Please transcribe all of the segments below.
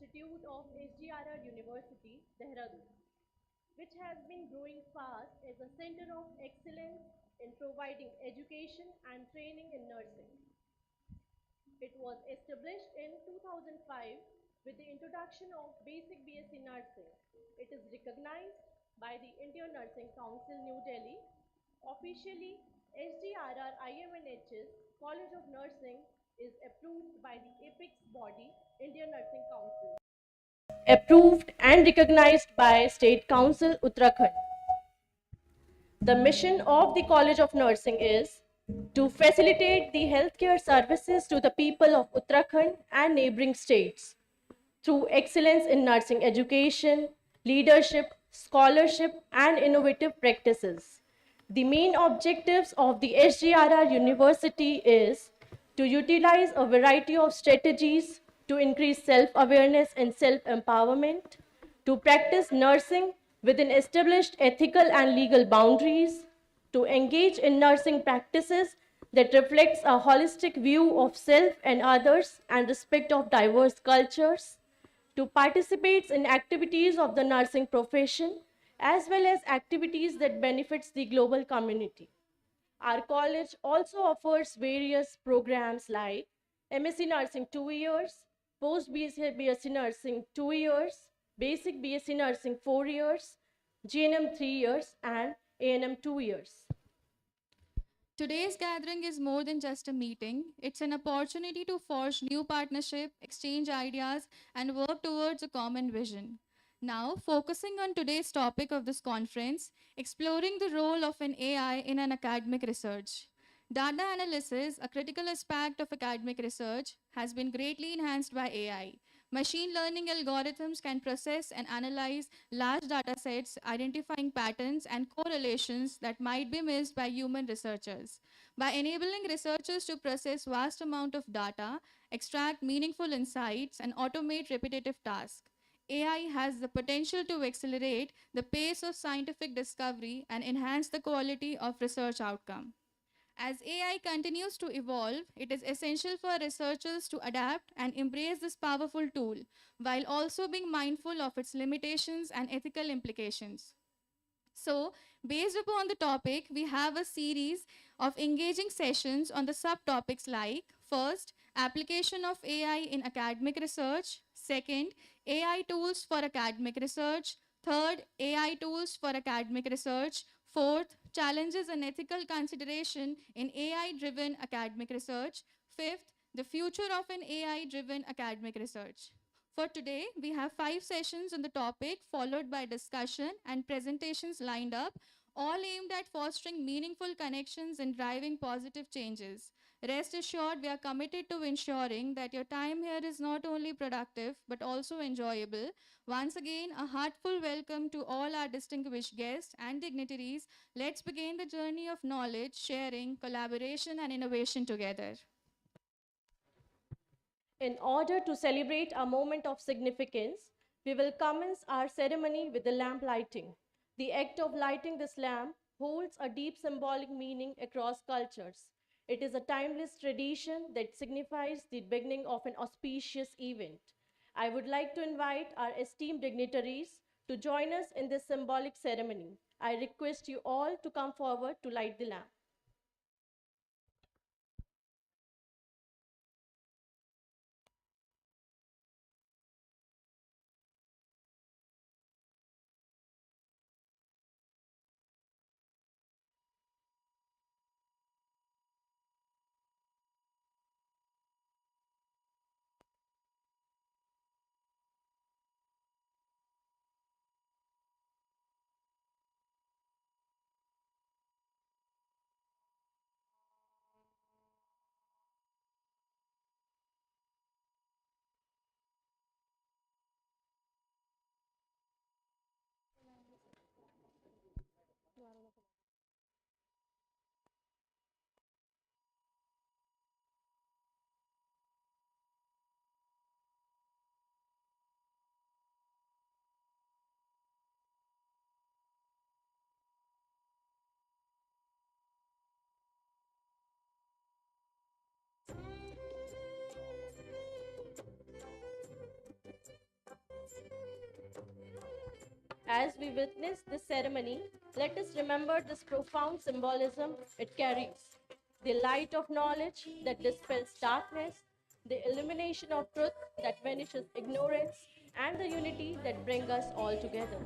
Institute of SGRR University, Dehradun, which has been growing fast as a center of excellence in providing education and training in nursing. It was established in 2005 with the introduction of basic BSc nursing. It is recognized by the Indian Nursing Council, New Delhi. Officially, SGRRIM&HS College of Nursing is approved by the apex body, Indian Nursing Council. Approved and recognized by State Council, Uttarakhand. The mission of the College of Nursing is to facilitate the healthcare services to the people of Uttarakhand and neighboring states through excellence in nursing education, leadership, scholarship, and innovative practices. The main objectives of the SGRR University is to utilize a variety of strategies to increase self-awareness and self-empowerment, to practice nursing within established ethical and legal boundaries, to engage in nursing practices that reflects a holistic view of self and others and respect of diverse cultures, to participate in activities of the nursing profession as well as activities that benefits the global community. Our college also offers various programs like MSc Nursing 2 years, Post BSc Nursing 2 years, Basic BSc Nursing 4 years, GNM 3 years, and ANM 2 years. Today's gathering is more than just a meeting. It's an opportunity to forge new partnership, exchange ideas, and work towards a common vision. Now, focusing on today's topic of this conference, exploring the role of an AI in an academic research. Data analysis, a critical aspect of academic research, has been greatly enhanced by AI. Machine learning algorithms can process and analyze large data sets, identifying patterns and correlations that might be missed by human researchers. By enabling researchers to process vast amount of data, extract meaningful insights, and automate repetitive tasks, AI has the potential to accelerate the pace of scientific discovery and enhance the quality of research outcome. As AI continues to evolve, it is essential for researchers to adapt and embrace this powerful tool while also being mindful of its limitations and ethical implications. So, based upon the topic, we have a series of engaging sessions on the subtopics like first, application of AI in academic research, second, AI tools for academic research, third, AI tools for academic research, fourth, challenges and ethical consideration in AI-driven academic research, fifth, the future of an AI-driven academic research. For today, we have 5 sessions on the topic, followed by discussion and presentations lined up, all aimed at fostering meaningful connections and driving positive changes. Rest assured, we are committed to ensuring that your time here is not only productive, but also enjoyable. Once again, a heartful welcome to all our distinguished guests and dignitaries. Let's begin the journey of knowledge, sharing, collaboration, and innovation together. In order to celebrate a moment of significance, we will commence our ceremony with the lamp lighting. The act of lighting this lamp holds a deep symbolic meaning across cultures. It is a timeless tradition that signifies the beginning of an auspicious event. I would like to invite our esteemed dignitaries to join us in this symbolic ceremony. I request you all to come forward to light the lamp. As we witness this ceremony, let us remember this profound symbolism it carries: the light of knowledge that dispels darkness, the illumination of truth that vanishes ignorance, and the unity that brings us all together.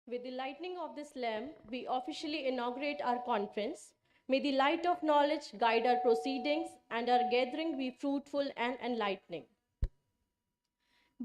With the lighting of this lamp, we officially inaugurate our conference. May the light of knowledge guide our proceedings and our gathering be fruitful and enlightening.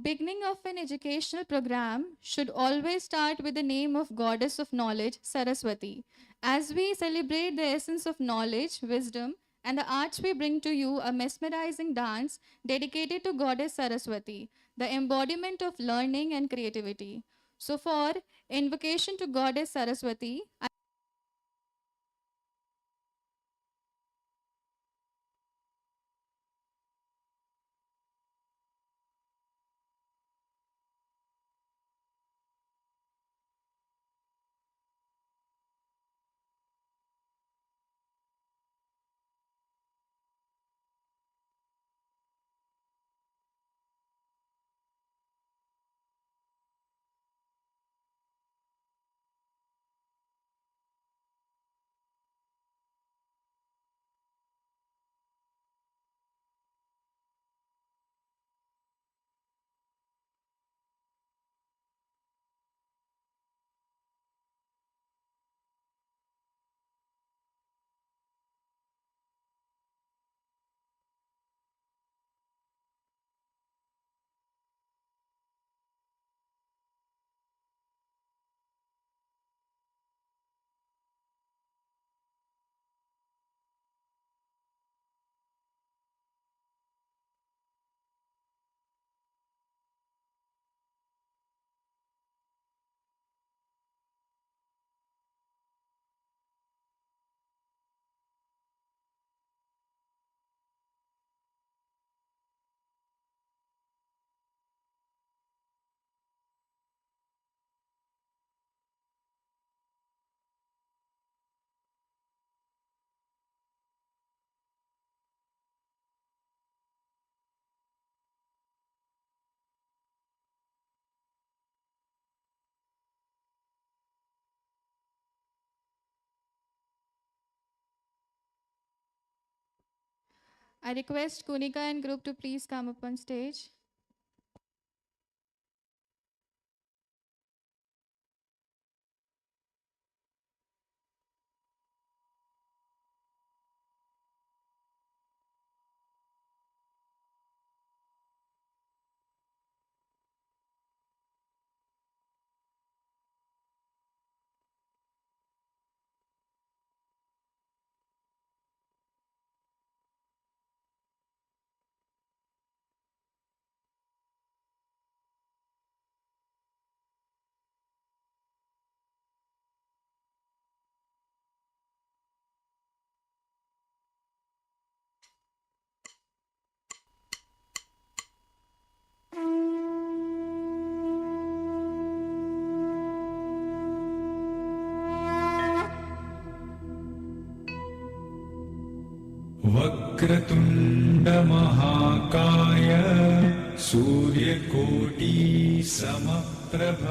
Beginning of an educational program should always start with the name of Goddess of Knowledge, Saraswati. As we celebrate the essence of knowledge, wisdom, and the arts, we bring to you a mesmerizing dance dedicated to Goddess Saraswati, the embodiment of learning and creativity. So for invocation to Goddess Saraswati, I request Kunika and group to please come up on stage. वक्रतुण्डमहाकाय सूर्यकोटि समप्रभ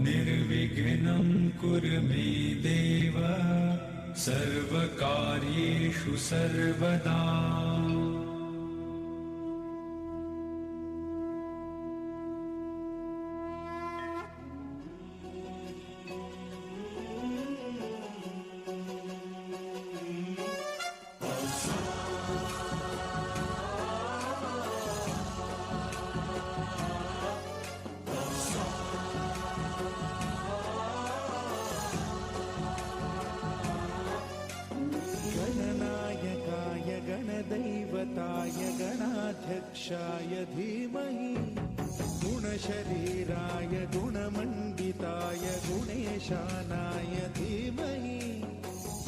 निर्विघ्नं कुरु मे देव सर्वकार्येषु सर्वदा। गणनायकाय गणदैवताय गणाध्यक्षाय धीमहि गुणशरीराय गुणमण्डिताय गुणेशानाय धीमहि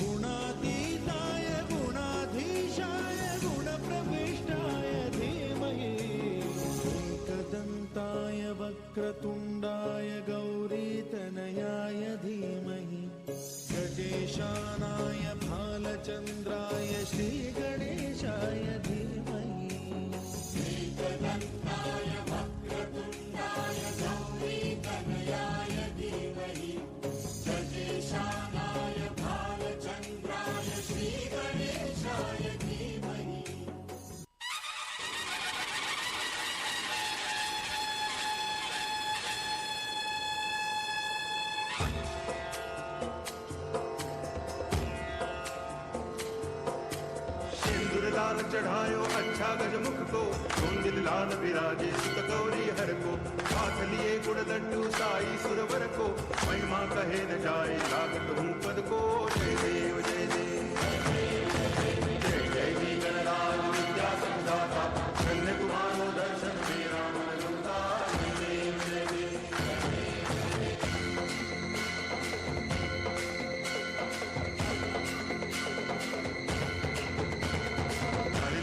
गुणातीताय गुणाधीशाय गुणप्रविष्टाय धीमहि एकदन्ताय वक्रतुण्डाय गौरीतनयाय धीमहि गजेशानाय भालचन्द्राय श्रीगणेशाय धीमहि एकदन्ताय वक्रतुण्डाय गौरीतनयाय धीमहि गजेशानाय भालचन्द्राय श्रीगणेशाय धीमहि। लाल चढ़ायो अच्छा गजमुख को कुंदिल लाल विराजे सुत गौरी हर को हाथ लिए गुड़ लड्डू साई सुरवर को महिमा कहे न जाए लागत हूँ पद को जय देव जय देव जय जय जी गणराज विद्या संदाता धन्य तुम्हारो दर्शन मेरा मन रमता जय देव जय देव।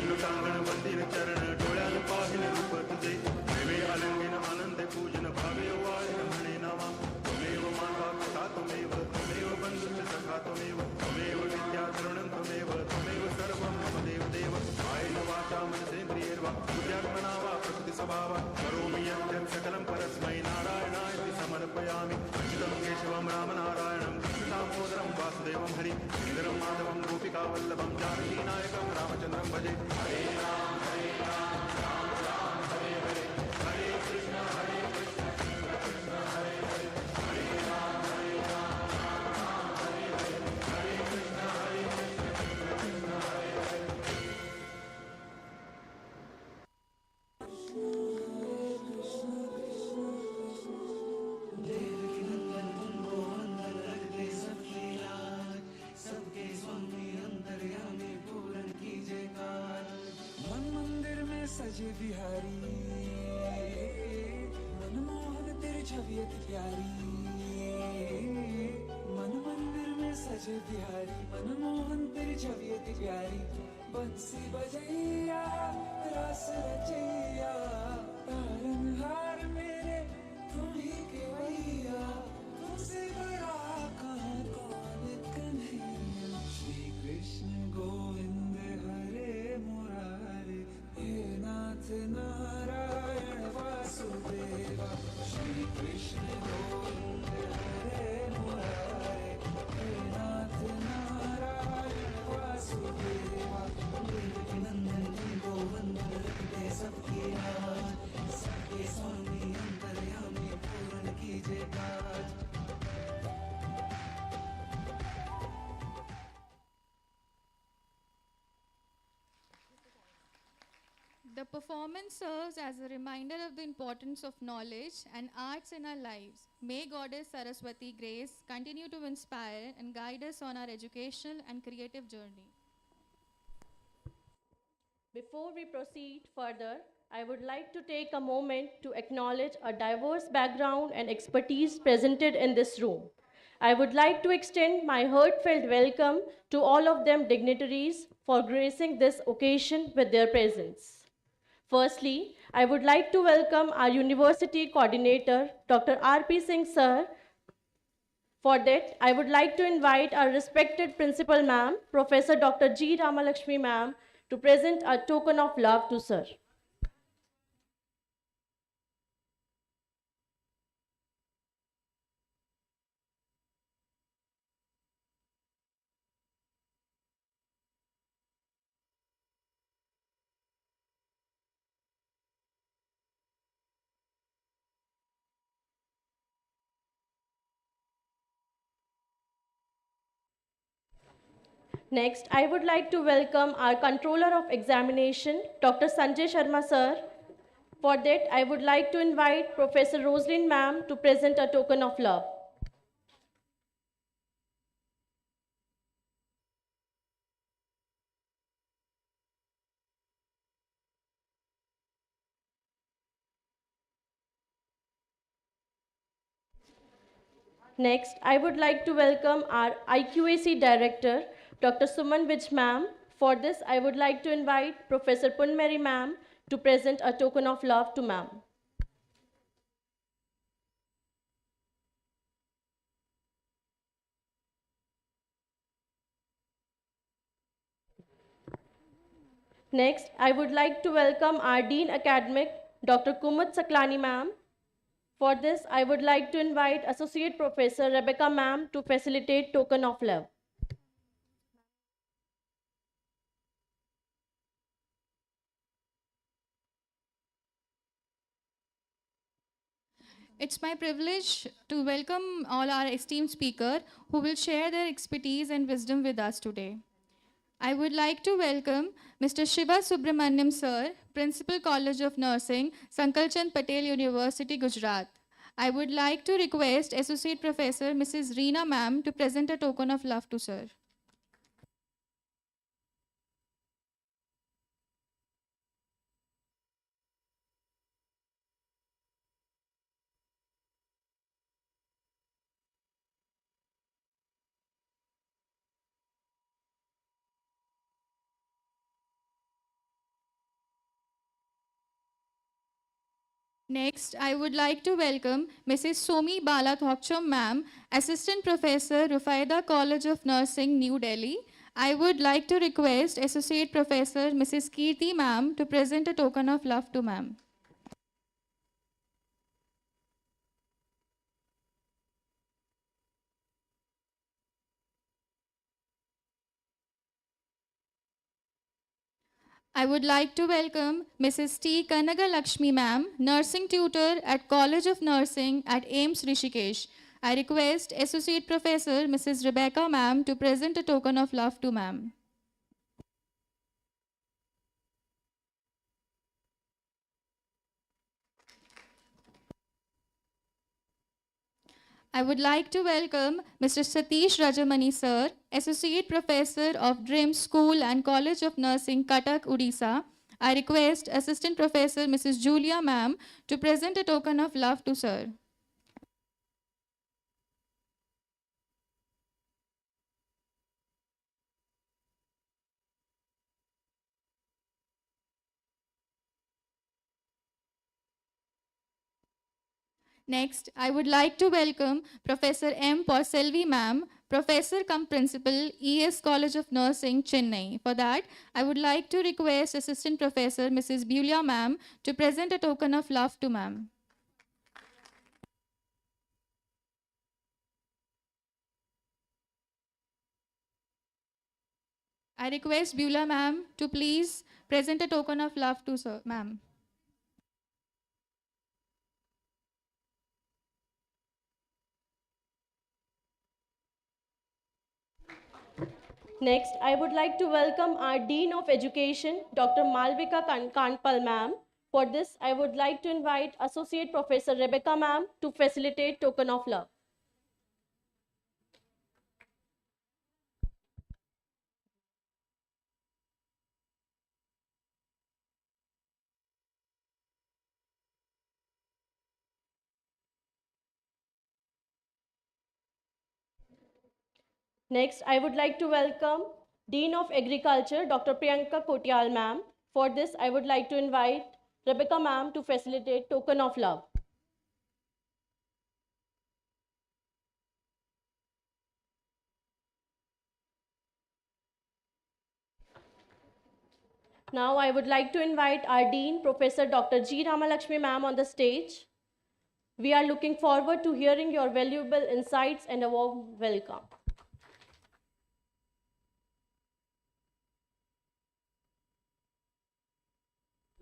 लुटांगण मंदिर चरण डोळ्यान पाहिल रूप तुझे प्रेमे अलंगिन आनंद पूजन भावे वाळे म्हणे नामा त्वमेव माता पिता त्वमेव बंधुश्च सखा त्वमेव विद्या तरुणं त्वमेव सर्वं मम देव देव कायेन वाचा मनसेन्द्रियैर्वा बुद्ध्यात्मना वा प्रकृति स्वभावा करोमि यद्यत् सकलं परस्मै नारायणाय समर्पयामि अच्युतं केशवं रामनारायणं कृष्णदामोदरं वासुदेवं हरि श्रीधरं माधवं गोपिकावल्लभं जानकीनायकं रामचन्द्रं भजे। हरे राम राम राम हरे हरे हरे कृष्ण कृष्ण कृष्ण हरे हरे हरे राम राम राम हरे हरे हरे कृष्ण कृष्ण कृष्ण हरे हरे। सजे बिहारी मनमोहन तेरी छवि अति प्यारी मन मंदिर में सजे बिहारी मनमोहन तेरी छवि अति प्यारी बंसी बजैया रस रचैया तारनहार मेरे तुम ही केवैया तुमसे बड़ा कहाँ कौन कन्हैया श्री कृष्ण गोविंद हरे मुरारे हे नाथ नारायण वासुदेवा श्री कृष्ण गोविंद हरे मुरारे हे नाथ नारायण वासुदेवा देवकी नंदन गोवंदन रखते सबकी लाज सबके स्वामी अंतर्यामी पूर्ण कीजिए काज। The performance serves as a reminder of the importance of knowledge and arts in our lives. May Goddess Saraswati Grace continue to inspire and guide us on our educational and creative journey. Before we proceed further, I would like to take a moment to acknowledge a diverse background and expertise presented in this room. I would like to extend my heartfelt welcome to all of them dignitaries for gracing this occasion with their presence. Firstly, I would like to welcome our University Coordinator, Dr. R.P. Singh Sir. For that, I would like to invite our respected Principal Ma'am, Professor Dr. G. Ramalakshmi Ma'am, to present a token of love to Sir. Next, I would like to welcome our Controller of Examination, Dr. Sanjay Sharma sir. For that, I would like to invite Professor Rosalind ma'am to present a token of love. Next, I would like to welcome our IQAC Director, Dr. Suman Vij ma'am. For this, I would like to invite Professor Punmeri ma'am to present a token of love to ma'am. Next, I would like to welcome our Dean Academic, Dr. Kumud Saklani ma'am. For this, I would like to invite Associate Professor Rebecca ma'am to facilitate token of love. It's my privilege to welcome all our esteemed speakers who will share their expertise and wisdom with us today. I would like to welcome Mr. Shiva Subramaniam sir, Principal College of Nursing, Sankalchand Patel University, Gujarat. I would like to request Associate Professor Mrs. Reena ma'am to present a token of love to sir. Next, I would like to welcome Mrs. Somi Bala Thokcham ma'am, Assistant Professor, Rufaida College of Nursing, New Delhi. I would like to request Associate Professor Mrs. Kirti ma'am to present a token of love to ma'am. I would like to welcome Mrs. T. Kanaga Lakshmi ma'am, Nursing Tutor at College of Nursing at AIMS Rishikesh. I request Associate Professor Mrs. Rebecca ma'am to present a token of love to ma'am. I would like to welcome Mr. Satish Rajamani sir, Associate Professor of DRIM School and College of Nursing, Cuttack, Odisha. I request Assistant Professor Mrs. Julia ma'am to present a token of love to sir. Next, I would like to welcome Professor M. Porselvi ma'am, Professor cum Principal, ES College of Nursing, Chennai. For that, I would like to request Assistant Professor Mrs. Bulia ma'am to present a token of love to ma'am. I request Bulia ma'am to please present a token of love to sir, ma'am. Next, I would like to welcome our Dean of Education, Dr. Malvika Kanpal ma'am. For this, I would like to invite Associate Professor Rebecca ma'am to facilitate token of love. Next, I would like to welcome Dean of Agriculture, Dr. Priyanka Kotial ma'am. For this, I would like to invite Rebecca ma'am to facilitate token of love. Now, I would like to invite our Dean, Professor Dr. G. Ramalakshmi ma'am on the stage. We are looking forward to hearing your valuable insights and a warm welcome.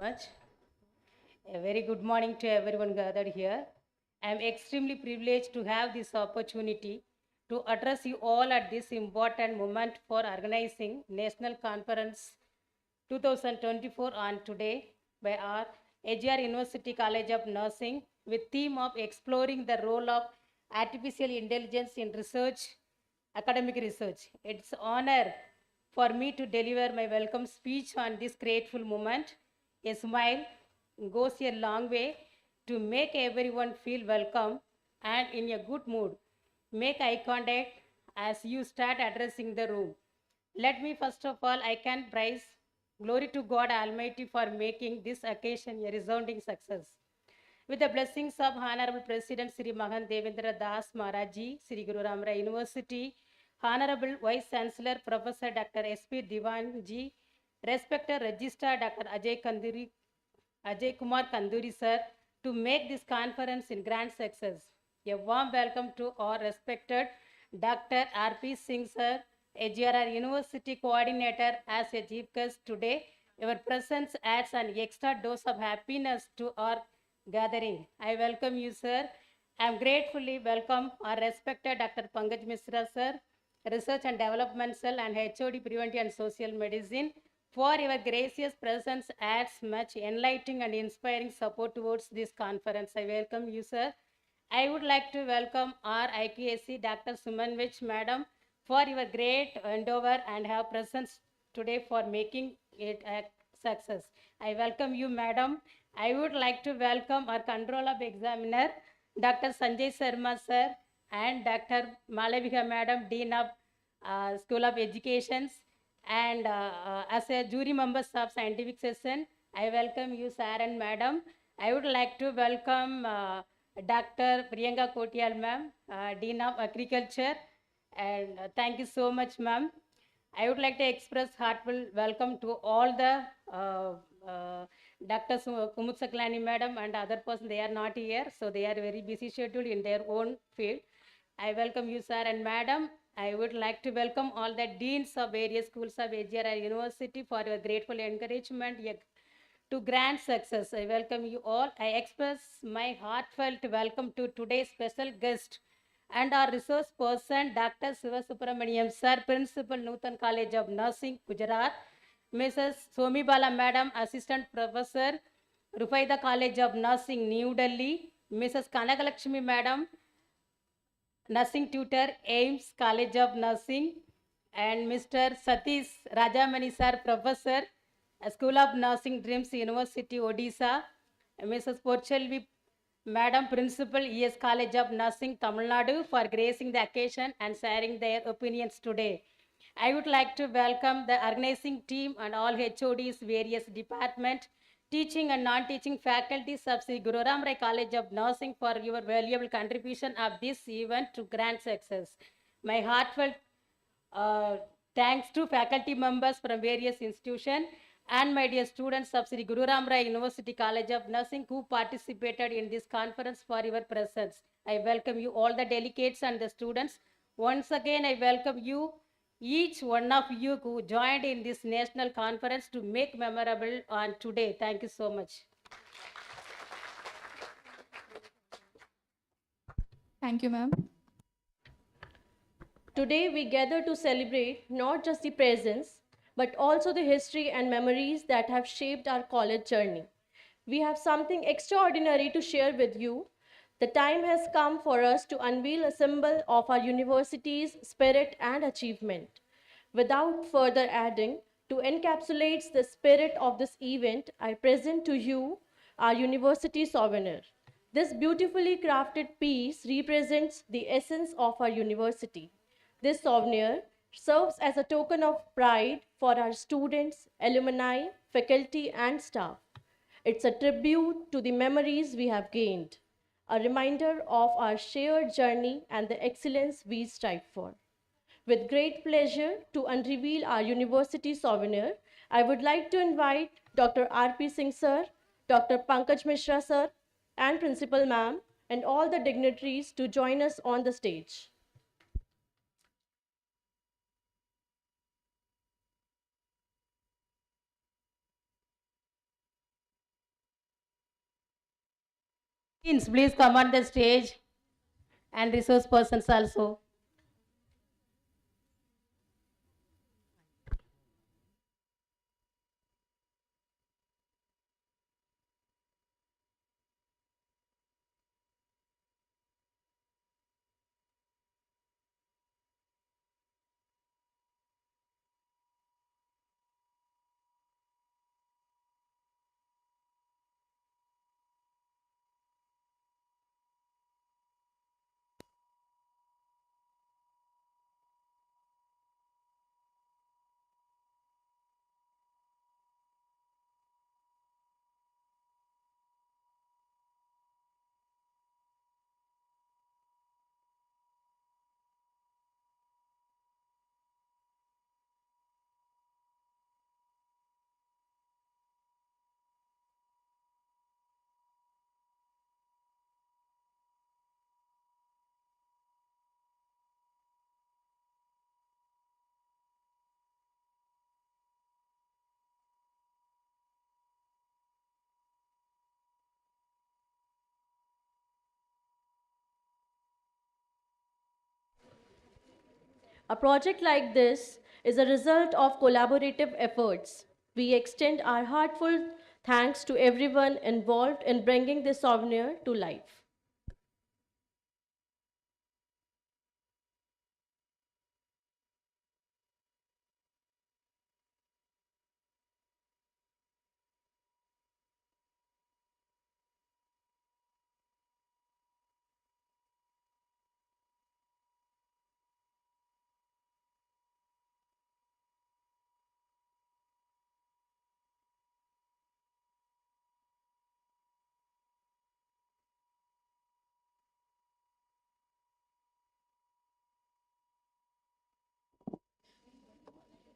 Much. A very good morning to everyone gathered here. I am extremely privileged to have this opportunity to address you all at this important moment for organizing National Conference 2024 on today by our SGR University College of Nursing with theme of exploring the role of artificial intelligence in research, academic research. It's honor for me to deliver my welcome speech on this grateful moment. A smile goes a long way to make everyone feel welcome and in a good mood. Make eye contact as you start addressing the room. Let me first of all, I can praise glory to God Almighty for making this occasion a resounding success. With the blessings of Honorable President Sri Mahan Devendra Das Maharaji, Sri Guru Ram Rai University, Honorable Vice Chancellor Professor Dr. S.P. Divanji, respected Registrar Dr. Ajay Kumar Kanduri sir, to make this conference in grand success. A warm welcome to our respected Dr. R.P. Singh sir, SGRR University Coordinator as a chief guest today. Your presence adds an extra dose of happiness to our gathering. I welcome you, sir. I am gratefully welcome our respected Dr. Pankaj Misra, sir, Research and Development Cell and HOD Preventive and Social Medicine, for your gracious presence adds much enlightening and inspiring support towards this conference. I welcome you, sir. I would like to welcome our IQAC, Dr. Sumanvich, madam, for your great endeavor and have presence today for making it a success. I welcome you, madam. I would like to welcome our control of examiner, Dr. Sanjay Sharma, sir, and Dr. Malavika, madam, Dean of School of Education, and as a jury members of scientific session, I welcome you, sir and madam. I would like to welcome Dr. Priyanka Kotial, ma'am, Dean of Agriculture, and thank you so much, ma'am. I would like to express heartfelt welcome to all the Dr. Kumut Saklani, madam, and other person. They are not here, so they are very busy scheduled in their own field. I welcome you, sir and madam. I would like to welcome all the deans of various schools of SGRR University for your grateful encouragement to grand success. I welcome you all. I express my heartfelt welcome to today's special guest and our resource person, Dr. Siva Subramaniam, sir, Principal, Nutan College of Nursing, Gujarat, Mrs. Somi Bala, madam, Assistant Professor, Rufaida College of Nursing, New Delhi, Mrs. Kanakalakshmi, madam, Nursing Tutor, AIMS College of Nursing, and Mr. Satish Rajamani, sir, Professor, School of Nursing Dreams, University, Odisha, Mrs. Porchelvi, Madam Principal, ES College of Nursing, Tamil Nadu, for gracing the occasion and sharing their opinions today. I would like to welcome the organizing team and all HODs, various departments, teaching and non-teaching faculties of Sri Guru Ram Rai College of Nursing for your valuable contribution of this event to grand success. My heartfelt thanks to faculty members from various institutions and my dear students of Sri Guru Ram Rai University College of Nursing who participated in this conference for your presence. I welcome you all the delegates and the students. Once again, I welcome you, each one of you who joined in this national conference to make memorable on today. Thank you so much. Thank you, ma'am. Today we gather to celebrate not just the presence, but also the history and memories that have shaped our college journey. We have something extraordinary to share with you. The time has come for us to unveil a symbol of our university's spirit and achievement. Without further adding, to encapsulate the spirit of this event, I present to you our university souvenir. This beautifully crafted piece represents the essence of our university. This souvenir serves as a token of pride for our students, alumni, faculty, and staff. It's a tribute to the memories we have gained, a reminder of our shared journey and the excellence we strive for. With great pleasure to unveil our university souvenir, I would like to invite Dr. R.P. Singh sir, Dr. Pankaj Mishra sir, and Principal ma'am, and all the dignitaries to join us on the stage. Please come on the stage and resource persons also. A project like this is a result of collaborative efforts. We extend our heartfelt thanks to everyone involved in bringing this souvenir to life.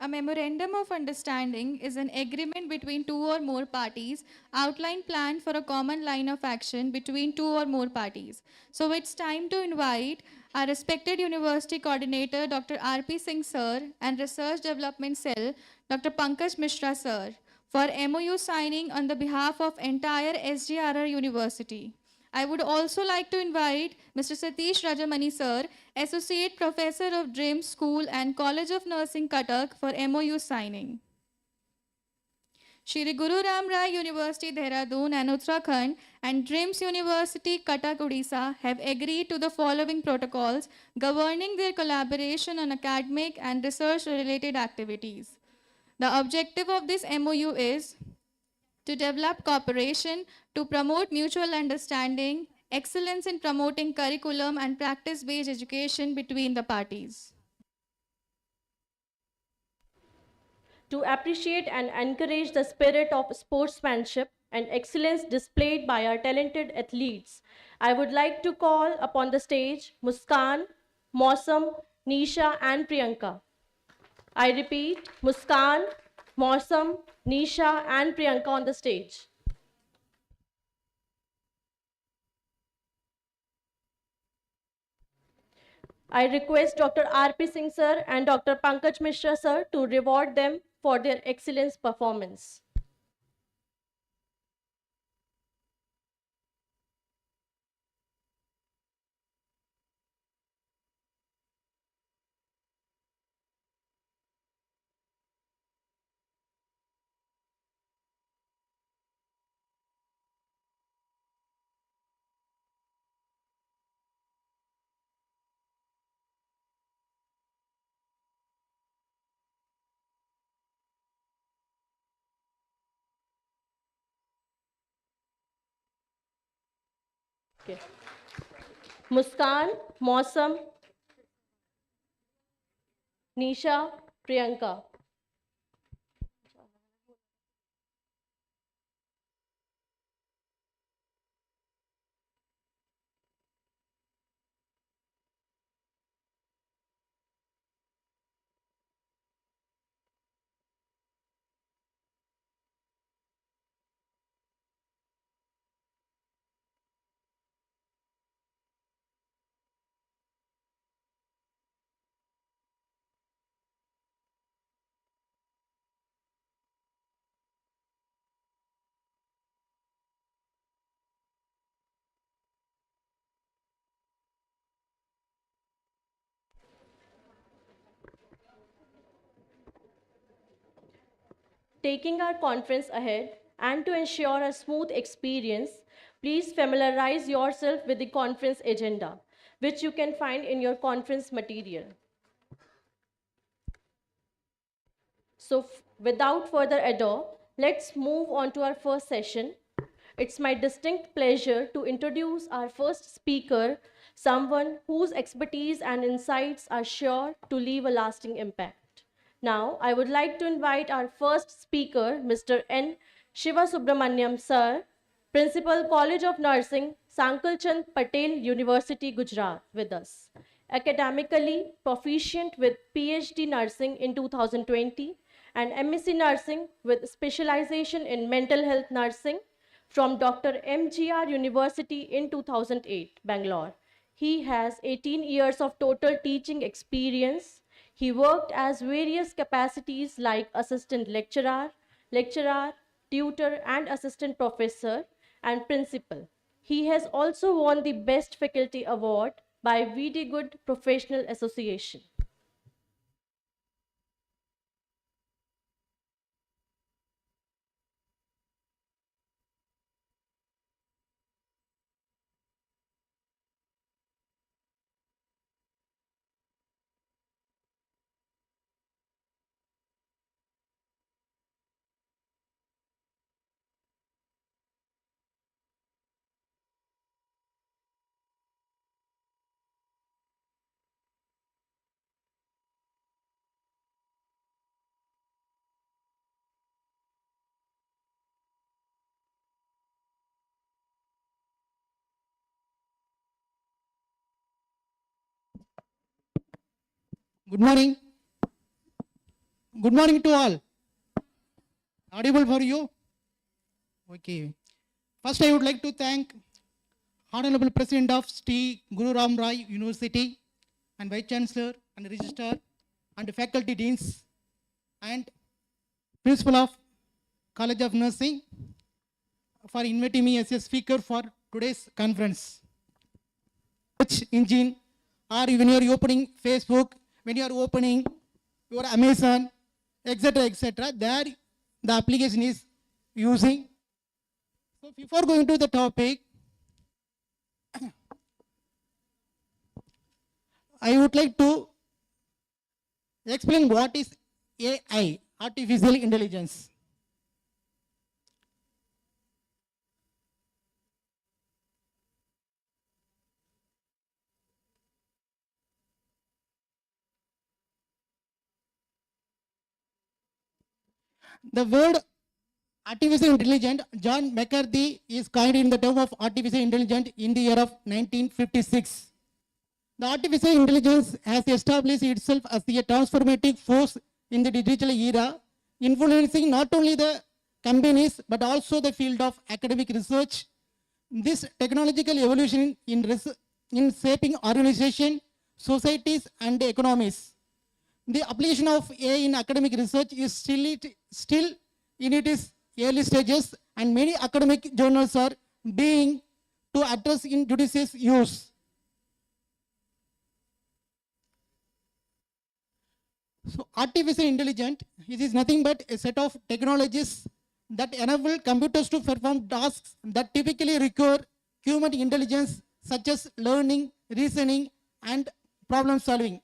A memorandum of understanding is an agreement between two or more parties, outline plan for a common line of action between two or more parties. So it's time to invite our respected university coordinator, Dr. R.P. Singh sir, and Research Development Cell, Dr. Pankaj Mishra sir, for MOU signing on the behalf of entire SGRR University. I would also like to invite Mr. Satish Rajamani sir, Associate Professor of SGRRIM School and College of Nursing, Cuttack, for MOU signing. Shri Guru Ram Rai University, Dehradun and Uttarakhand and SGRRIMS University, Cuttack, Odisha have agreed to the following protocols governing their collaboration on academic and research-related activities. The objective of this MOU is to develop cooperation, to promote mutual understanding, excellence in promoting curriculum and practice-based education between the parties. To appreciate and encourage the spirit of sportsmanship and excellence displayed by our talented athletes, I would like to call upon the stage Muskan, Mausam, Nisha and Priyanka. I repeat, Muskan, Mausam, Nisha and Priyanka on the stage. I request Dr. R.P. Singh sir and Dr. Pankaj Mishra sir to reward them for their excellence performance. Okay. Muskan, Mausam, Nisha, Priyanka. Taking our conference ahead and to ensure a smooth experience, please familiarize yourself with the conference agenda, which you can find in your conference material. So without further ado, let's move on to our first session. It's my distinct pleasure to introduce our first speaker, someone whose expertise and insights are sure to leave a lasting impact. Now, I would like to invite our first speaker, Mr. N. Shiva Subramaniam Sir, Principal, College of Nursing, Sankal Chand Patel University, Gujarat, with us. Academically proficient with PhD Nursing in 2020 and MSc Nursing with specialization in mental health nursing from Dr. MGR University in 2008, Bangalore. He has 18 years of total teaching experience. He worked as various capacities like assistant lecturer, tutor and assistant professor and principal. He has also won the Best Faculty Award by VD Good Professional Association. Good morning. Good morning to all. Audible for you? Okay. First, I would like to thank Honorable President of Sri Guru Ram Rai University and Vice Chancellor and Registrar and faculty deans and Principal of College of Nursing for inviting me as a speaker for today's conference. Search engine, or when you are opening Facebook, when you are opening your Amazon, etc., there the application is using. So before going to the topic, I would like to explain what is AI, artificial intelligence. The word artificial intelligence, John McCarthy is coined in the term of artificial intelligence in the year of 1956. The artificial intelligence has established itself as a transformative force in the digital era, influencing not only the companies but also the field of academic research. This technological evolution in shaping organization, societies, and economies. The application of AI in academic research is still in its early stages, and many academic journals are being to address in judicious use. So artificial intelligence is nothing but a set of technologies that enable computers to perform tasks that typically require human intelligence, such as learning, reasoning, and problem solving.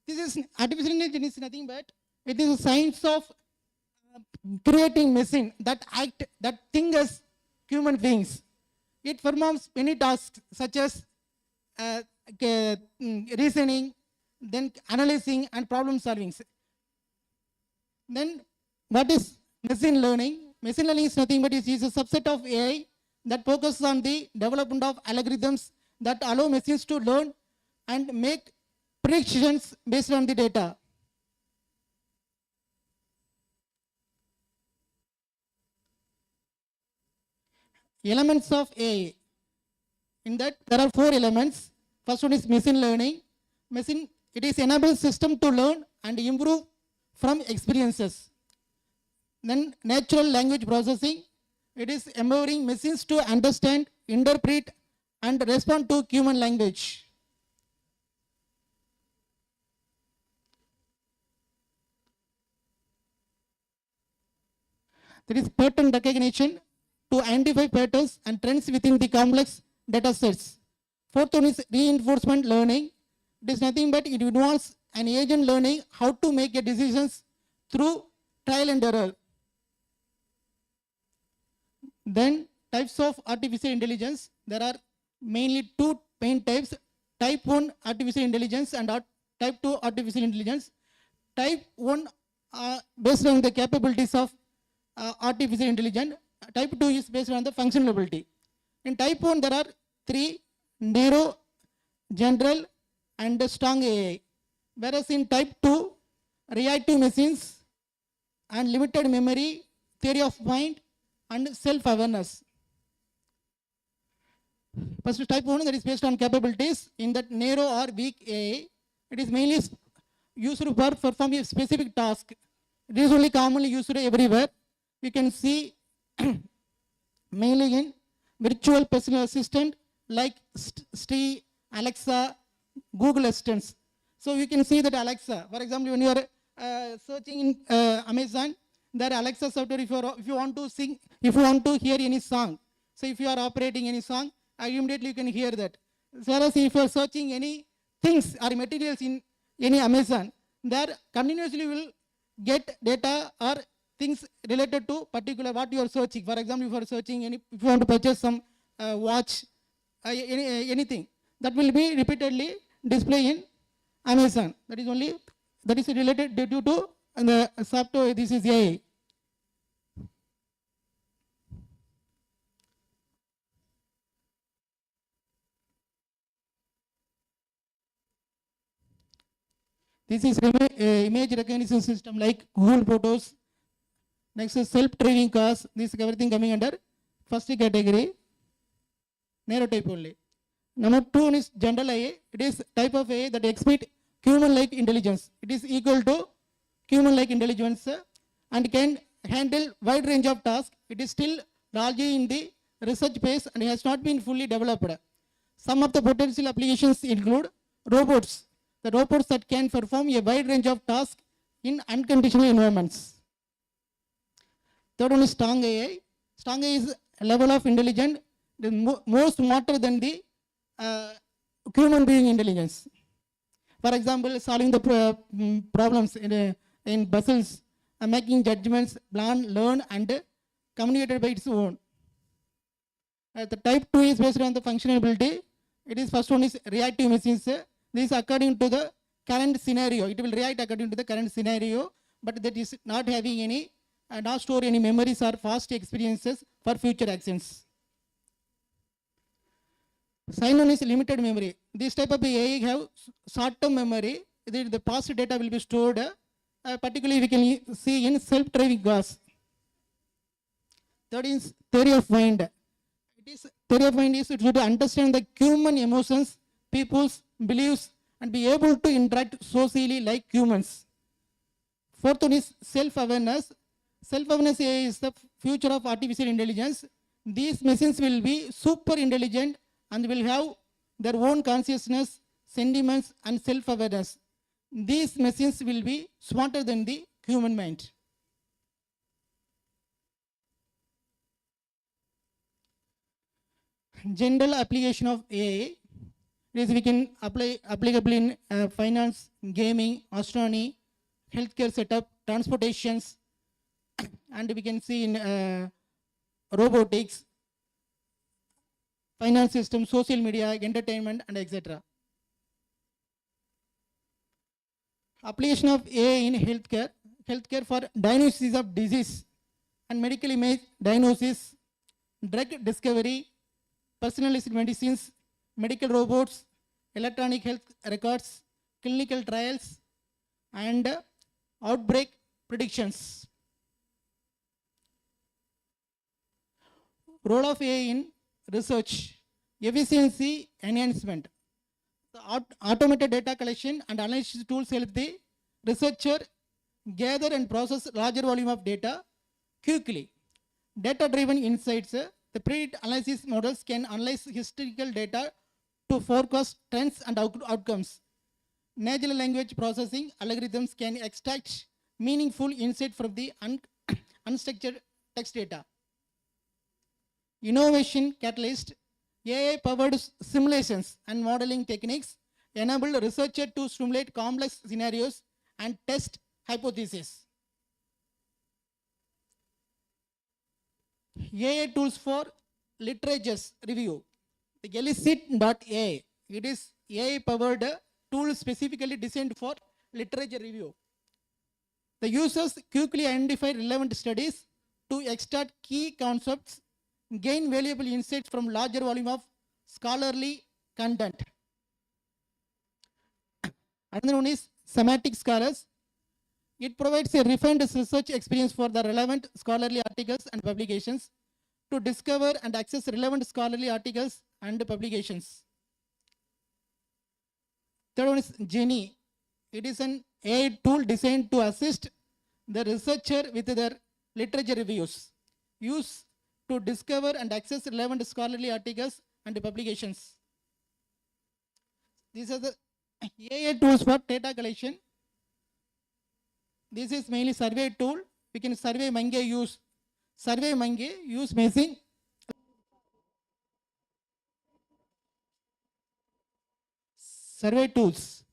This is artificial intelligence is nothing but it is a science of creating machine that act, that think as human beings. It performs many tasks such as reasoning, then analyzing and problem solving. Then what is machine learning? Machine learning is nothing but it is a subset of AI that focuses on the development of algorithms that allow machines to learn and make predictions based on the data. Elements of AI. In that there are 4 elements. First one is machine learning. It is enables system to learn and improve from experiences. Then natural language processing. It is empowering machines to understand, interpret, and respond to human language. There is pattern recognition to identify patterns and trends within the complex data sets. Fourth one is reinforcement learning. It is nothing but it involves an agent learning how to make decisions through trial and error. Then types of artificial intelligence. There are mainly 2 main types. Type 1 artificial intelligence and type 2 artificial intelligence. Type 1 based on the capabilities of artificial intelligence. Type 2 is based on the functional ability. In type 1 there are 3: narrow, general, and strong AI. Whereas in type 2, reactive machines and limited memory, theory of mind, and self-awareness. First type 1 that is based on capabilities. In that narrow or weak AI, it is mainly used for performing a specific task. It is only commonly used everywhere. You can see mainly in virtual personal assistant like Siri, Alexa, Google Assistants. So you can see that Alexa, for example, when you are searching in Amazon, there Alexa software, if you want to sing, if you want to hear any song, so if you are operating any song, immediately you can hear that. Whereas if you are searching any things or materials in any Amazon, there continuously will get data or things related to particular what you are searching. For example, if you are searching if you want to purchase some watch, anything, that will be repeatedly displayed in Amazon. That is related due to the software. This is AI. This is image recognition system like Google Photos. Next is self-driving cars. This is everything coming under first category, narrow type only. Number 2 is general AI. It is type of AI that exhibit human-like intelligence. It is equal to human-like intelligence and can handle wide range of tasks. It is still largely in the research phase and has not been fully developed. Some of the potential applications include robots. The robots that can perform a wide range of tasks in unconditional environments. Third one is strong AI. Strong AI is a level of intelligence more smarter than the human being intelligence. For example, solving the problems in puzzles, making judgments, plan, learn, and communicate by its own. The type 2 is based on the functionality. It is first one is reactive machines. This is according to the current scenario. It will react according to the current scenario, but that is not having any, not store any memories or past experiences for future actions. Sign one is limited memory. This type of AI have short-term memory. The past data will be stored. Particularly we can see in self-driving cars. Third is theory of mind. Theory of mind is to understand the human emotions, people's beliefs, and be able to interact socially like humans. Fourth one is self-awareness. Self-awareness AI is the future of artificial intelligence. These machines will be super intelligent and will have their own consciousness, sentiments, and self-awareness. These machines will be smarter than the human mind. General application of AI is we can applicable in finance, gaming, astronomy, healthcare setup, transportations, and we can see in robotics, finance system, social media, entertainment, and etc. Application of AI in healthcare for diagnosis of disease and medical image diagnosis, drug discovery, personalized medicines, medical robots, electronic health records, clinical trials, and outbreak predictions. Role of AI in research, efficiency enhancement. The automated data collection and analysis tools help the researcher gather and process larger volume of data quickly. Data-driven insights, the predict analysis models can analyze historical data to forecast trends and outcomes. Natural language processing algorithms can extract meaningful insight from the unstructured text data. Innovation catalyst, AI-powered simulations and modeling techniques enable researchers to simulate complex scenarios and test hypotheses. AI tools for literatures review. The Elicit.ai, it is AI-powered tool specifically designed for literature review. The users quickly identify relevant studies to extract key concepts, gain valuable insights from larger volume of scholarly content. Another one is semantic scholars. It provides a refined research experience for the relevant scholarly articles and publications to discover and access relevant scholarly articles and publications. Third one is Genie. It is an AI tool designed to assist the researcher with their literature reviews, used to discover and access relevant scholarly articles and publications. These are the AI tools for data collection. This is mainly survey tool. We can survey monkey use machine. Survey tools.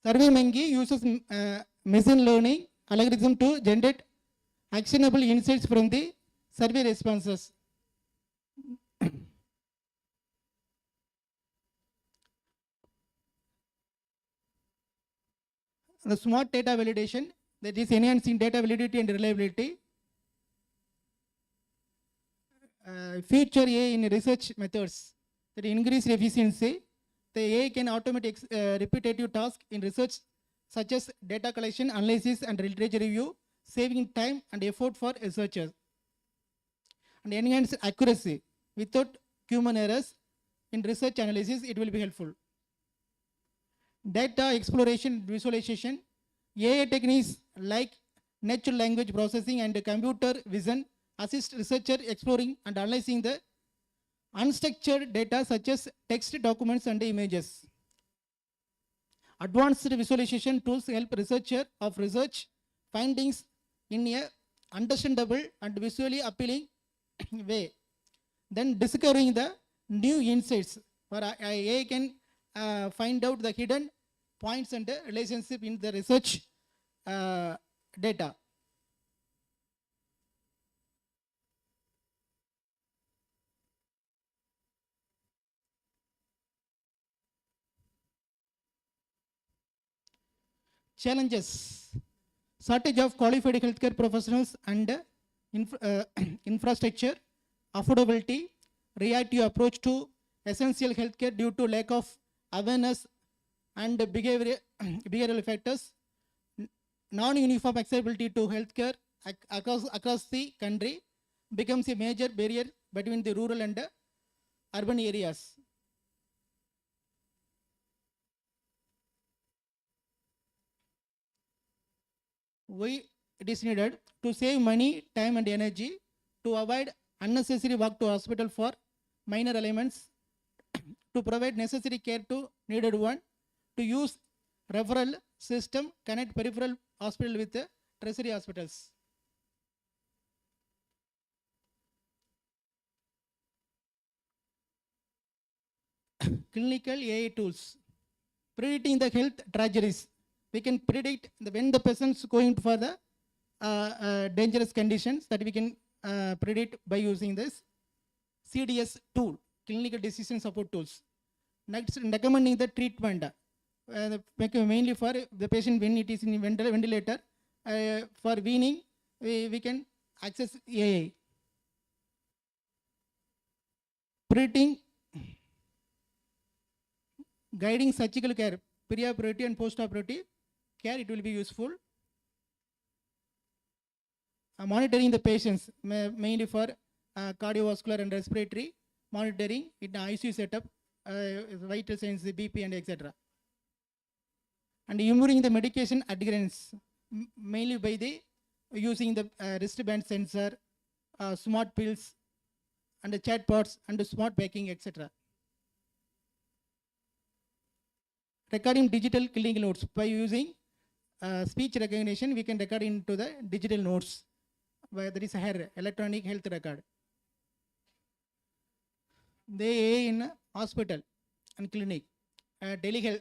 Survey monkey uses machine learning algorithm to generate actionable insights from the survey responses. The smart data validation, that is enhancing data validity and reliability. Future AI in research methods that increase efficiency, The AI can automate repetitive tasks in research such as data collection, analysis, and literature review, saving time and effort for researchers. And enhance accuracy. Without human errors in research analysis, it will be helpful. Data exploration visualization. AI techniques like natural language processing and computer vision assist researchers exploring and analyzing the unstructured data such as text, documents, and images. Advanced visualization tools help researcher of research findings in a understandable and visually appealing way. Then discovering the new insights, where AI can find out the hidden points and the relationship in the research data. Challenges: shortage of qualified healthcare professionals and infrastructure, affordability, reactive approach to essential healthcare due to lack of awareness and behavioral factors, non-uniform accessibility to healthcare across the country becomes a major barrier between the rural and urban areas. Why it is needed? To save money, time, and energy, to avoid unnecessary walk to hospital for minor ailments, to provide necessary care to needed one, to use referral system, connect peripheral hospital with the tertiary hospitals. Clinical AI tools. Predicting the health tragedies. We can predict when the person's going for the dangerous conditions, that we can predict by using this CDS tool, clinical decision support tools. Next, recommending the treatment, mainly for the patient when it is in ventilator. For weaning, we can access AI. Predicting, guiding surgical care, pre-operative and post-operative care, it will be useful. Monitoring the patients, mainly for cardiovascular and respiratory monitoring in ICU setup, vital signs, BP, and etc. And improving the medication adherence, mainly by the using the wristband sensor, smart pills, and the chatbots, and the smart packing, etc. Recording digital clinical notes. By using speech recognition, we can record into the digital notes, where there is a HER, electronic health record. They in hospital and clinic. Telehealth,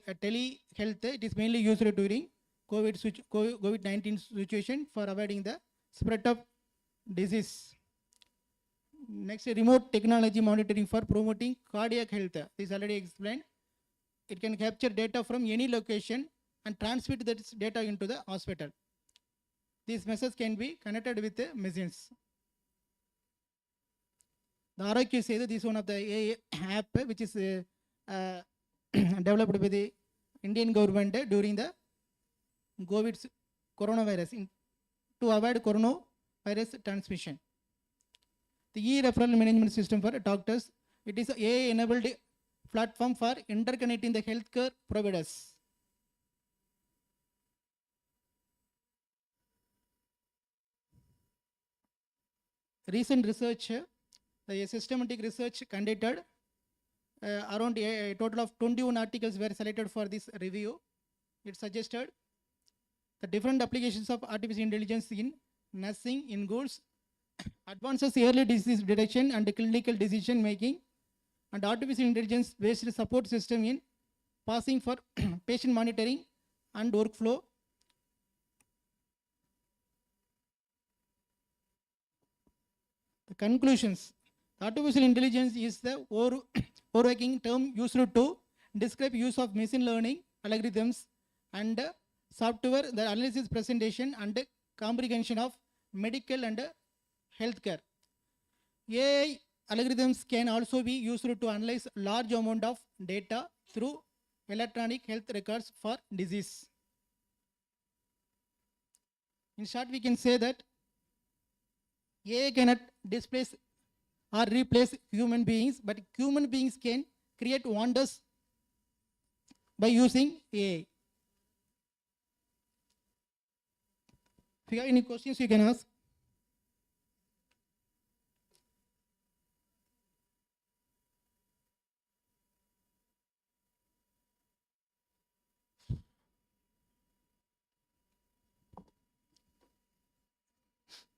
it is mainly used during COVID-19 situation for avoiding the spread of disease. Next, remote technology monitoring for promoting cardiac health. This is already explained. It can capture data from any location and transmit that data into the hospital. These messages can be connected with the machines. The ROQ says that this is one of the AI app which is developed by the Indian government during the coronavirus to avoid coronavirus transmission. The e-referral management system for doctors, it is an AI-enabled platform for interconnecting the healthcare providers. Recent research, the systematic research conducted, around a total of 21 articles were selected for this review. It suggested the different applications of artificial intelligence in nursing, in goals, advances early disease detection and clinical decision making, and artificial intelligence based support system in passing for patient monitoring and workflow. The conclusions. Artificial intelligence is the overarching term used to describe use of machine learning algorithms and software, the analysis, presentation, and comprehension of medical and healthcare. AI algorithms can also be used to analyze large amount of data through electronic health records for disease. In short, we can say that AI cannot displace or replace human beings, but human beings can create wonders by using AI. If you have any questions, you can ask.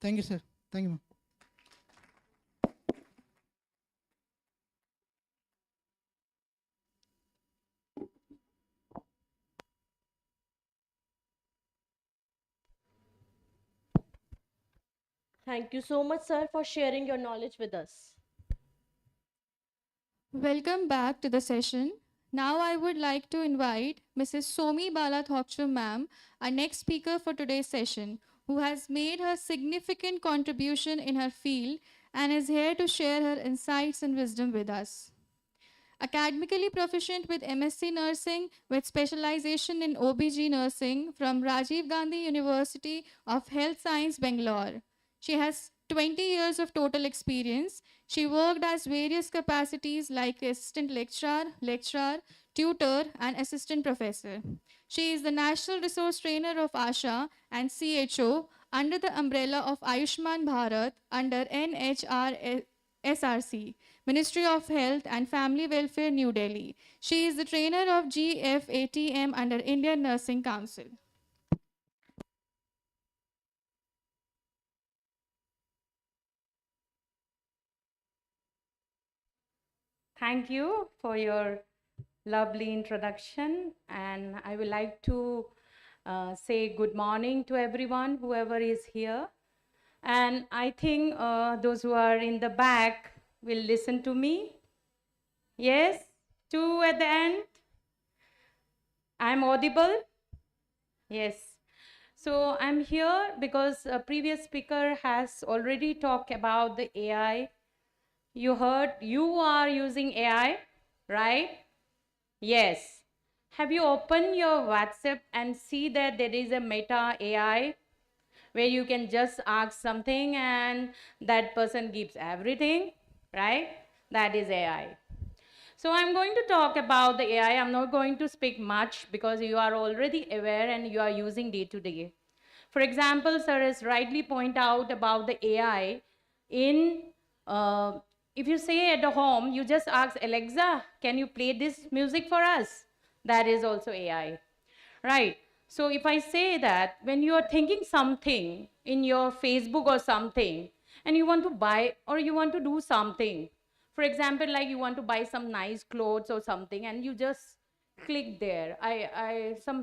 Thank you, sir. Thank you, ma'am. Thank you so much, sir, for sharing your knowledge with us. Welcome back to the session. Now I would like to invite Mrs. Somi Balathokchu ma'am, our next speaker for today's session, who has made her significant contribution in her field and is here to share her insights and wisdom with us. Academically proficient with MSc Nursing with specialization in OBG Nursing from Rajiv Gandhi University of Health Science, Bangalore. She has 20 years of total experience. She worked as various capacities like assistant lecturer, tutor, and assistant professor. She is the National Resource Trainer of ASHA and CHO under the umbrella of Ayushman Bharat under NHRSRC, Ministry of Health and Family Welfare, New Delhi. She is the trainer of GFATM under Indian Nursing Council. Thank you for your lovely introduction, and I would like to say good morning to everyone, whoever is here. And I think those who are in the back will listen to me. Yes? Two at the end? I'm audible? Yes. So I'm here because a previous speaker has already talked about the AI. You heard you are using AI, right? Yes. Have you opened your WhatsApp and see that there is a Meta AI where you can just ask something and that person gives everything, right? That is AI. So I'm going to talk about the AI. I'm not going to speak much because you are already aware and you are using day to day. For example, sir has rightly pointed out about the AI in, if you say at the home, you just ask Alexa, can you play this music for us? That is also AI, right? So if I say that when you are thinking something in your Facebook or something, and you want to buy or you want to do something, for example, like you want to buy some nice clothes or something, and you just click there,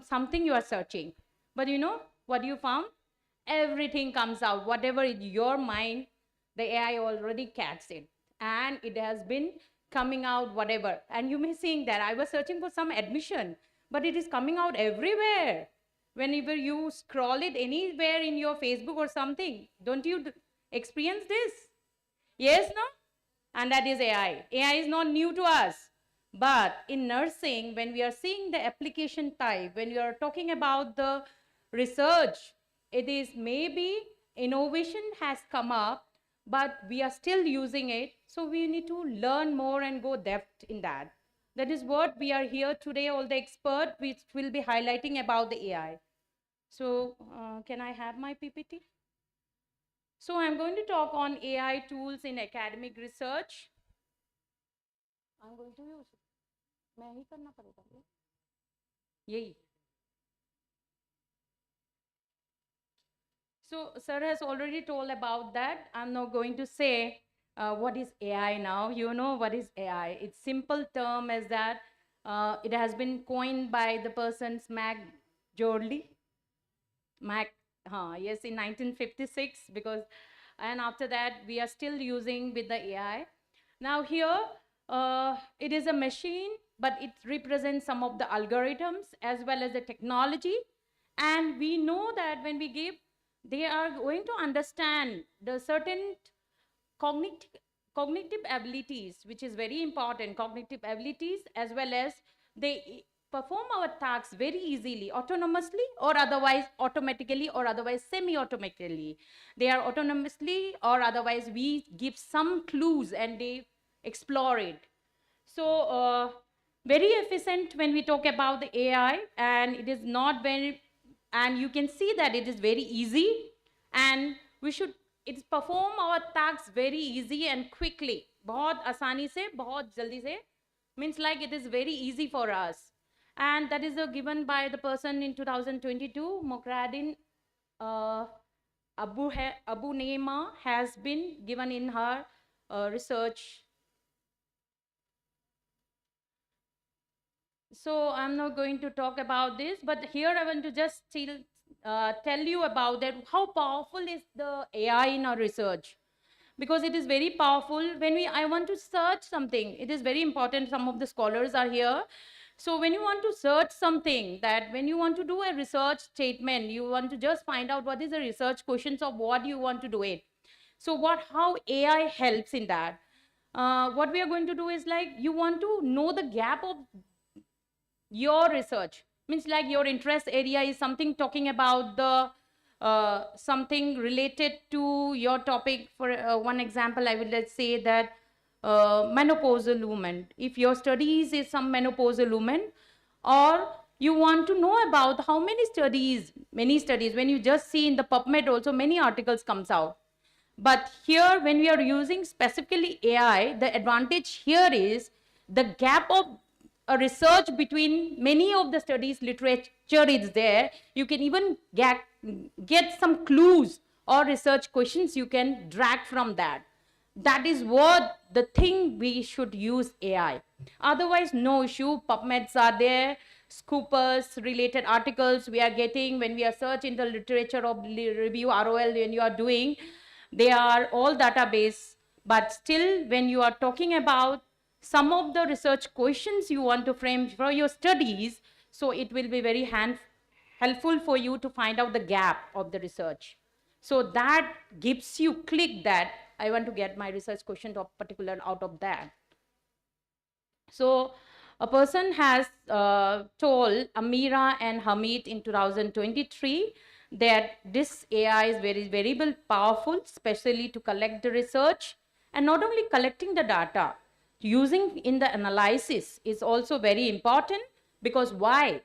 something you are searching, but you know what you found? Everything comes out, whatever in your mind, the AI already catches it, and it has been coming out whatever. And you may think that I was searching for some admission, but it is coming out everywhere. Whenever you scroll it anywhere in your Facebook or something, don't you experience this? Yes, no? And that is AI. AI is not new to us. But in nursing, when we are seeing the application type, when we are talking about the research, it is maybe innovation has come up, but we are still using it. So we need to learn more and go depth in that. That is what we are here today, all the experts, which will be highlighting about the AI. So can I have my PPT? So I'm going to talk on AI tools in academic research. I'm going to use it. मैं ही करना पड़ेगा यही. So sir has already told about that. I'm not going to say what is AI now. You know what is AI. It's simple term as that it has been coined by the persons Mac Jorley. Yes, in 1956, because, and after that we are still using with the AI. Now here it is a machine, but it represents some of the algorithms as well as the technology. And we know that when we give, they are going to understand the certain cognitive abilities, which is very important, cognitive abilities, as well as they perform our tasks very easily, autonomously, or otherwise automatically, or otherwise semi-automatically. They are autonomously, or otherwise we give some clues and they explore it. So very efficient when we talk about the AI, and it is not very, and you can see that it is very easy, and we should, it's perform our tasks very easy and quickly, बहुत आसानी से, बहुत जल्दी से, means like it is very easy for us. And that is given by the person in 2022, Mokradin Abu Neema has been given in her research. So I'm not going to talk about this, but here I want to just tell you about that, how powerful is the AI in our research. Because it is very powerful. When I want to search something, it is very important, some of the scholars are here. So when you want to search something, that when you want to do a research statement, you want to just find out what is the research questions of what you want to do it. So how AI helps in that. What we are going to do is like, you want to know the gap of your research, means like your interest area is something talking about the something related to your topic. For one example, I will let's say that menopausal woman, if your studies is some menopausal woman, or you want to know about how many studies, when you just see in the PubMed also many articles comes out. But here when we are using specifically AI, the advantage here is the gap of a research between many of the studies, literature is there. You can even get some clues or research questions you can drag from that. That is what the thing we should use AI. Otherwise, no issue. PubMeds are there, Scoopers, related articles we are getting when we are searching the literature of review ROL when you are doing. They are all database, but still when you are talking about some of the research questions you want to frame for your studies, so it will be very helpful for you to find out the gap of the research. So that gives you click that I want to get my research question of particular out of that. So a person has told Amira and Hamid in 2023 that this AI is very powerful, especially to collect the research, and not only collecting the data, using in the analysis is also very important. Because why?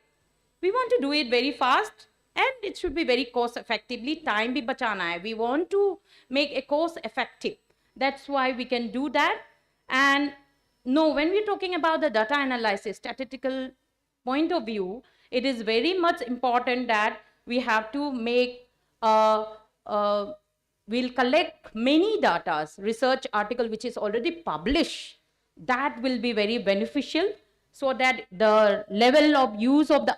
We want to do it very fast and it should be very cost effectively. Time bhi bachana hai. We want to make a cost effective. That's why we can do that. And no, when we're talking about the data analysis, statistical point of view, it is very much important that we have to make we'll collect many data, research article which is already published. That will be very beneficial, so that the level of use of the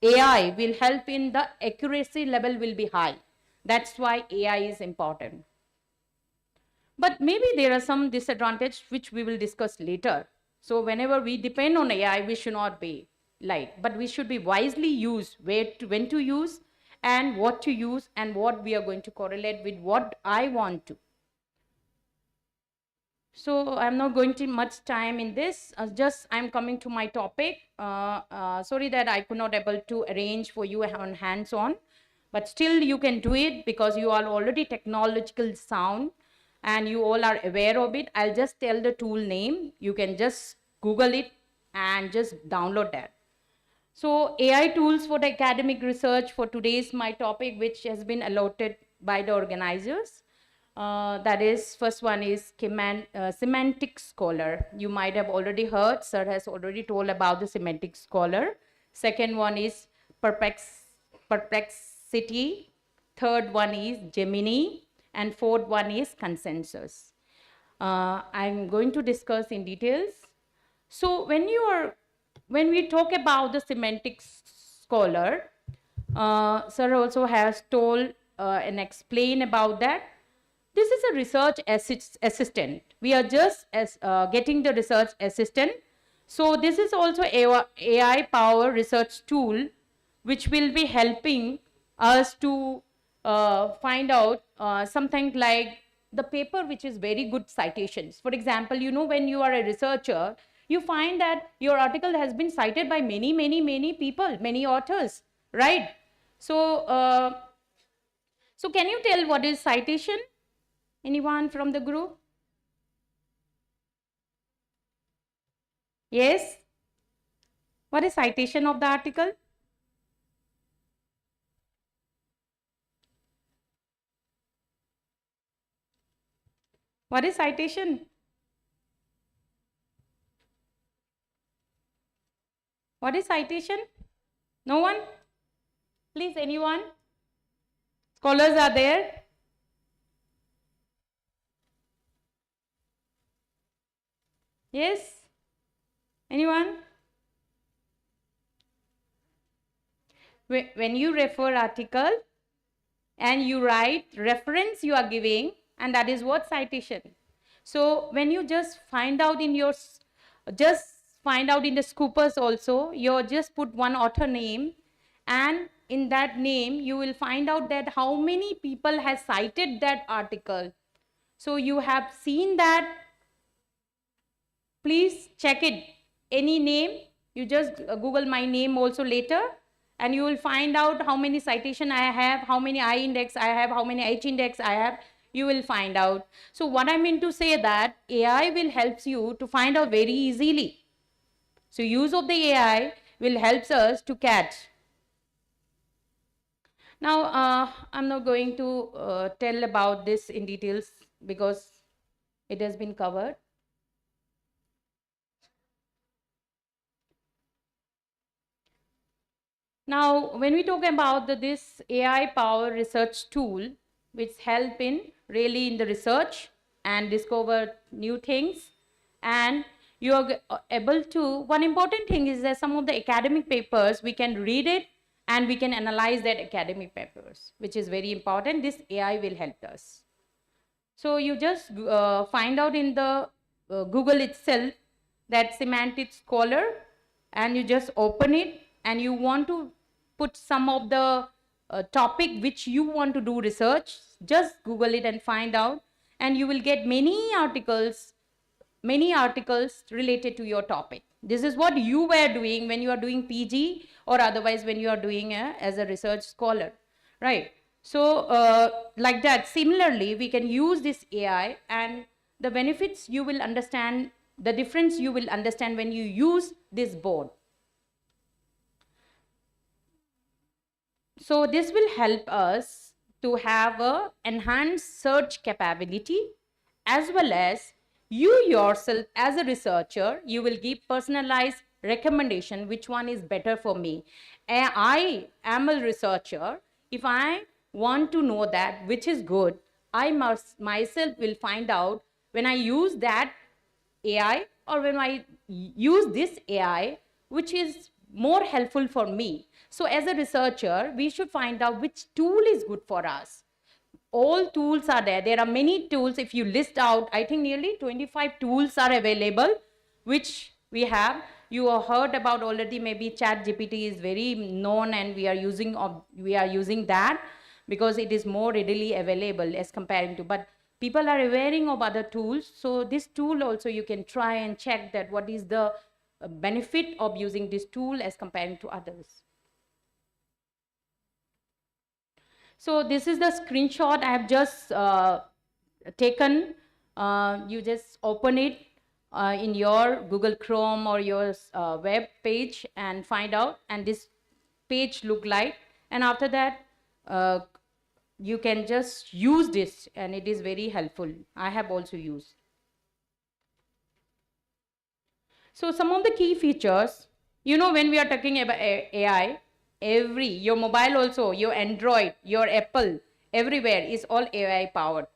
AI will help in the accuracy level will be high. That's why AI is important. But maybe there are some disadvantages which we will discuss later. So whenever we depend on AI, we should not be light, but we should be wisely use when to use and what to use and what we are going to correlate with what I want to. So I'm not going to much time in this, just I'm coming to my topic. Sorry that I could not able to arrange for you on hands-on, but still you can do it because you are already technological sound and you all are aware of it. I'll just tell the tool name. You can just Google it and just download that. So AI tools for the academic research for today's my topic, which has been allotted by the organizers. That is, first one is semantic scholar. You might have already heard, sir has already told about the semantic scholar. Second one is perplexity. Third one is Gemini. And fourth one is consensus. I'm going to discuss in details. So when we talk about the semantic scholar, sir also has told and explained about that. This is a research assistant. We are just getting the research assistant. So this is also AI power research tool, which will be helping us to find out something like the paper which is very good citations. For example, you know, when you are a researcher, you find that your article has been cited by many people, many authors, right? So, so can you tell what is citation? Anyone from the group? Yes? What is citation of the article? What is citation? What is citation? No one? Please, anyone? Scholars are there? Yes? Anyone? When you refer article and you write reference you are giving, and that is what citation. So when you just find out in your, just find out in the scoopers also, you just put one author name, and in that name you will find out that how many people has cited that article. So you have seen that. Please check it. Any name, you just Google my name also later, and you will find out how many citation I have, how many I index I have, how many H index I have. You will find out. So what I mean to say that AI will help you to find out very easily. So use of the AI will help us to catch. Now, I'm not going to tell about this in details because it has been covered. Now, when we talk about this AI power research tool, which help in really in the research and discover new things, and you are able to, one important thing is that some of the academic papers, we can read it and we can analyze that academic papers, which is very important. This AI will help us. So you just find out in the Google itself that semantic scholar, and you just open it, and you want to put some of the topic which you want to do research, just Google it and find out, and you will get many articles related to your topic. This is what you were doing when you are doing PG, or otherwise when you are doing as a research scholar, right? So like that, similarly, we can use this AI, and the benefits you will understand, the difference you will understand when you use this board. So this will help us to have a enhanced search capability, as well as you yourself as a researcher, you will give personalized recommendation which one is better for me. And I am a researcher. If I want to know that which is good, I must myself will find out when I use that AI, or when I use this AI, which is more helpful for me. So as a researcher, we should find out which tool is good for us. All tools are there. There are many tools. If you list out, I think nearly 25 tools are available, which we have. You have heard about already, maybe ChatGPT is very known, and we are using that because it is more readily available as comparing to, but people are aware of other tools. So this tool also you can try and check that what is the benefit of using this tool as comparing to others. So this is the screenshot I have just taken. You just open it in your Google Chrome or your web page and find out, and this page look like, and after that you can just use this, and it is very helpful. I have also used. So some of the key features, you know, when we are talking about AI, your mobile also, your Android, your Apple, everywhere is all AI powered.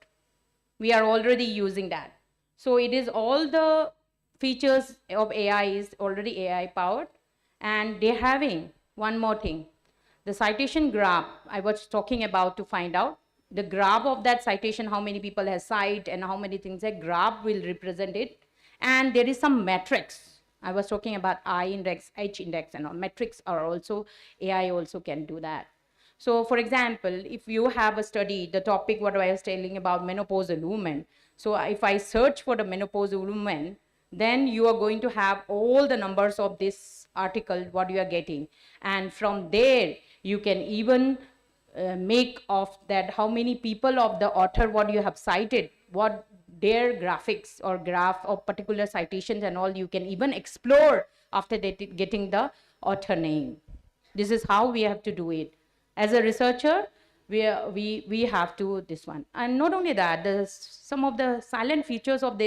We are already using that. So it is all the features of AI is already AI powered, and they're having one more thing. The citation graph I was talking about, to find out the graph of that citation, how many people have cited and how many things, that graph will represent it. And there is some metrics. I was talking about I index, H index, and all metrics are also, AI also can do that. So for example, if you have a study, the topic what I was telling about menopausal women. So if I search for the menopausal woman, then you are going to have all the numbers of this article, what you are getting. And from there, you can even make of that how many people of the author, what you have cited, what their graphics or graph of particular citations and all, you can even explore after getting the author name. This is how we have to do it. As a researcher, we have to this one. And not only that, some of the silent features of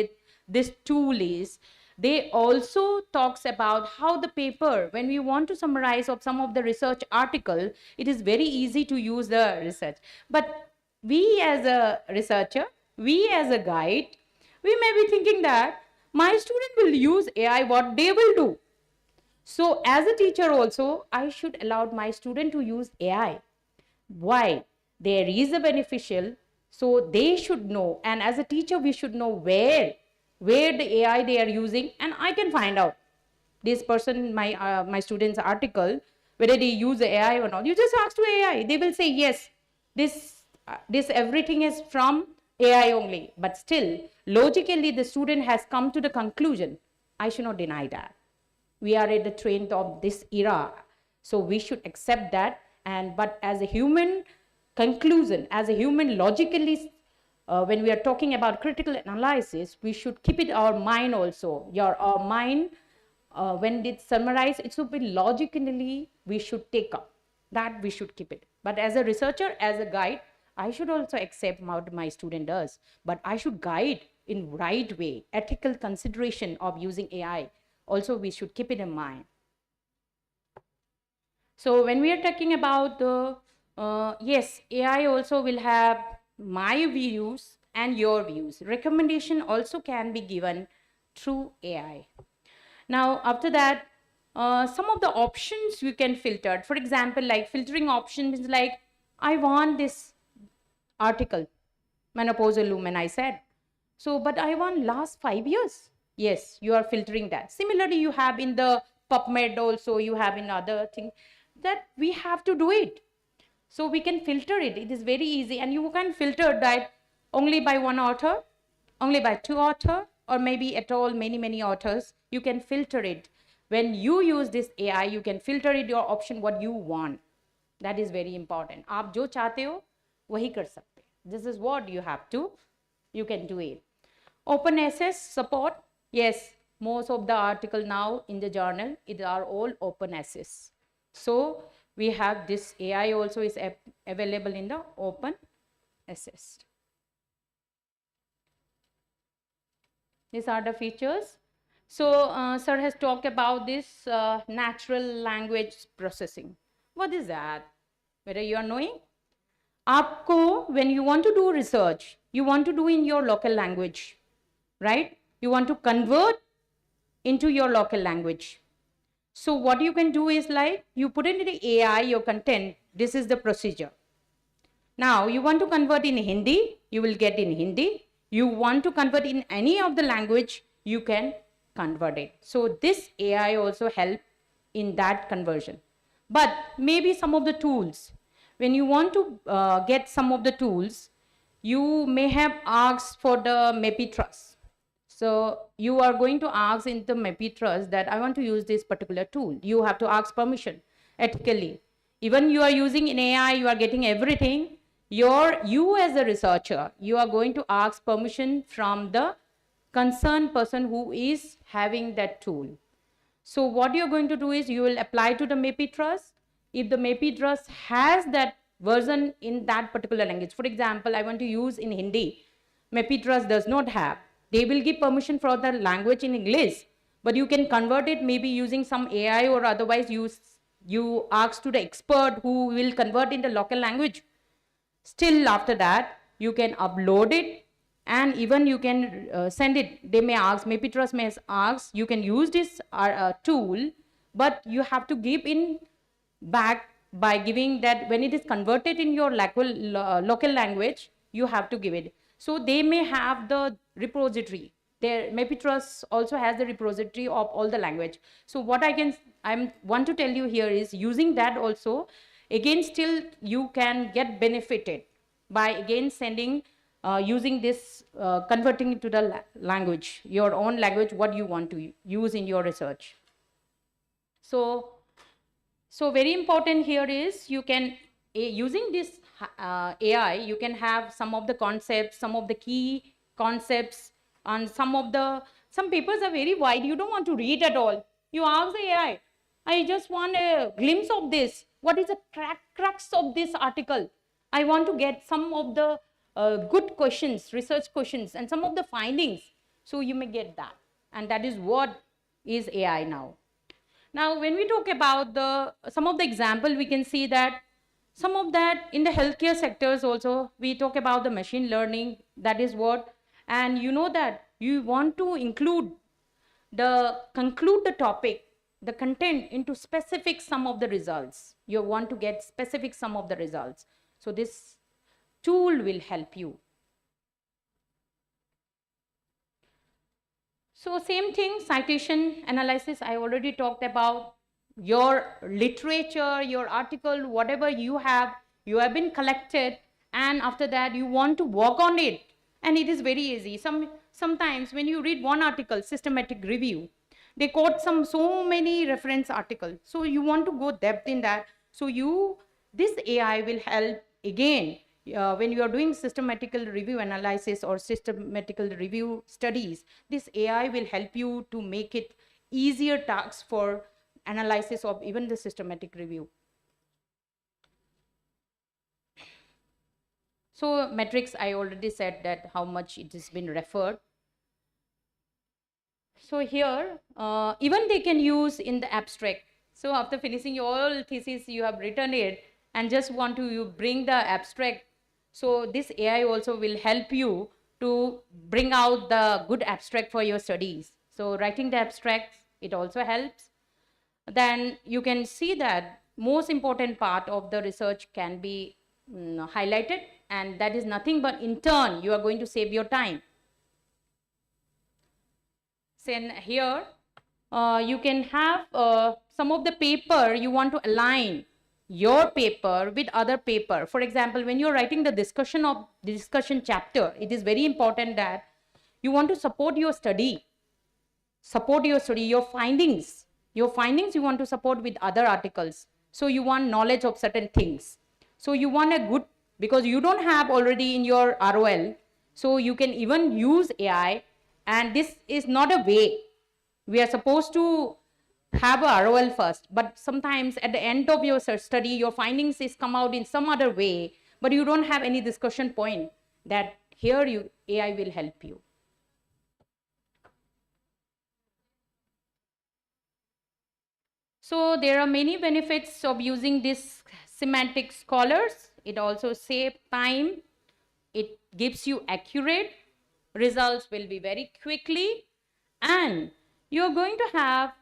this tool is, they also talks about how the paper, when we want to summarize of some of the research article, it is very easy to use the research. But we as a researcher, we as a guide, we may be thinking that my student will use AI, what they will do. So as a teacher also, I should allow my student to use AI. Why? There is a beneficial, so they should know. And as a teacher, we should know where the AI they are using, and I can find out this person, my student's article, whether they use AI or not. You just ask to AI, they will say yes, this everything is from AI only. But still, logically, the student has come to the conclusion. I should not deny that. We are at the trend of this era, so we should accept that. But as a human conclusion, as a human logically, when we are talking about critical analysis, we should keep it our mind also. Our mind, when it's summarized, it should be logically, we should take up that, we should keep it. But as a researcher, as a guide, I should also accept what my student does, but I should guide in right way, ethical consideration of using AI. Also, we should keep it in mind. So when we are talking about the, yes, AI also will have my views and your views. Recommendation also can be given through AI. Now, after that, some of the options you can filter. For example, like filtering options like, I want this article, menopausal woman, I said. So, but I want last 5 years. Yes, you are filtering that. Similarly, you have in the PubMed also, you have in other things, that we have to do it. So we can filter it. It is very easy, and you can filter that only by one author, only by two authors, or maybe at all many authors. You can filter it. When you use this AI, you can filter it your option what you want. That is very important. आप जो चाहते हो वही कर सकते. This is what you have to. You can do it. OpenSS support. Yes, most of the article now in the journal, it are all OpenSS. So we have this AI also is available in the OpenSS. These are the features. So sir has talked about this natural language processing. What is that? Whether you are knowing? Aapko, when you want to do research, you want to do in your local language, right? You want to convert into your local language. So what you can do is like, you put into the AI your content, this is the procedure. Now you want to convert in Hindi, you will get in Hindi. You want to convert in any of the language, you can convert it. So this AI also help in that conversion. But maybe some of the tools, when you want to get some of the tools, you may have asked for the MEPI trust. So you are going to ask in the MEPI trust that I want to use this particular tool. You have to ask permission ethically. Even you are using in AI, you are getting everything. You as a researcher, you are going to ask permission from the concerned person who is having that tool. So what you're going to do is you will apply to the MEPI trust. If the MEPI trust has that version in that particular language, for example, I want to use in Hindi, MEPI trust does not have. They will give permission for the language in English, but you can convert it maybe using some AI or otherwise you ask to the expert who will convert in the local language. Still after that, you can upload it and even you can send it. They may ask, MEPI trust may ask, you can use this tool, but you have to give in back by giving that when it is converted in your local language, you have to give it. So they may have the repository. Their MEPI trust also has the repository of all the language. So what I want to tell you here is using that also, again still you can get benefited by again sending, using this, converting it to the language, your own language, what you want to use in your research. So very important here is you can, using this AI, you can have some of the concepts, some of the key concepts, and some papers are very wide, you don't want to read at all. You ask the AI, I just want a glimpse of this. What is the crux of this article? I want to get some of the good questions, research questions, and some of the findings. So you may get that. And that is what is AI now. Now, when we talk about some of the example, we can see that some of that in the healthcare sectors also, we talk about the machine learning, that is what, and you know that you want to conclude the topic, the content into specific sum of the results. You want to get specific sum of the results. So this tool will help you. So same thing, citation analysis, I already talked about. Your literature, your article, whatever you have been collected, and after that you want to work on it, and it is very easy. Sometimes when you read one article, systematic review, they quote so many reference articles, so you want to go depth in that. So this AI will help again. When you are doing systematical review analysis or systematical review studies, this AI will help you to make it easier tasks for analysis of even the systematic review. So metrics, I already said that how much it has been referred. So here, even they can use in the abstract. So after finishing your thesis, you have written it and just want to bring the abstract. So this AI also will help you to bring out the good abstract for your studies. So writing the abstracts, it also helps. Then you can see that most important part of the research can be highlighted, and that is nothing but in turn you are going to save your time. Then here you can have some of the paper you want to align your paper with other paper. For example, when you're writing the discussion chapter, it is very important that you want to support your study, your findings you want to support with other articles. So you want knowledge of certain things. So you want a good, because you don't have already in your ROL, so you can even use AI, and this is not a way. We are supposed to have a ROL first, but sometimes at the end of your study, your findings is come out in some other way, but you don't have any discussion point. That here AI will help you. So there are many benefits of using this semantic scholars. It also saves time. It gives you accurate results, will be very quickly, and you're going to have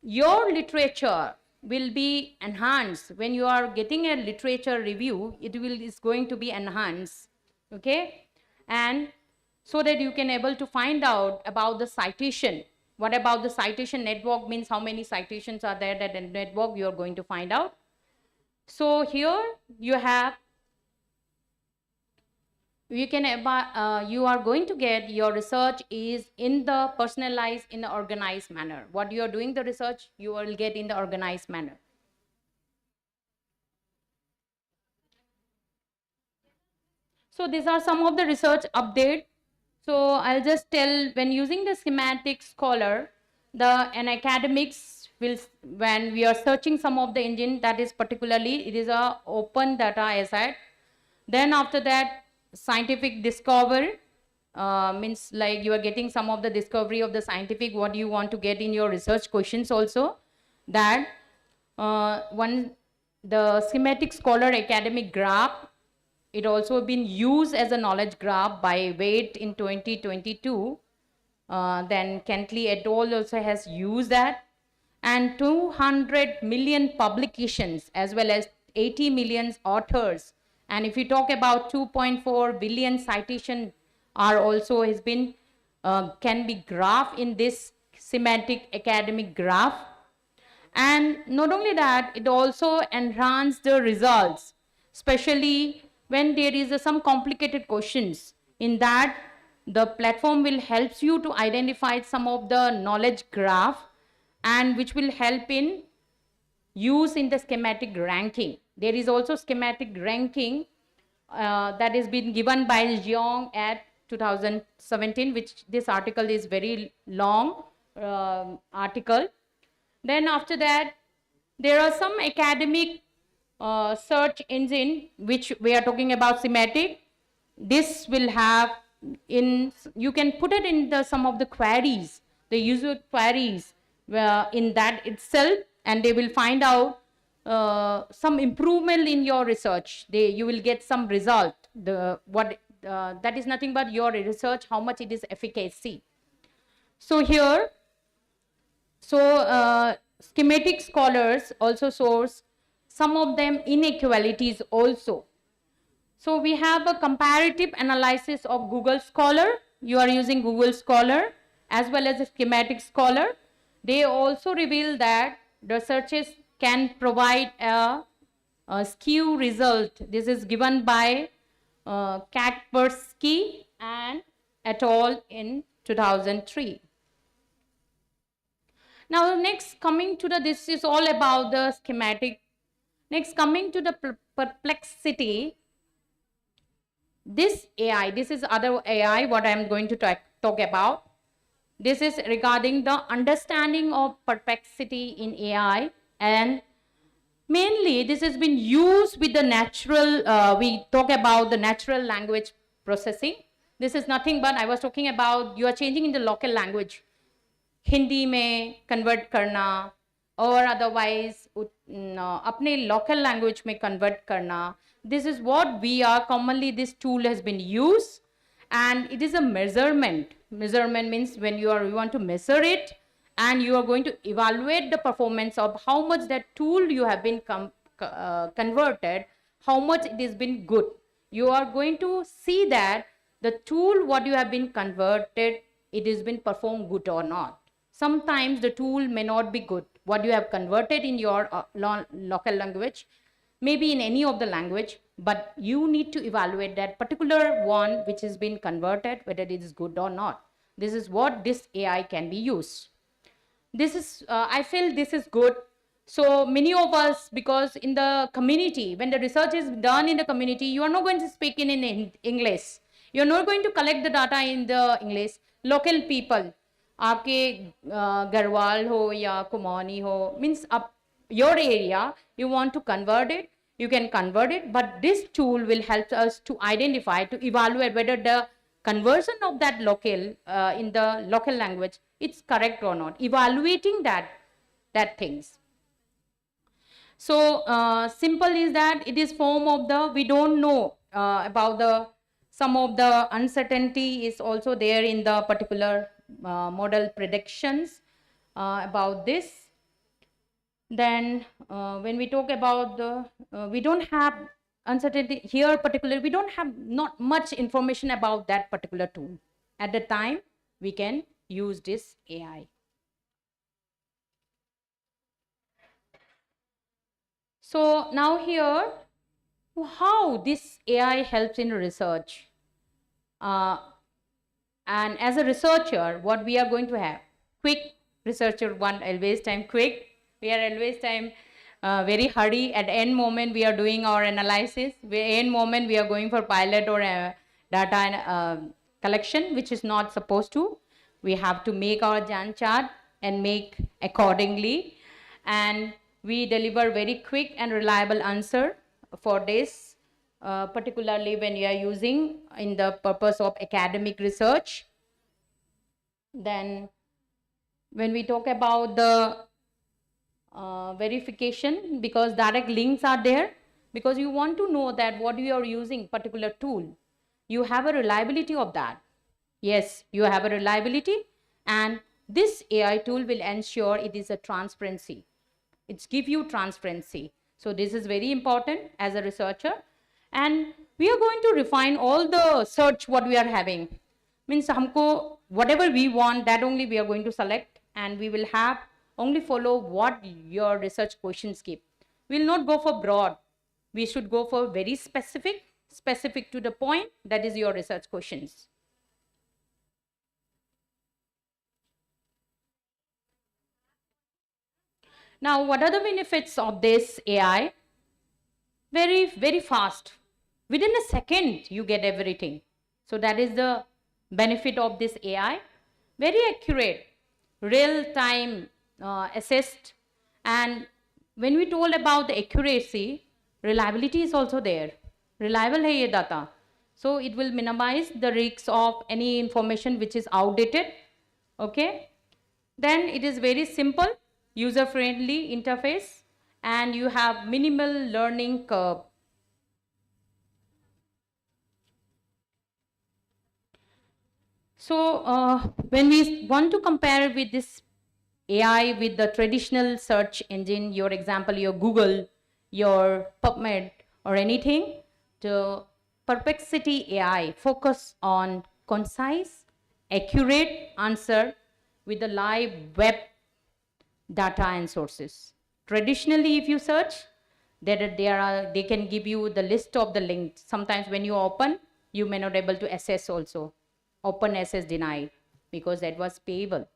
your literature will be enhanced. When you are getting a literature review, is going to be enhanced, okay? And so that you can able to find out about the citation. What about the citation network means how many citations are there, that network you are going to find out. So here you have, you are going to get your research is in the personalized, in the organized manner. What you are doing the research, you will get in the organized manner. So these are some of the research update. So I'll just tell, when using the semantic scholar, an academics will, when we are searching some of the engine, that is particularly, it is a open data asset. Then after that, scientific discovery means like you are getting some of the discovery of the scientific, what you want to get in your research questions also. That the semantic scholar academic graph, it also been used as a knowledge graph by Wade in 2022. Then Kentley et al. Also has used that, and 200 million publications as well as 80 million authors. And if you talk about 2.4 billion citation are also has been can be graphed in this semantic academic graph. And not only that, it also enhances the results, especially when there is some complicated questions. In that, the platform will help you to identify some of the knowledge graph, and which will help in use in the schematic ranking. There is also schematic ranking that has been given by Jeong at 2017, which this article is very long article. Then after that, there are some academic search engine which we are talking about schematic. This will have you can put it in some of the queries, the user queries in that itself, and they will find out some improvement in your research. You will get some result. That is nothing but your research, how much it is efficacy. So here, schematic scholars also source some of them inequalities also. So we have a comparative analysis of Google Scholar. You are using Google Scholar as well as a schematic scholar. They also reveal that the searches can provide a skew result. This is given by Kaspersky and et al. In 2003. Now next coming to this is all about the schematic. Next coming to the perplexity. This AI, this is other AI what I am going to talk about. This is regarding the understanding of perplexity in AI, and mainly this has been used with the natural, we talk about the natural language processing. This is nothing but I was talking about you are changing in the local language. Hindi में convert करना or otherwise अपने local language में convert करना. This is what we are commonly, this tool has been used, and it is a measurement. Measurement means when you want to measure it, and you are going to evaluate the performance of how much that tool you have been converted, how much it has been good. You are going to see that the tool what you have been converted, it has been performed good or not. Sometimes the tool may not be good. What you have converted in your local language, maybe in any of the language, but you need to evaluate that particular one which has been converted, whether it is good or not. This is what this AI can be used. This is, I feel this is good. So many of us, because in the community, when the research is done in the community, you are not going to speak in English. You are not going to collect the data in the English. Local people, आपके गढ़वाल हो या कुमाऊनी हो, means up your area, you want to convert it, you can convert it, but this tool will help us to identify, to evaluate whether the conversion of that local in the local language, it's correct or not, evaluating that things. So simple is that it is form of the, we don't know about the, some of the uncertainty is also there in the particular model predictions about this. Then when we talk about the, we don't have uncertainty here particularly, we don't have not much information about that particular tool. At the time, we can use this AI. So now here, how this AI helps in research. And as a researcher, what we are going to have? Quick researcher one, always time quick. We are always time very hurry. At end moment, we are doing our analysis. End moment, we are going for pilot or data collection, which is not supposed to. We have to make our Gantt chart and make accordingly. And we deliver very quick and reliable answer for this, particularly when you are using in the purpose of academic research. Then when we talk about the verification, because direct links are there, because you want to know that what you are using particular tool, you have a reliability of that. Yes, you have a reliability, and this AI tool will ensure it is a transparency. It's give you transparency. So this is very important as a researcher, and we are going to refine all the search what we are having. Means humko whatever we want, that only we are going to select, and we will have only follow what your research questions give. We'll not go for broad. We should go for very specific to the point, that is your research questions. Now, what are the benefits of this AI? Very, very fast. Within a second, you get everything. So that is the benefit of this AI. Very accurate, real-time assessed. And when we told about the accuracy, reliability is also there. Reliable hai ye data. So it will minimize the risks of any information which is outdated. Okay. Then it is very simple, user-friendly interface, and you have minimal learning curve. So when we want to compare with this AI with the traditional search engine, your example, your Google, your PubMed or anything, the Perplexity AI focus on concise, accurate answer with the live web data and sources. Traditionally, if you search, they can give you the list of the links. Sometimes when you open, you may not be able to access also. Open access denied because that was payable.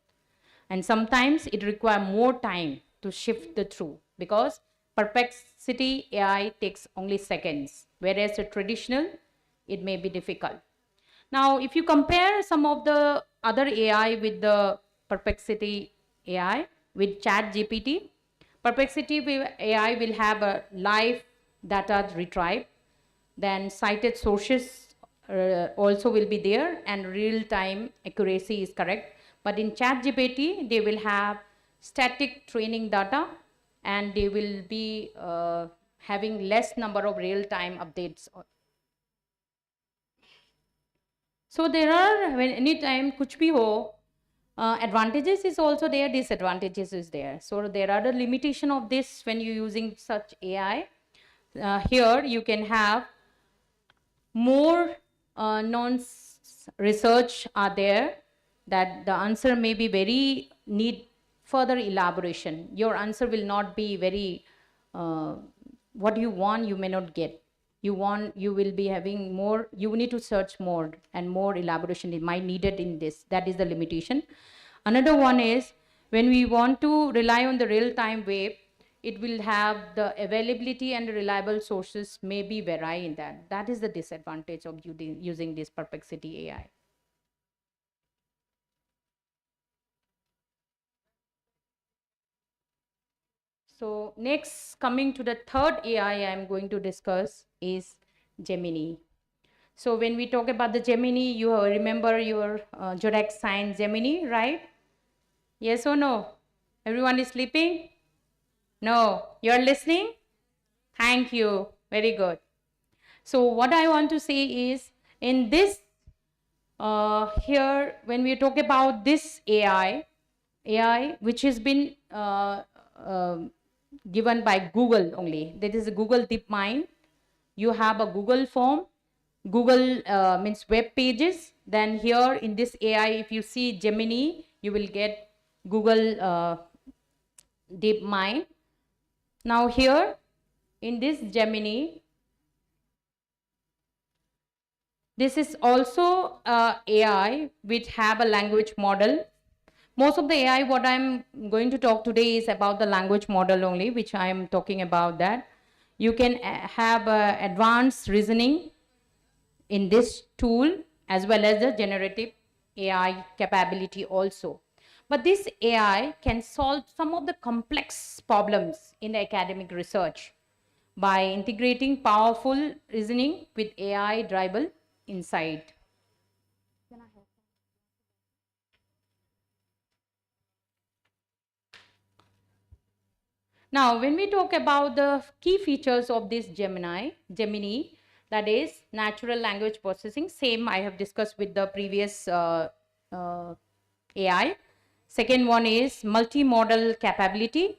And sometimes it requires more time to shift the through because Perplexity AI takes only seconds, whereas the traditional, it may be difficult. Now, if you compare some of the other AI with the Perplexity AI, with ChatGPT, Perplexity AI will have a live data retrieve, then cited sources also will be there, and real-time accuracy is correct. But in ChatGPT, they will have static training data, and they will be having less number of real-time updates. So there are, when anytime kuch bhi ho, advantages is also there, disadvantages is there. So there are the limitation of this when you're using such AI. Here you can have more non-research are there, that the answer may be very need further elaboration. Your answer will not be very, what you want you may not get. You will be having more, you need to search more and more elaboration it might needed in this. That is the limitation. Another one is when we want to rely on the real-time web, it will have the availability and reliable sources may be vary in that. That is the disadvantage of using this Perplexity AI. So next, coming to the third AI I am going to discuss is Gemini. So when we talk about the Gemini, you remember your zodiac sign Gemini, right? Yes or no? Everyone is sleeping? No, you're listening? Thank you. Very good. So what I want to say is, in this, here, when we talk about this AI which has been given by Google only, that is a Google DeepMind. You have a Google form, Google means web pages. Then here in this AI, if you see Gemini, you will get Google DeepMind. Now here in this Gemini, this is also AI which have a language model. Most of the AI what I'm going to talk today is about the language model only, which I am talking about that. You can have advanced reasoning in this tool as well as the generative AI capability also. But this AI can solve some of the complex problems in the academic research by integrating powerful reasoning with AI-driven insight. Now, when we talk about the key features of this Gemini, that is natural language processing, same I have discussed with the previous AI. Second one is multimodal capability.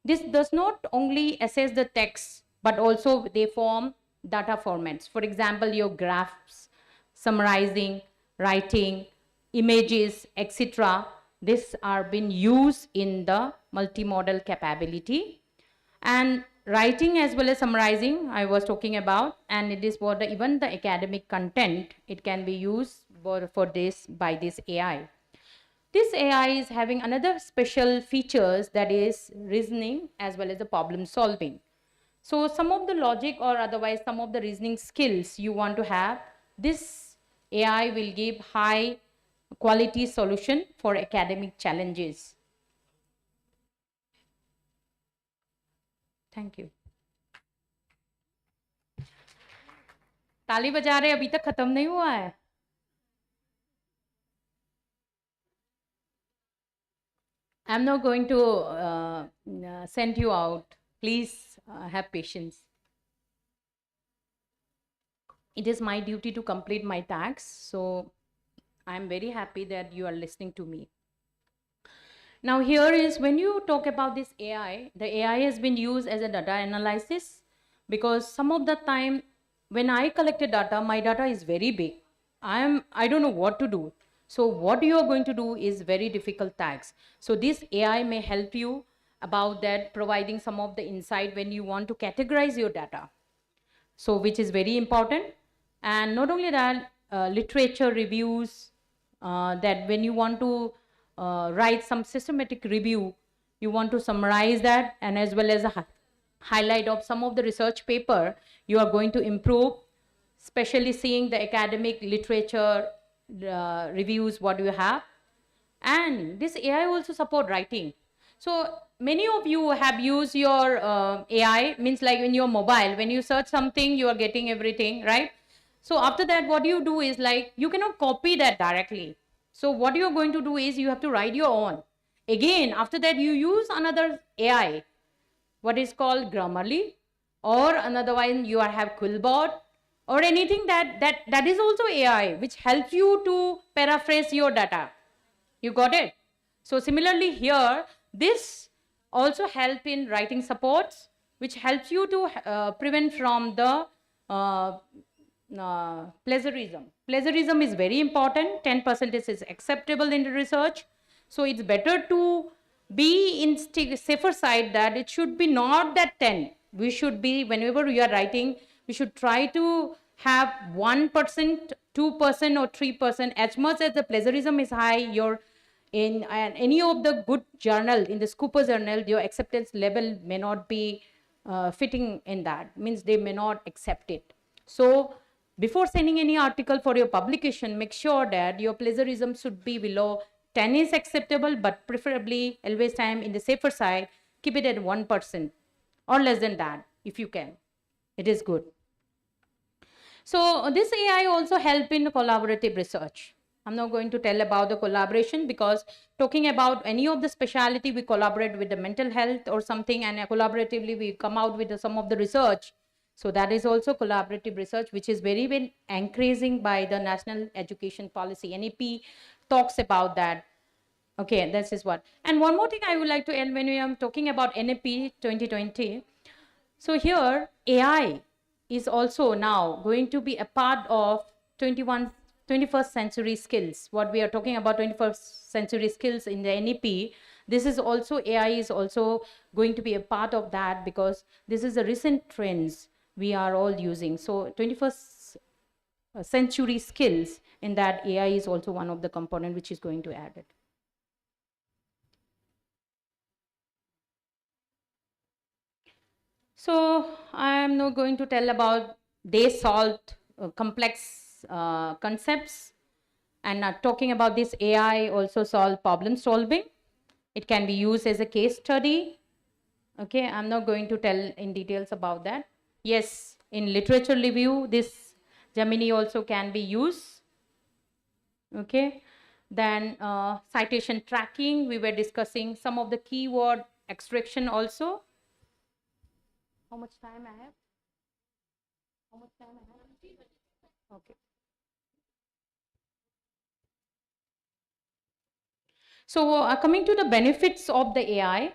This does not only assess the text, but also they form data formats. For example, your graphs, summarizing, writing, images, etc. This are being used in the multimodal capability. And writing as well as summarizing, I was talking about, and it is for the, even the academic content, it can be used for this by this AI. This AI is having another special features, that is reasoning as well as the problem solving. So some of the logic or otherwise some of the reasoning skills you want to have, this AI will give high quality solution for academic challenges. Thank you. ताली बजा रहे, अभी तक खत्म नहीं हुआ है. I'm not going to send you out. Please have patience. It is my duty to complete my task, so I'm very happy that you are listening to me. Now here is, when you talk about this AI, the AI has been used as a data analysis, because some of the time when I collected data, my data is very big. I don't know what to do. So what you are going to do is very difficult task. So this AI may help you about that, providing some of the insight when you want to categorize your data. So which is very important. And not only that, literature reviews, that when you want to write some systematic review, you want to summarize that, and as well as a highlight of some of the research paper, you are going to improve, especially seeing the academic literature reviews what you have. And this AI also support writing. So many of you have used your AI, means like in your mobile, when you search something, you are getting everything, right? So after that, what you do is, like, you cannot copy that directly. So what you're going to do is you have to write your own. Again, after that, you use another AI, what is called Grammarly, or another one you have Quillbot, or anything that is also AI, which helps you to paraphrase your data. You got it? So similarly here, this also help in writing supports, which helps you to prevent from the plagiarism. Plagiarism is very important. 10% is acceptable in the research. So it's better to be in safer side, that it should be not that 10. We should be, whenever we are writing, we should try to have 1%, 2% or 3%. As much as the plagiarism is high, your in any of the good journal, in the Scooper journal, your acceptance level may not be fitting in that, means they may not accept it. So before sending any article for your publication, make sure that your plagiarism should be below 10 is acceptable, but preferably always time in the safer side, keep it at 1% or less than that if you can. It is good. So this AI also help in collaborative research. I'm not going to tell about the collaboration, because talking about any of the specialty, we collaborate with the mental health or something, and collaboratively we come out with some of the research. So that is also collaborative research, which is very well increasing by the National Education Policy. NEP talks about that. Okay, this is what. And one more thing I would like to add when we are talking about NEP 2020. So here, AI is also now going to be a part of 21st century skills. What we are talking about 21st century skills in the NEP, this is also, AI is also going to be a part of that, because this is the recent trends we are all using. So 21st century skills, in that AI is also one of the component which is going to add it. So I am not going to tell about, they solved complex concepts, and talking about this AI also solve problem solving. It can be used as a case study. Okay, I'm not going to tell in details about that. Yes, in literature review, this Gemini also can be used. Okay, then citation tracking, we were discussing some of the keyword extraction also. How much time I have? How much time I have? Okay. So coming to the benefits of the AI,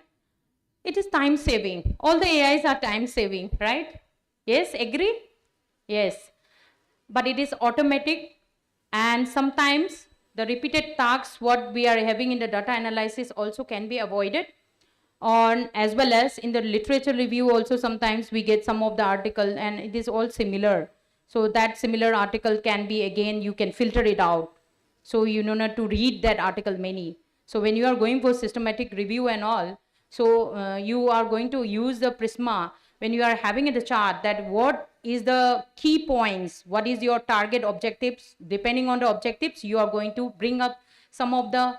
it is time saving. All the AIs are time saving, right? Yes, agree? Yes. But it is automatic, and sometimes The repeated tasks what we are having in the data analysis also can be avoided. On as well as in the literature review also sometimes we get some of the article and it is all similar. So that similar article can be again, you can filter it out. So you don't have to read that article many. So when you are going for systematic review and all, so you are going to use the Prisma when you are having in the chart that what is the key points, what is your target objectives. Depending on the objectives, you are going to bring up some of the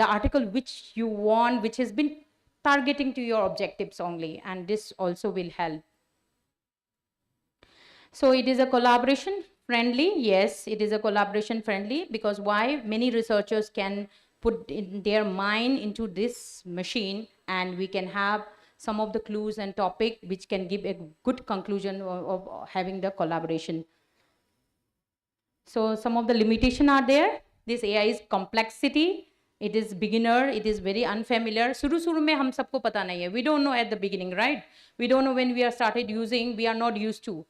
article which you want, which has been targeting to your objectives only, and this also will help. So it is a collaboration friendly. Yes, it is a collaboration friendly because why? Many researchers can put in their mind into this machine and we can have some of the clues and topic which can give a good conclusion of having the collaboration. So some of the limitation are there. This AI is complexity. It is beginner, it is very unfamiliar. Shuru mein hum sabko pata nahi hai. We don't know at the beginning, right? We don't know when we are started using, we are not used to.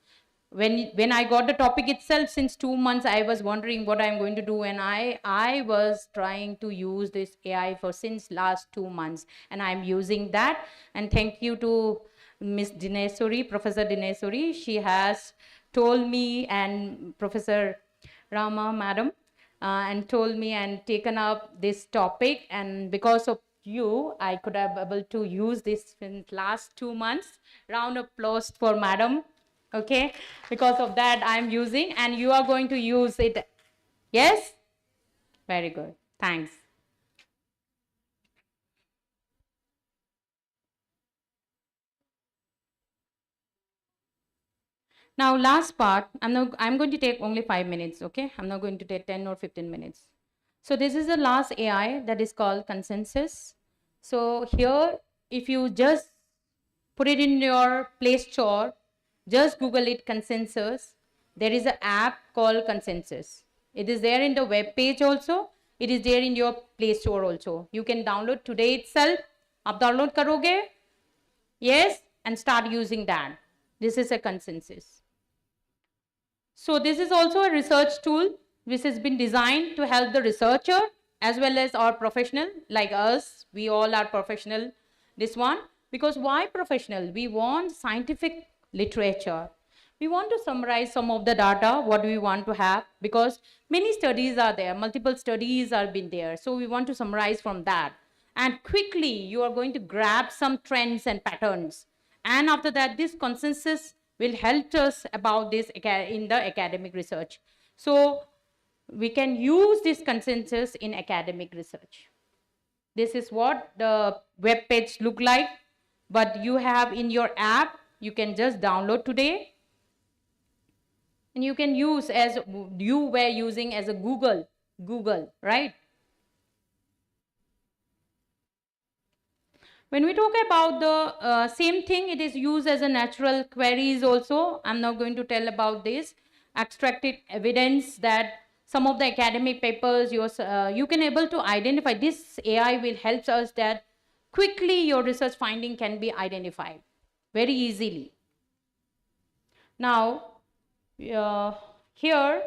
When I got the topic itself, since 2 months, I was wondering what I'm going to do. And I was trying to use this AI for since last 2 months. And I'm using that. And thank you to Miss Dinesuri, Professor Dinesuri. She has told me and Professor Rama, madam, and told me and taken up this topic, and because of you I could have able to use this in last 2 months. Round of applause for madam. Okay, because of that I'm using and you are going to use it. Yes, very good, thanks. Now last part, I'm going to take only 5 minutes, okay? I'm not going to take 10 or 15 minutes. So this is the last AI that is called consensus. So here, if you just put it in your Play Store, just Google it consensus. There is an app called consensus. It is there in the web page also. It is there in your Play Store also. You can download today itself. Aap download karoge? Yes, and start using that. This is a consensus. So this is also a research tool which has been designed to help the researcher as well as our professional like us. We all are professional. This one, because why professional? We want scientific literature. We want to summarize some of the data, what we want to have, because many studies are there, multiple studies are been there. So we want to summarize from that. And quickly you are going to grab some trends and patterns. And after that, this consensus will help us about this in the academic research. So we can use this consensus in academic research. This is what the web page look like, but you have in your app, you can just download today. And you can use as you were using as a Google, right? When we talk about the same thing, it is used as a natural queries also. I'm not going to tell about this. Extracted evidence that some of the academic papers, you can able to identify. This AI will help us that quickly your research finding can be identified very easily. Now, here,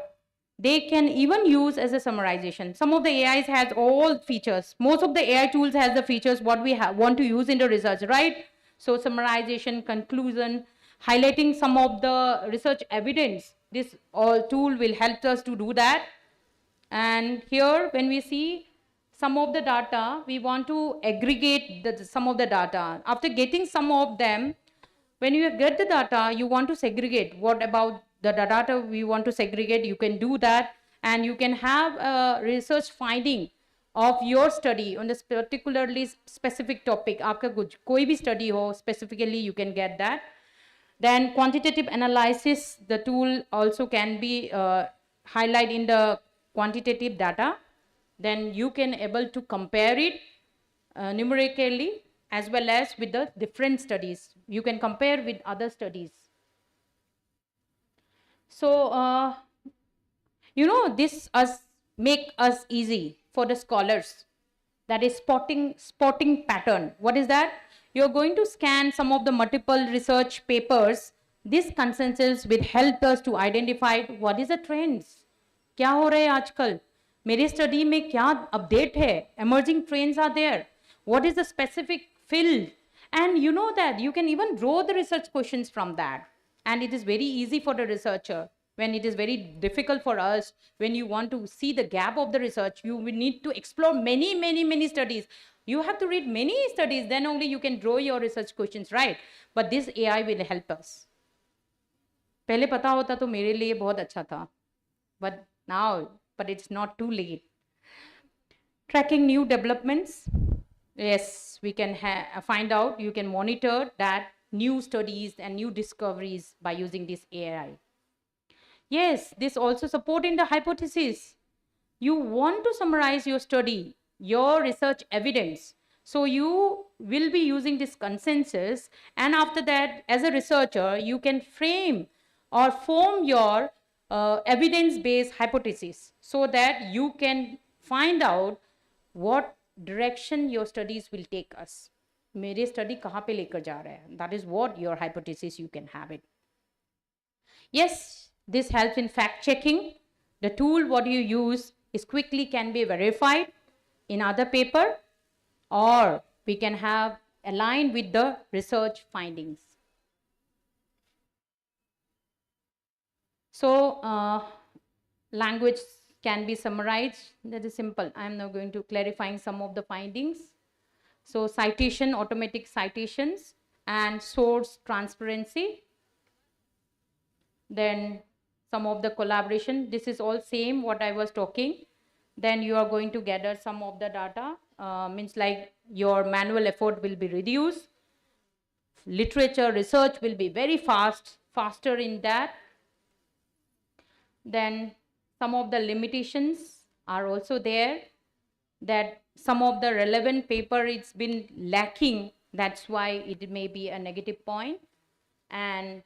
they can even use as a summarization. Some of the AIs has all features. Most of the AI tools has the features what we want to use in the research, right? So summarization, conclusion, highlighting some of the research evidence. This all tool will help us to do that. And here, when we see some of the data, we want to aggregate some of the data. After getting some of them, when you get the data, you want to segregate. What about the data we want to segregate? You can do that, and you can have a research finding of your study on this particularly specific topic. Aapka koi bhi study ho, specifically you can get that. Then quantitative analysis, the tool also can be highlight in the quantitative data. Then you can able to compare it numerically as well as with the different studies. You can compare with other studies. So, this make us easy for the scholars. That is spotting pattern. What is that? You're going to scan some of the multiple research papers. This consensus will help us to identify what is the trends. क्या हो रहा है आजकल? मेरे study में क्या update है, emerging trends are there, what is the specific field, and you know that you can even draw the research questions from that. And it is very easy for the researcher. When it is very difficult for us, when you want to see the gap of the research, you will need to explore many studies. You have to read many studies, then only you can draw your research questions, right? But this AI will help us. पहले पता होता तो मेरे लिए बहुत अच्छा था, but it's not too late. Tracking new developments. Yes, we can find out, you can monitor that new studies and new discoveries by using this AI. Yes, this also supporting the hypothesis. You want to summarize your study, your research evidence. So you will be using this consensus, and after that, as a researcher, you can frame or form your evidence-based hypothesis so that you can find out what direction your studies will take us. मेरे study कहाँ पे लेकर जा रहा है? That is what your hypothesis, you can have it. Yes, this helps in fact checking. The tool what you use is quickly can be verified in other paper, or we can have aligned with the research findings. So language can be summarized. That is simple. I am now going to clarifying some of the findings. So citation, automatic citations, and source transparency. Then some of the collaboration. This is all same what I was talking. Then you are going to gather some of the data. Means like your manual effort will be reduced. Literature research will be very faster in that. Then some of the limitations are also there, that some of the relevant paper it's been lacking. That's why it may be a negative point. And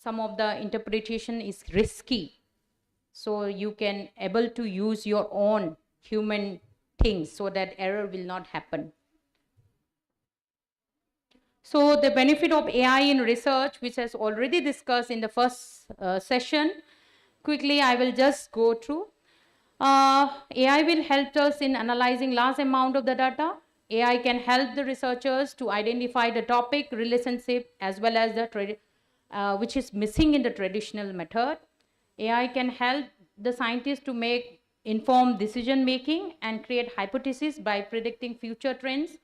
some of the interpretation is risky. So you can able to use your own human things so that error will not happen. So the benefit of AI in research, which has already discussed in the first session, quickly I will just go through. AI will help us in analyzing large amount of the data. AI can help the researchers to identify the topic relationship as well as the which is missing in the traditional method. AI can help the scientists to make informed decision making and create hypotheses by predicting future trends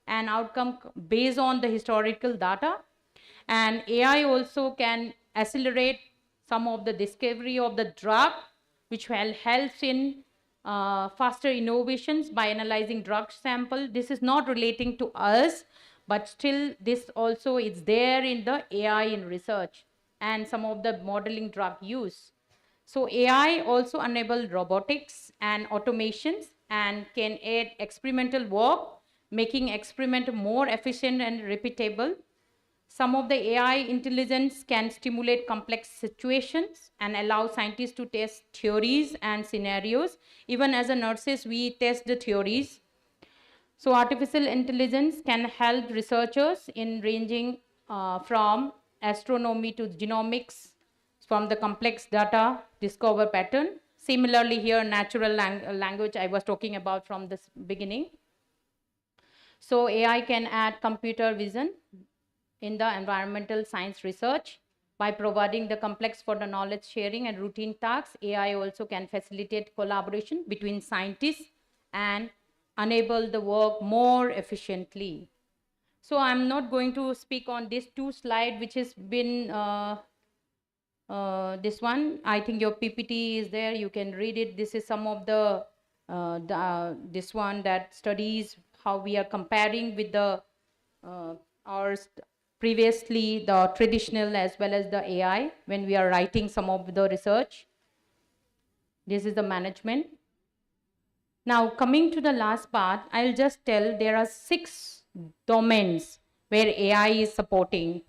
and outcome based on the historical data. And AI also can accelerate some of the discovery of the drug, which will help in faster innovations by analyzing drug sample. This is not relating to us, but still this also is there in the AI in research and some of the modeling drug use. So AI also enable robotics and automations and can aid experimental work, making experiment more efficient and repeatable. Some of the AI intelligence can stimulate complex situations and allow scientists to test theories and scenarios. Even as a nurses, we test the theories. So artificial intelligence can help researchers in ranging from astronomy to genomics, from the complex data, discover pattern. Similarly here, natural language I was talking about from this beginning. So AI can add computer vision in the environmental science research by providing the complex for the knowledge sharing and routine tasks. AI also can facilitate collaboration between scientists and enable the work more efficiently. So I'm not going to speak on this two slide, which has been this one. I think your PPT is there. You can read it. This is some of the this one that studies how we are comparing with the previously the traditional as well as the AI when we are writing some of the research. This is the management. Now coming to the last part, I'll just tell there are 6 domains where AI is supporting.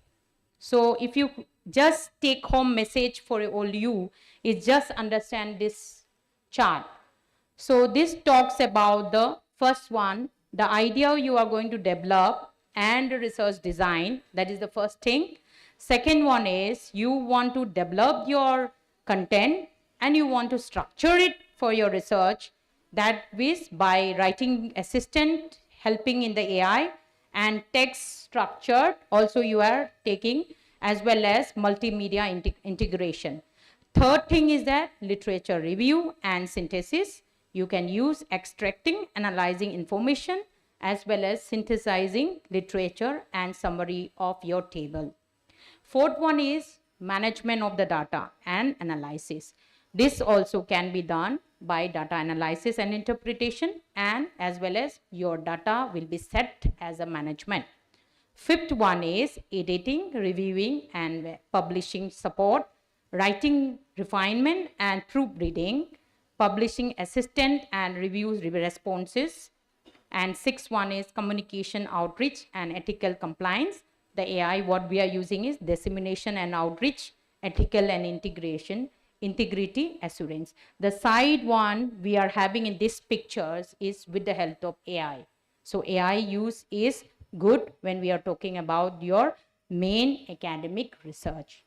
So if you just take home message for all you is just understand this chart. So this talks about the first one, the idea you are going to develop and research design. That is the first thing. Second one is you want to develop your content and you want to structure it for your research. That is by writing assistant, helping in the AI, and text structure also you are taking, as well as multimedia integration. Third thing is that literature review and synthesis. You can use extracting, analyzing information, as well as synthesizing literature and summary of your table. Fourth one is management of the data and analysis. This also can be done by data analysis and interpretation, and as well as your data will be set as a management. Fifth one is editing, reviewing, and publishing support, writing refinement and proofreading, publishing assistant and reviews responses. And sixth one is communication outreach and ethical compliance. The AI, what we are using is dissemination and outreach, ethical and integrity assurance. The side one we are having in these pictures is with the help of AI. So AI use is good when we are talking about your main academic research.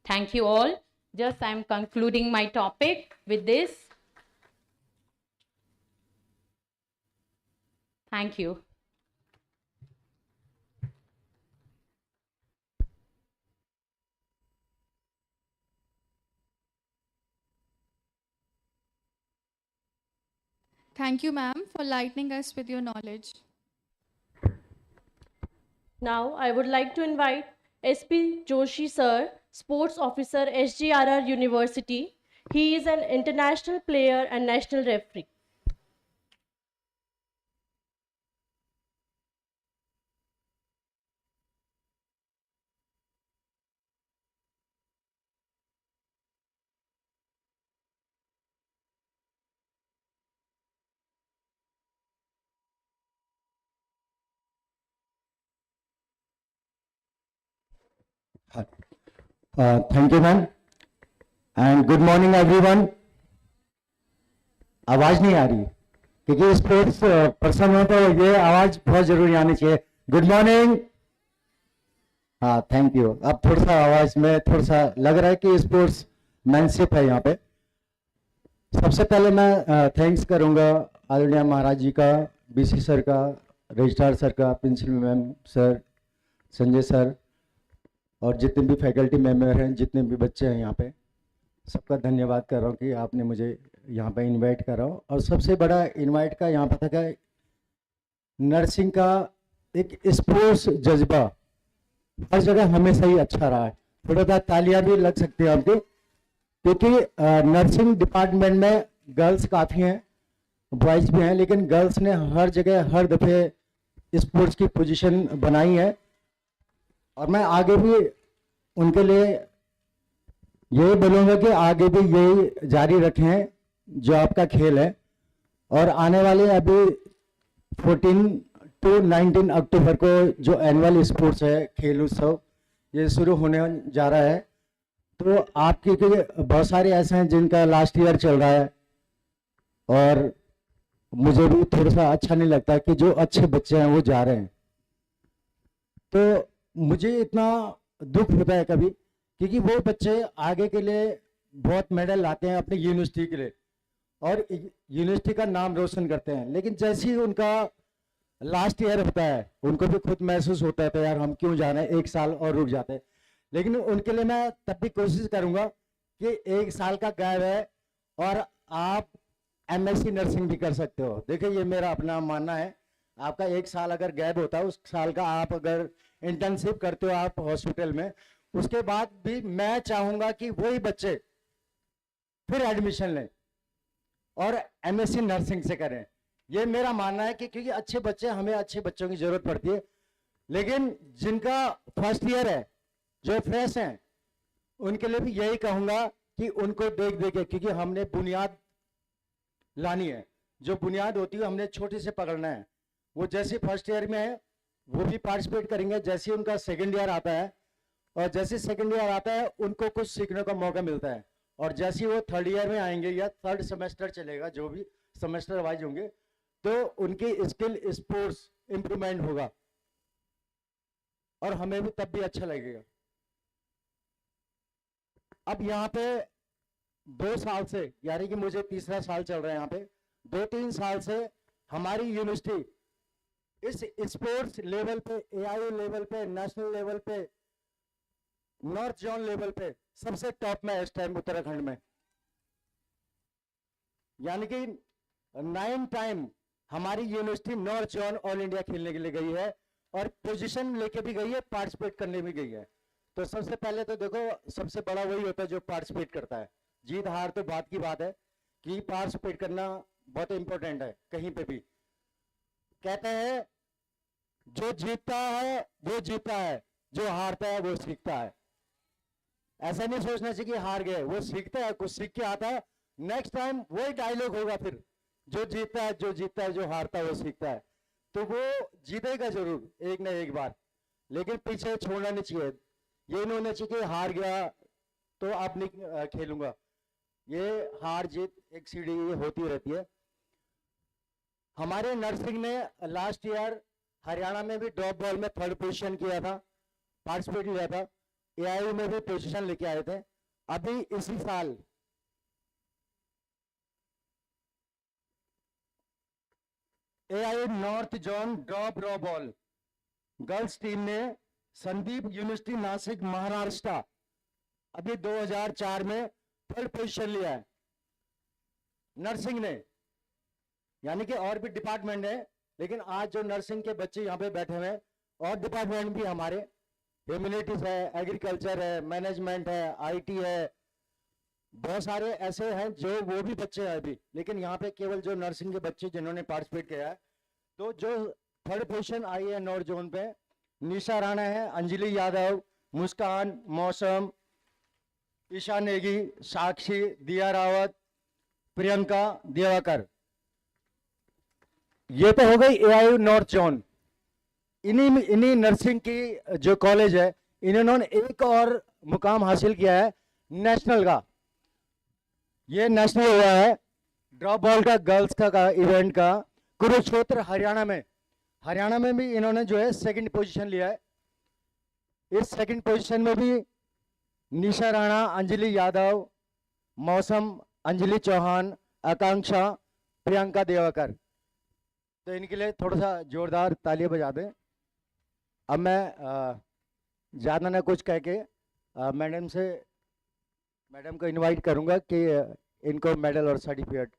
Thank you all. Just I'm concluding my topic with this. Thank you. Thank you, ma'am, for lightening us with your knowledge. Now, I would like to invite SP Joshi sir, Sports Officer, SGRR University. He is an international player and national referee. Thank you, ma'am. And good morning, everyone. आवाज नहीं आ रही क्योंकि sports person हो तो ये आवाज बहुत जरूरी आनी चाहिए. Good morning. हाँ, थैंक यू. अब थोड़ा सा आवाज में थोड़ा सा लग रहा है कि स्पोर्ट्स मैनशिप है यहाँ पे. सबसे पहले मैं थैंक्स करूँगा आदरणीय महाराज जी का, बीसी सर का, रजिस्ट्रार सर का, principal ma'am sir, Sanjay sir, और जितने भी फैकल्टी मेंबर हैं, जितने भी बच्चे हैं यहाँ पे, सबका धन्यवाद कर रहा हूँ कि आपने मुझे यहाँ पे इनवाइट करा. और सबसे बड़ा इनवाइट का यहाँ पर था कि नर्सिंग का एक स्पोर्ट्स जज्बा हर जगह हमेशा ही अच्छा रहा है. थोड़ा सा तालियां भी लग सकती हैं आपकी, क्योंकि नर्सिंग डिपार्टमेंट में गर्ल्स काफ़ी हैं, बॉयज़ भी हैं, लेकिन गर्ल्स ने हर जगह हर दफ़े स्पोर्ट्स की पोजीशन बनाई है. और मैं आगे भी उनके लिए यही बोलूँगा कि आगे भी यही जारी रखें जो आपका खेल है. और आने वाले अभी 14 to 19 अक्टूबर को जो एनुअल स्पोर्ट्स है, खेल उत्सव, ये शुरू होने जा रहा है. तो आपके बहुत सारे ऐसे हैं जिनका लास्ट ईयर चल रहा है, और मुझे भी थोड़ा सा अच्छा नहीं लगता कि जो अच्छे बच्चे हैं वो जा रहे हैं. तो मुझे इतना दुख होता है कभी, क्योंकि वो बच्चे आगे के लिए बहुत मेडल लाते हैं अपनी यूनिवर्सिटी के लिए और यूनिवर्सिटी का नाम रोशन करते हैं, लेकिन जैसे ही उनका लास्ट ईयर होता है उनको भी खुद महसूस होता है तो यार हम क्यों जा रहे हैं, एक साल और रुक जाते हैं. लेकिन उनके लिए मैं तब भी कोशिश करूंगा कि एक साल का गैप है और आप एमएससी नर्सिंग भी कर सकते हो. देखिए, ये मेरा अपना मानना है. आपका एक साल अगर गैप होता है, उस साल का आप अगर इंटर्नशिप करते हो आप हॉस्पिटल में, उसके बाद भी मैं चाहूंगा कि वही बच्चे फिर एडमिशन लें और एमएससी नर्सिंग से करें. ये मेरा मानना है कि क्योंकि अच्छे बच्चे, हमें अच्छे बच्चों की जरूरत पड़ती है. लेकिन जिनका फर्स्ट ईयर है, जो फ्रेश हैं, उनके लिए भी यही कहूंगा कि उनको देख देखे, क्योंकि हमने बुनियाद लानी है. जो बुनियाद होती है हमने छोटे से पकड़ना है. वो जैसे फर्स्ट ईयर में है वो भी पार्टिसिपेट करेंगे, जैसे उनका सेकंड ईयर आता है, और जैसे सेकंड ईयर आता है उनको कुछ सीखने का मौका मिलता है. और जैसे वो थर्ड ईयर में आएंगे या थर्ड सेमेस्टर चलेगा, जो भी सेमेस्टर वाइज होंगे, तो उनकी स्किल स्पोर्ट्स इंप्रूवमेंट होगा और हमें भी तब भी अच्छा लगेगा. अब यहाँ पे 2 साल से, यानी कि मुझे तीसरा साल चल रहा है यहाँ पे, 2-3 साल से हमारी यूनिवर्सिटी इस स्पोर्ट्स लेवल पे, एआईयू लेवल पे, नेशनल लेवल पे, नॉर्थ जोन लेवल पे सबसे टॉप में है इस टाइम उत्तराखंड में। यानी कि 9 टाइम हमारी university north zone all India खेलने के लिए गई है और पोजीशन लेके भी गई है, पार्टिसिपेट करने भी गई है। तो सबसे पहले तो देखो, सबसे बड़ा वही होता है जो पार्टिसिपेट करता है। जीत हार तो बात की बात है, कि पार्टिसिपेट करना बहुत इंपॉर्टेंट है कहीं पे भी। कहते हैं जो जीतता है वो जीतता है, जो हारता है वो सीखता है। ऐसा नहीं सोचना चाहिए कि हार गए, वो सीखता है, कुछ सीख के आता है। नेक्स्ट टाइम वही डायलॉग होगा फिर, जो जीतता है, जो जीतता है, जो हारता है वो सीखता है। तो वो जीतेगा जरूर एक ना एक बार, लेकिन पीछे छोड़ना नहीं चाहिए। ये नहीं होना चाहिए कि हार गया तो अब नहीं खेलूंगा। ये हार जीत एक सीढ़ी होती रहती है। हमारे नर्सिंग ने लास्ट ईयर हरियाणा में भी ड्रॉप बॉल में 3rd पोजीशन किया था, पार्टिसिपेट किया था। एआईयू में भी पोजीशन लेके आए थे। अभी इसी साल AIU north zone drop ball girls team ने संदीप यूनिवर्सिटी नासिक महाराष्ट्र अभी 2004 में 3rd पोजीशन लिया है नर्सिंग ने। यानी कि और भी डिपार्टमेंट है, लेकिन आज जो नर्सिंग के बच्चे यहाँ पे बैठे हुए हैं, और डिपार्टमेंट भी हमारे, ह्यूमैनिटीज है, एग्रीकल्चर है, मैनेजमेंट है, आईटी है, बहुत सारे ऐसे हैं जो वो भी बच्चे हैं अभी। लेकिन यहाँ पे केवल जो नर्सिंग के बच्चे जिन्होंने पार्टिसिपेट किया है, तो जो 3rd पोजीशन आई है नॉर्थ जोन पे, निशा राणा है, अंजलि यादव, मुस्कान, मौसम, ईशा नेगी, साक्षी, दिया रावत, प्रियंका देवाकर। ये तो हो गई एआईयू नॉर्थ जोन। इन्हीं नर्सिंग की जो कॉलेज है, इन्होंने एक और मुकाम हासिल किया है नेशनल का। ये नेशनल हुआ है ड्रॉप बॉल का, गर्ल्स का इवेंट का, कुरुक्षेत्र हरियाणा में भी इन्होंने जो है 2nd पोजीशन लिया है। इस 2nd पोजीशन में भी निशा राणा, अंजलि यादव, मौसम, अंजलि चौहान, आकांक्षा, प्रियंका देवाकर। तो इनके लिए थोड़ा सा जोरदार तालियां बजा दें। अब मैं ज़्यादा ना कुछ कह के मैडम को इनवाइट करूंगा कि इनको मेडल और certificate.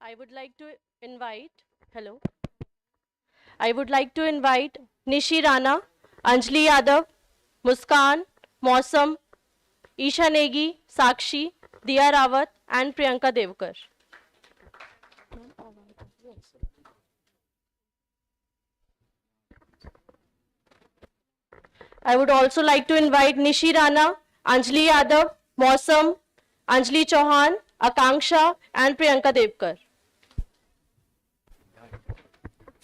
I would like to invite, hello. I would like to invite Nishi Rana, Anjali Yadav, Muskan, Mausam, Isha Negi, Sakshi, Diya Rawat and Priyanka Devkar. I would also like to invite Nishi Rana, Anjali Yadav, Mausam, Anjali Chauhan, Akanksha and Priyanka Devkar.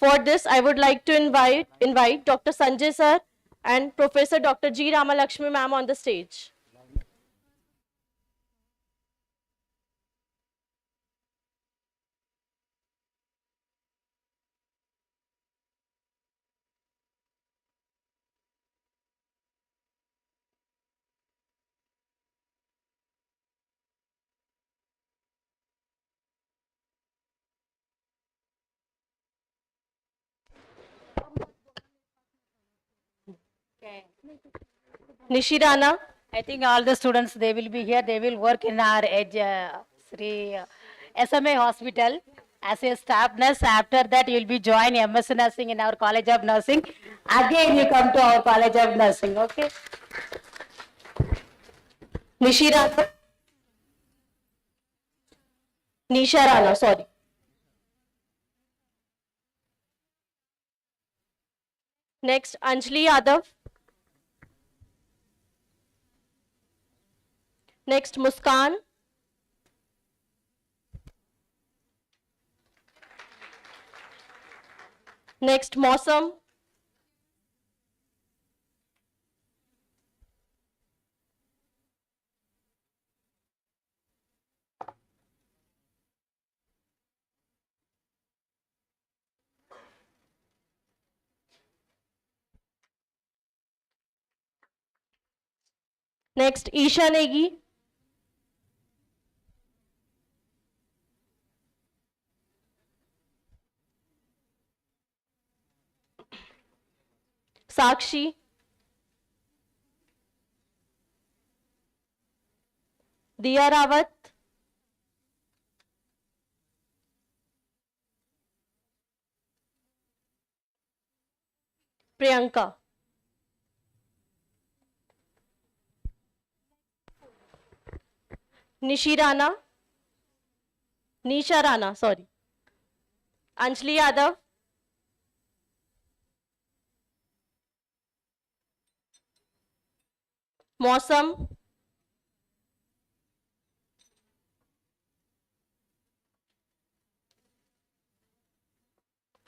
For this, I would like to invite Dr. Sanjay sir and Professor Dr. G. Ramalakshmi ma'am on the stage. Okay. Nishi Rana. I think all the students, they will be here. They will work in our SMA hospital as a staff nurse. After that, you will be join MS Nursing in our College of Nursing. Again, you come to our College of Nursing. Okay. Nishi Rana. Nisha Rana, sorry. Next, Anjali Yadav. Next, Muskan. Next, Mausam. Next, Isha Negi. Sakshi. Diya Rawat. Priyanka. Nishi Rana. Nisha Rana, sorry. Anjali Yadav. Mausam.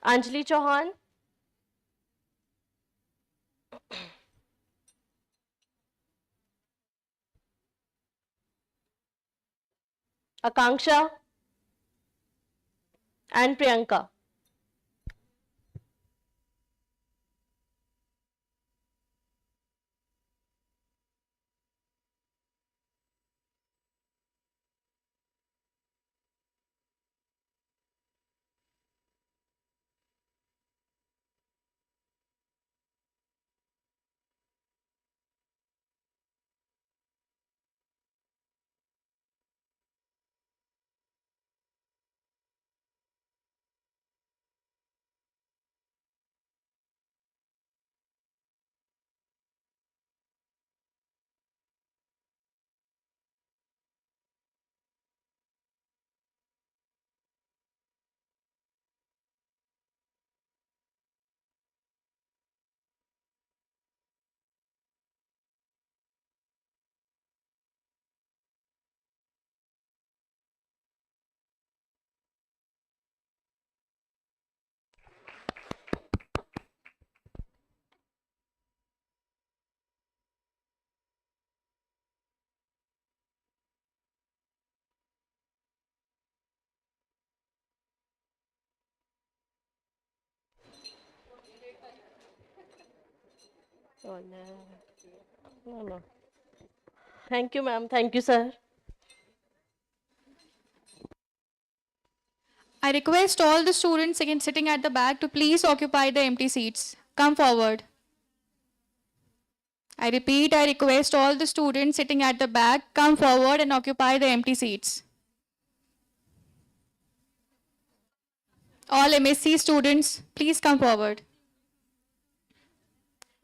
Anjali Chauhan. Akanksha. And Priyanka. Oh, no. No, no. Thank you, ma'am. Thank you, sir. I request all the students sitting at the back to please occupy the empty seats. Come forward. I repeat, I request all the students sitting at the back, come forward and occupy the empty seats. All MSc students, please come forward.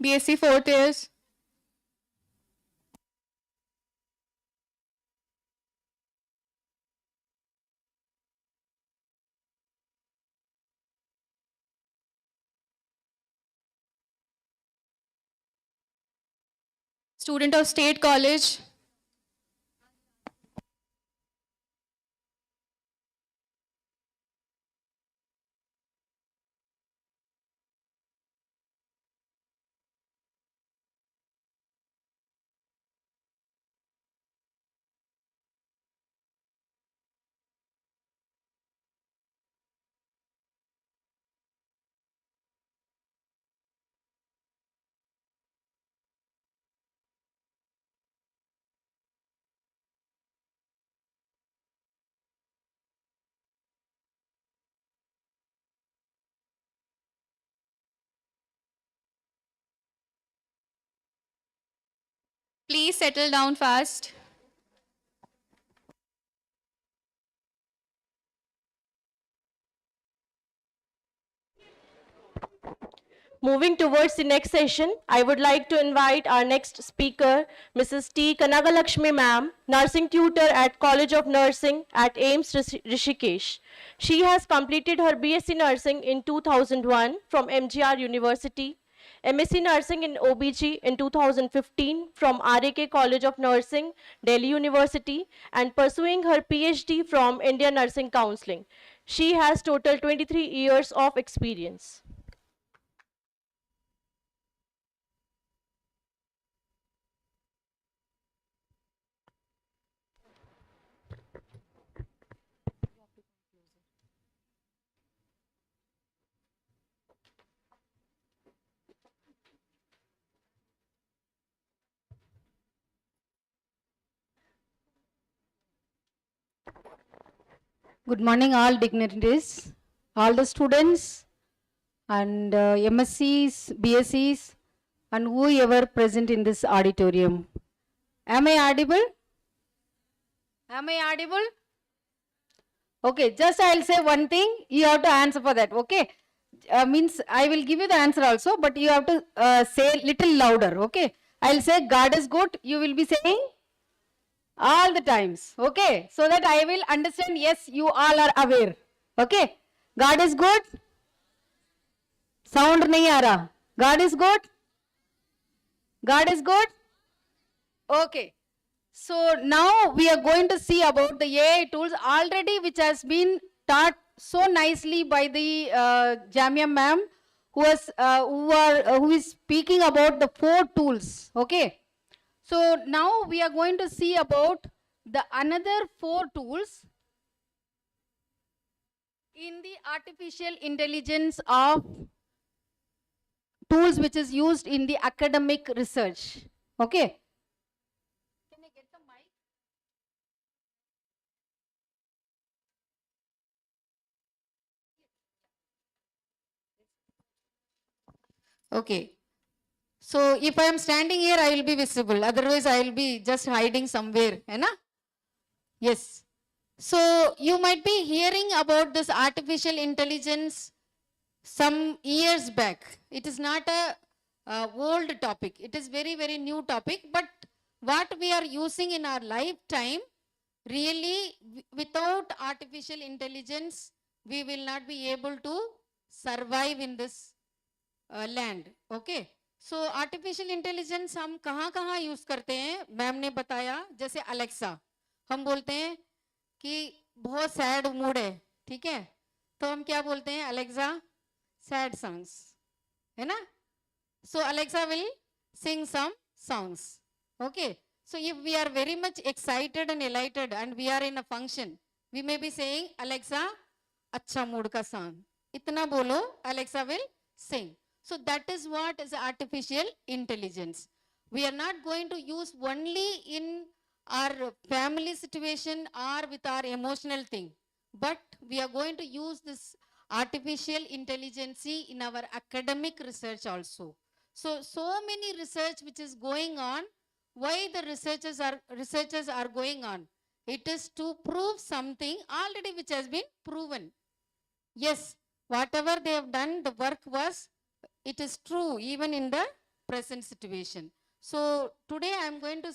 BSc fourth years. Student of State College. Please settle down fast. Moving towards the next session, I would like to invite our next speaker, Mrs. T. Kanagalakshmi ma'am, nursing tutor at College of Nursing at AIMS Rishikesh. She has completed her BSc Nursing in 2001 from MGR University, MSc Nursing in OBG in 2015 from RAK College of Nursing, Delhi University, and pursuing her PhD from Indian Nursing Counseling. She has total 23 years of experience. Good morning, all dignitaries, all the students, and MScs, BScs, and whoever present in this auditorium. Am I audible? Am I audible? Okay, just I'll say one thing, you have to answer for that, okay? Means I will give you the answer also, but you have to say little louder, okay? I'll say God is good, you will be saying all the times, okay? So that I will understand, yes, you all are aware, okay? God is good. Sound nahi aa raha. God is good. God is good. Okay. So now we are going to see about the AI tools already, which has been taught so nicely by the Jamia ma'am, who is speaking about the 4 tools. Okay. So now we are going to see about the another 4 tools in the artificial intelligence of tools which is used in the academic research. Okay. Can I get the mic? Okay. So if I am standing here, I will be visible. Otherwise, I will be just hiding somewhere. Hai na? Yes. So you might be hearing about this artificial intelligence some years back. It is not a old topic. It is very, very new topic. But what we are using in our lifetime, really, without artificial intelligence, we will not be able to survive in this land. Okay. So artificial intelligence हम कहाँ use करते हैं? Ma'am ने बताया जैसे Alexa, हम बोलते हैं कि बहुत सैड मूड है, ठीक है? तो हम क्या बोलते हैं? अलेक्सा sad songs, है ना? So Alexa will sing some songs. Okay. So if we are very much excited and elated and we are in a function, we may be saying Alexa, अच्छा मूड का song. इतना बोलो, Alexa will sing. So that is what is artificial intelligence. We are not going to use only in our family situation or with our emotional thing, but we are going to use this artificial intelligence in our academic research also. So many research which is going on. Why the researchers are going on? It is to prove something already which has been proven. Yes, whatever they have done, the work was, it is true even in the present situation. So today I am going to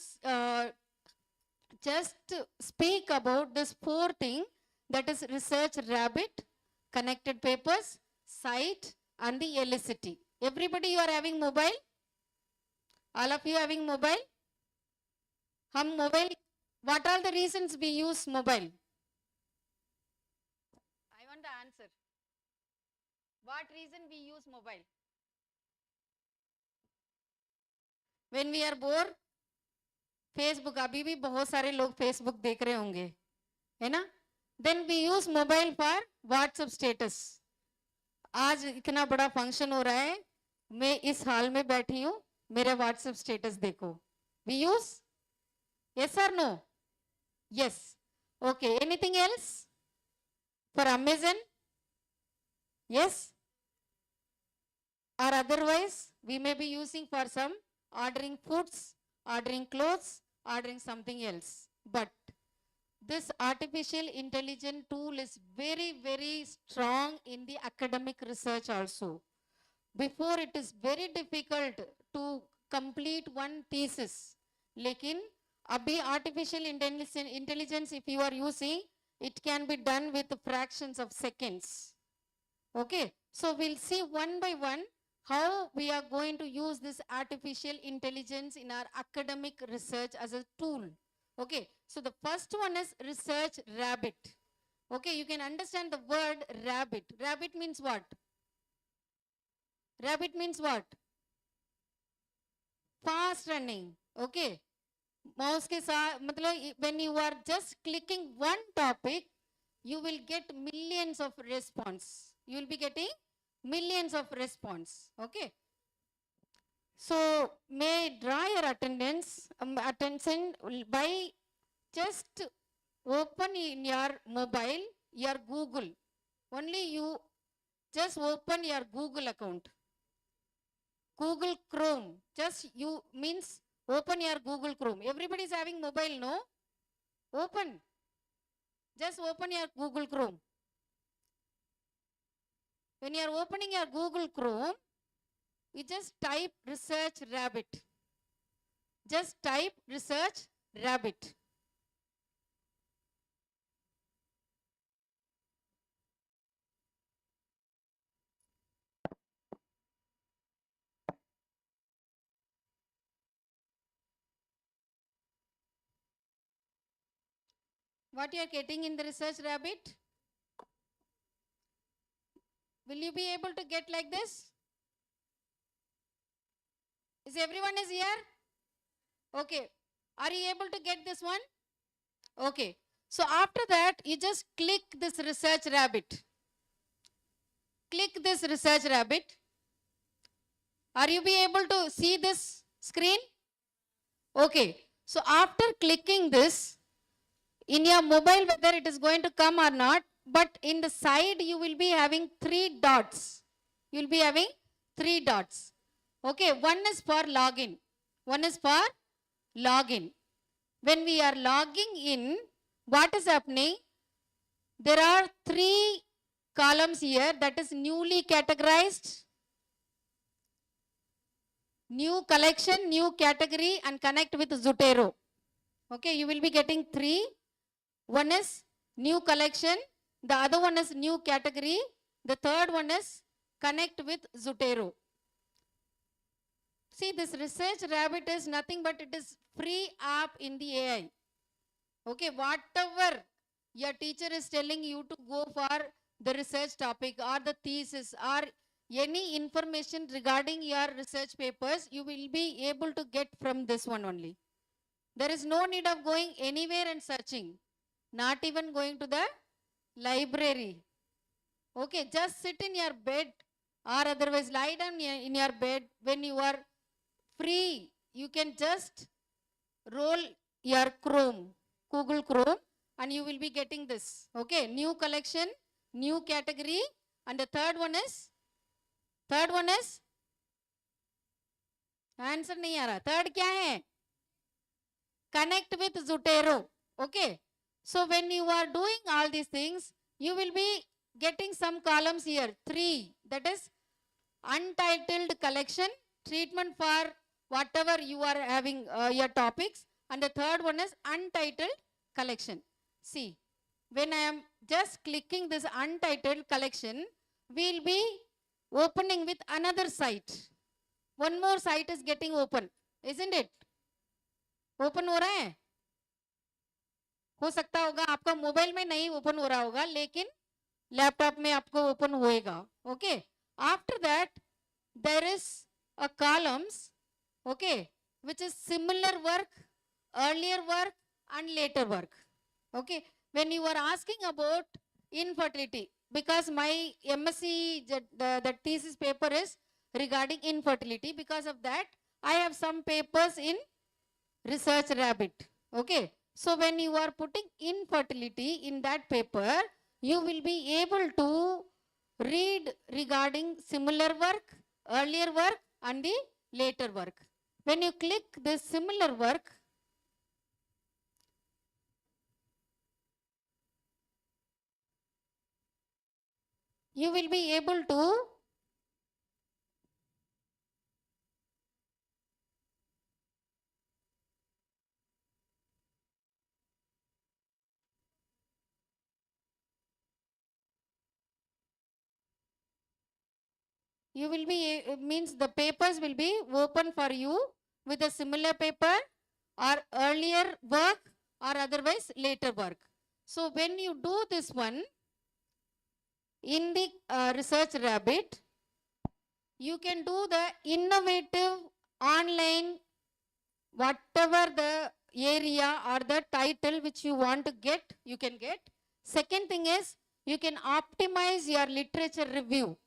just speak about this 4 thing, that is research rabbit, connected papers, site, and the elicity. Everybody, you are having mobile? All of you having mobile? Hum mobile, what are the reasons we use mobile? I want the answer. What reason we use mobile? When we are bored, Facebook, अभी भी बहुत सारे लोग Facebook देख रहे होंगे, है ना? Then we use mobile for WhatsApp status. आज इतना बड़ा फंक्शन हो रहा है, मैं इस हाल में बैठी हूँ, मेरा WhatsApp status देखो. We use? Yes or no? Yes. Okay. Anything else? For Amazon? Yes? Or otherwise, we may be using for some ordering foods, ordering clothes, ordering something else. But this artificial intelligence tool is very, very strong in the academic research also. Before, it is very difficult to complete one thesis. Lekin, abhi artificial intelligence, if you are using, it can be done with fractions of seconds. Okay. So we'll see one by one how we are going to use this artificial intelligence in our academic research as a tool. Okay. So the first one is research rabbit. Okay. You can understand the word rabbit. Rabbit means what? Rabbit means what? Fast running. Okay. Mouse ke saath, matlab, when you are just clicking one topic, you will get millions of response. You will be getting millions of response. Okay. So may draw your attention by just open in your mobile your Google. Only you just open your Google account. Google Chrome. Just you means open your Google Chrome. Everybody is having mobile, no? Open. Just open your Google Chrome. When you are opening your Google Chrome, you just type research rabbit. Just type research rabbit. What you are getting in the research rabbit? Will you be able to get like this? Is everyone is here? Okay. Are you able to get this one? Okay. So after that, you just click this research rabbit. Click this research rabbit. Are you be able to see this screen? Okay. So after clicking this, in your mobile, whether it is going to come or not, but in the side, you will be having 3 dots. You will be having 3 dots. Okay, one is for login. One is for login. When we are logging in, what is happening? There are 3 columns here, that is newly categorized, new collection, new category, and connect with Zotero. Okay, you will be getting 3. One is new collection, the other one is new category, the third one is connect with Zotero. See, this research rabbit is nothing but it is free app in the AI. Okay, whatever your teacher is telling you to go for the research topic or the thesis or any information regarding your research papers, you will be able to get from this one only. There is no need of going anywhere and searching. Not even going to the library. Okay, just sit in your bed or otherwise lie down in your bed. When you are free, you can just roll your Chrome, Google Chrome, and you will be getting this. Okay, new collection, new category, and the third one is answer nahi aa raha. Third kya hai? Connect with Zotero. Okay. So when you are doing all these things, you will be getting some columns here. 3. That is untitled collection, treatment for whatever you are having your topics. And the third one is untitled collection. See, when I am just clicking this untitled collection, we will be opening with another site. One more site is getting open, isn't it? Open हो रहा है? हो सकता होगा आपका mobile में नहीं open हो रहा होगा, लेकिन लैपटॉप में आपको ओपन होएगा. Okay, after that there is a columns, okay, which is similar work, earlier work and later work. Okay, when you are asking about infertility, because my MSc the thesis paper is regarding infertility, because of that I have some papers in research rabbit. Okay, so when you are putting infertility in that paper, you will be able to read regarding similar work, earlier work and the later work. When you click this similar work, you will be able to means the papers will be open for you with a similar paper or earlier work or otherwise later work. So when you do this one in the research rabbit, you can do the innovative online, whatever the area or the title which you want to get, you can get. Second thing is you can optimize your literature review.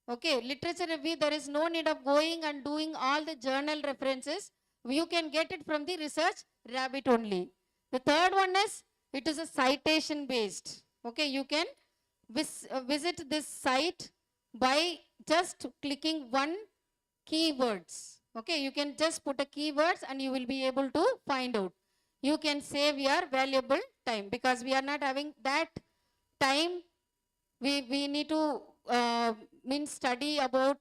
Okay, literature review, there is no need of going and doing all the journal references. You can get it from the research rabbit only. The third one is, it is a citation based. Okay, you can visit this site by just clicking one keywords. Okay, you can just put a keywords and you will be able to find out. You can save your valuable time because we are not having that time. We need to study about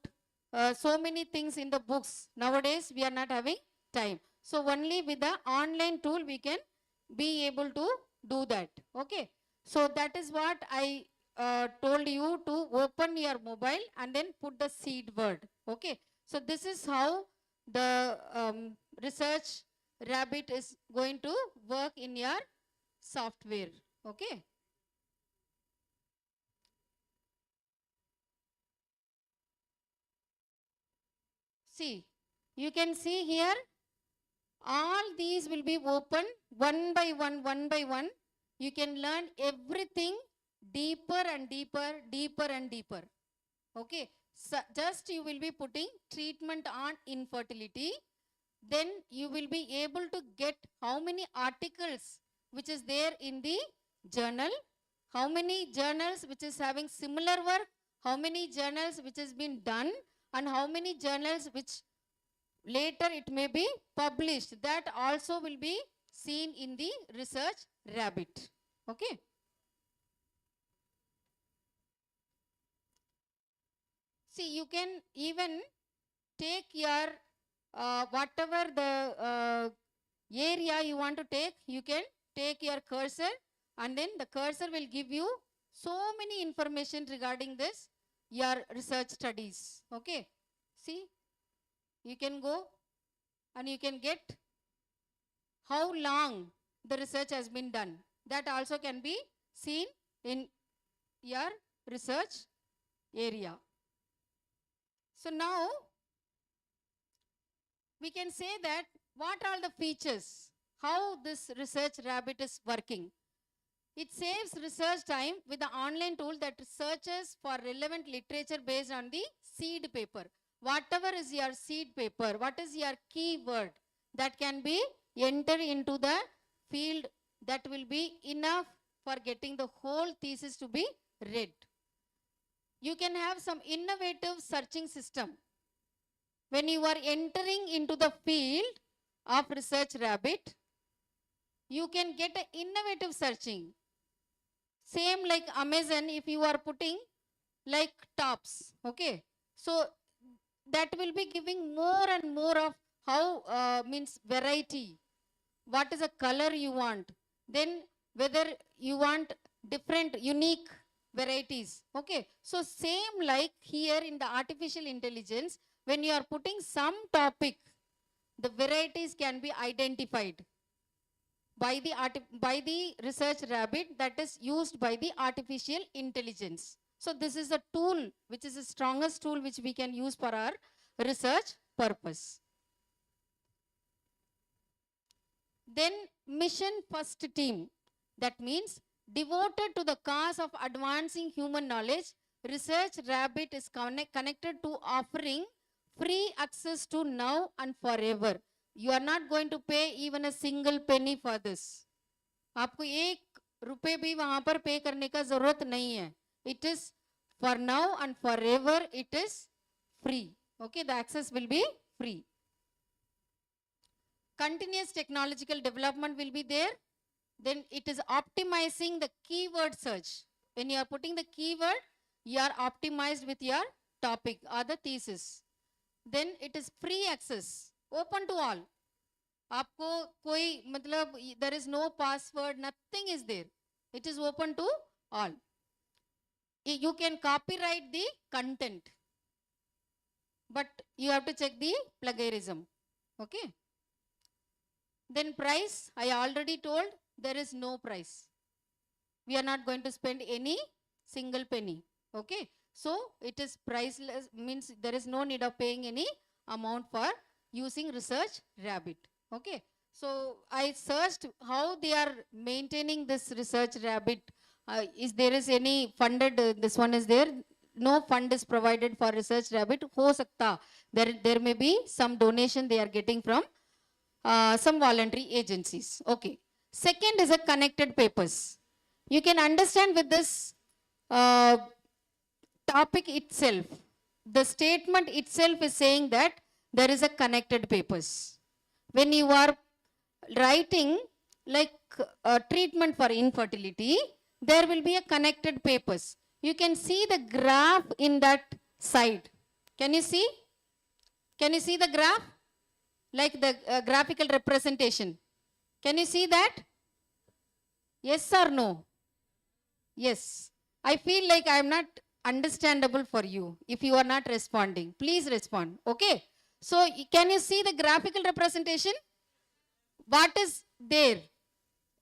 so many things in the books. Nowadays, we are not having time. So only with the online tool, we can be able to do that. Okay. So that is what I told you to open your mobile and then put the seed word. Okay. So this is how the research rabbit is going to work in your software. Okay. See, you can see here, all these will be open one by one. You can learn everything deeper and deeper. Okay, so just you will be putting treatment on infertility. Then you will be able to get how many articles which is there in the journal, how many journals which is having similar work, how many journals which has been done, and how many journals which later it may be published. That also will be seen in the research rabbit. Okay. See, you can even take your whatever the area you want to take, you can take your cursor and then the cursor will give you so many information regarding this, your research studies. Okay. See, you can go and you can get how long the research has been done. That also can be seen in your research area. So now we can say that what are the features, how this research rabbit is working. It saves research time with the online tool that searches for relevant literature based on the seed paper. Whatever is your seed paper, what is your keyword, that can be entered into the field, that will be enough for getting the whole thesis to be read. You can have some innovative searching system. When you are entering into the field of research rabbit, you can get an innovative searching. Same like Amazon, if you are putting like tops, okay. So that will be giving more and more of how variety. What is the color you want? Then whether you want different unique varieties. Okay. So same like here in the artificial intelligence, when you are putting some topic, the varieties can be identified by the research rabbit that is used by the artificial intelligence. So this is a tool which is the strongest tool which we can use for our research purpose. Then mission first team, that means devoted to the cause of advancing human knowledge, research rabbit is connected to offering free access to now and forever. You are not going to pay even a single penny for this. आपको एक रुपए भी वहां पर पे करने का जरूरत नहीं है. It is for now and forever. It is free. Okay, the access will be free. Continuous technological development will be there. Then it is optimizing the keyword search. When you are putting the keyword, you are optimized with your topic or the thesis. Then it is free access, open to all. आपको कोई मतलब there is no password, nothing is there. It is open to all. You can copyright the content, but you have to check the plagiarism. Okay. Then price, I already told, there is no price. We are not going to spend any single penny. Okay. So it is priceless, means there is no need of paying any amount for using research rabbit. Okay. So I searched how they are maintaining this research rabbit. Is there is any funded, this one is there. No fund is provided for research rabbit. Ho sakta. There may be some donation they are getting from some voluntary agencies. Okay. Second is a connected papers. You can understand with this topic itself. The statement itself is saying that there is a connected papers. When you are writing like a treatment for infertility, there will be a connected papers. You can see the graph in that side. Can you see? Can you see the graph? Like the graphical representation. Can you see that? Yes or no? Yes. I feel like I am not understandable for you if you are not responding. Please respond. Okay. So can you see the graphical representation? What is there?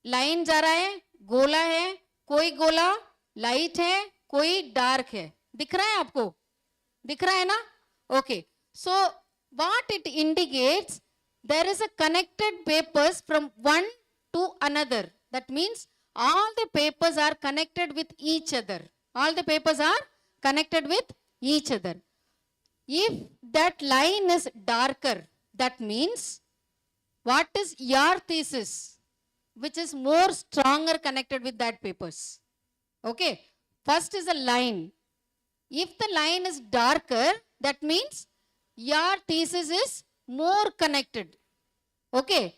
Line जा रहा है, गोला है, कोई गोला light है, कोई dark है. दिख रहा है आपको? दिख रहा है ना? Okay. So what it indicates, there is a connected papers from one to another. That means all the papers are connected with each other. All the papers are connected with each other. If that line is darker, that means what is your thesis, which is more stronger connected with that papers. Okay. First is a line. If the line is darker, that means your thesis is more connected. Okay.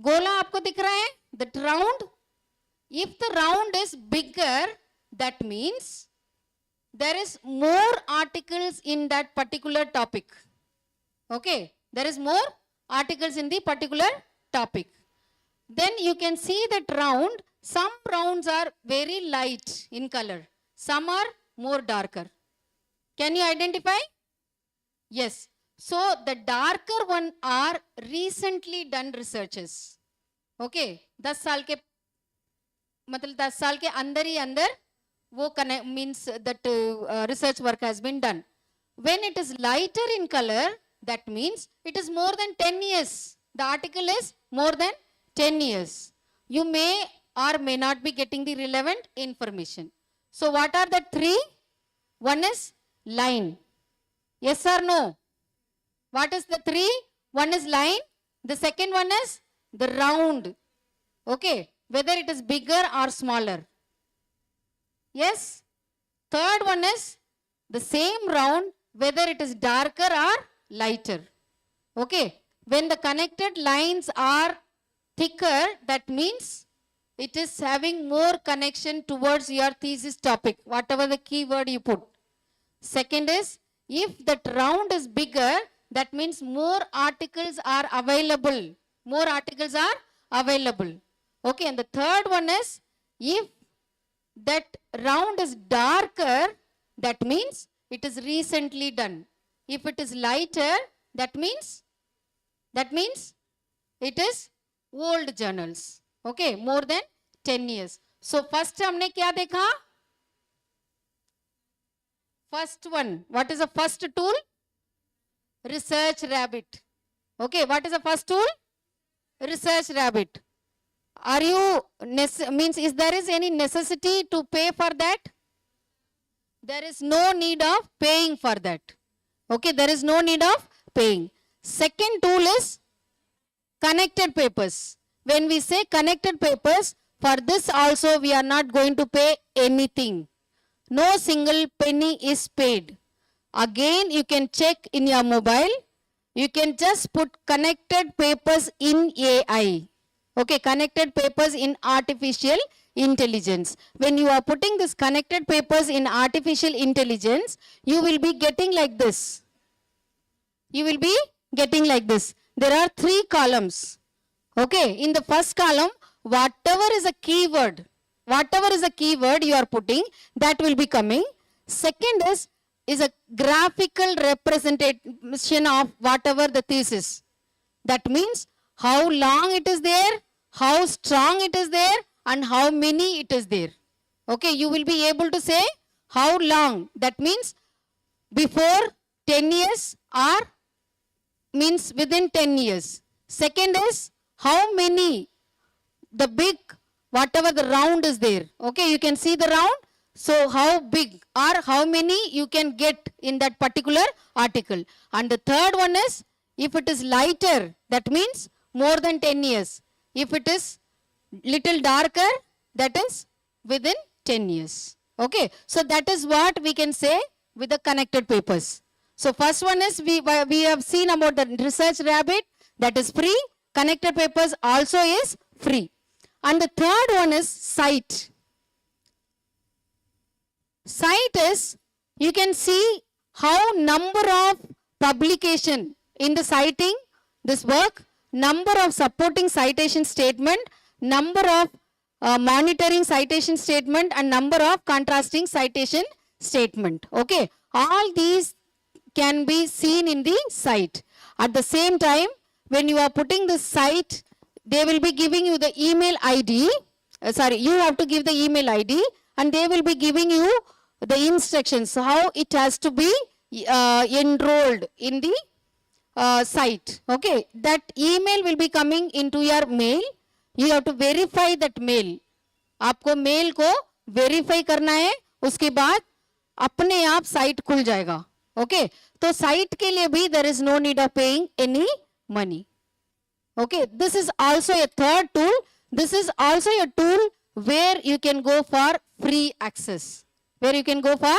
Gola आपको दिख रहा है? That round. If the round is bigger, that means there is more articles in that particular topic. Okay. There is more articles in the particular topic. Then you can see that round, some rounds are very light in color. Some are more darker. Can you identify? Yes. So the darker one are recently done researches. Okay. 10 साल के मतलब 10 साल के अंदर ही अंदर वो means that research work has been done. When it is lighter in color, that means it is more than 10 years. The article is more than 10 years. You may or may not be getting the relevant information. So what are the three? One is line. Yes or no? What is the three? One is line. The second one is the round. Okay. Whether it is bigger or smaller. Yes. Third one is the same round, whether it is darker or lighter. Okay. When the connected lines are thicker, that means it is having more connection towards your thesis topic, whatever the keyword you put. Second is, if that round is bigger, that means more articles are available. More articles are available. Okay, and the third one is, if that round is darker, that means it is recently done. If it is lighter, that means it is old journals. Okay, more than 10 years. So first हमने क्या देखा? First one. What is the first tool? Research Rabbit. Okay, what is the first tool? Research Rabbit. Are you, means is there is any necessity to pay for that? There is no need of paying for that. Okay, there is no need of paying. Second tool is connected papers. When we say connected papers, for this also we are not going to pay anything. No single penny is paid. Again, you can check in your mobile. You can just put connected papers in AI. Okay, connected papers in artificial intelligence. When you are putting this connected papers in artificial intelligence, you will be getting like this. You will be getting like this. There are 3 columns. Okay, in the first column, whatever is a keyword you are putting, that will be coming. Second is a graphical representation of whatever the thesis. That means how long it is there, how strong it is there, and how many it is there. Okay, you will be able to say how long. That means before 10 years or means within 10 years. Second is how many, the big, whatever the round is there. Okay, you can see the round. So how big or how many you can get in that particular article. And the third one is, if it is lighter, that means more than 10 years. If it is little darker, that is within 10 years. Okay, so that is what we can say with the connected papers. So first one is we have seen about the research rabbit, that is free. Connected papers also is free. And the third one is site. Site is, you can see how number of publication in the citing this work, number of supporting citation statement, number of monitoring citation statement, and number of contrasting citation statement. Okay, all these can be seen in the site. At the same time, when you are putting the site, they will be giving you the email ID. You have to give the email ID, and they will be giving you the instructions how it has to be enrolled in the site. Okay, that email will be coming into your mail. You have to verify that mail. आपको mail को verify करना है, उसके बाद अपने आप site खुल जाएगा. ओके, तो साइट के लिए भी there is no need of paying any money. Okay, this is also a third tool. This is also a tool where you can go for free access. Where you can go for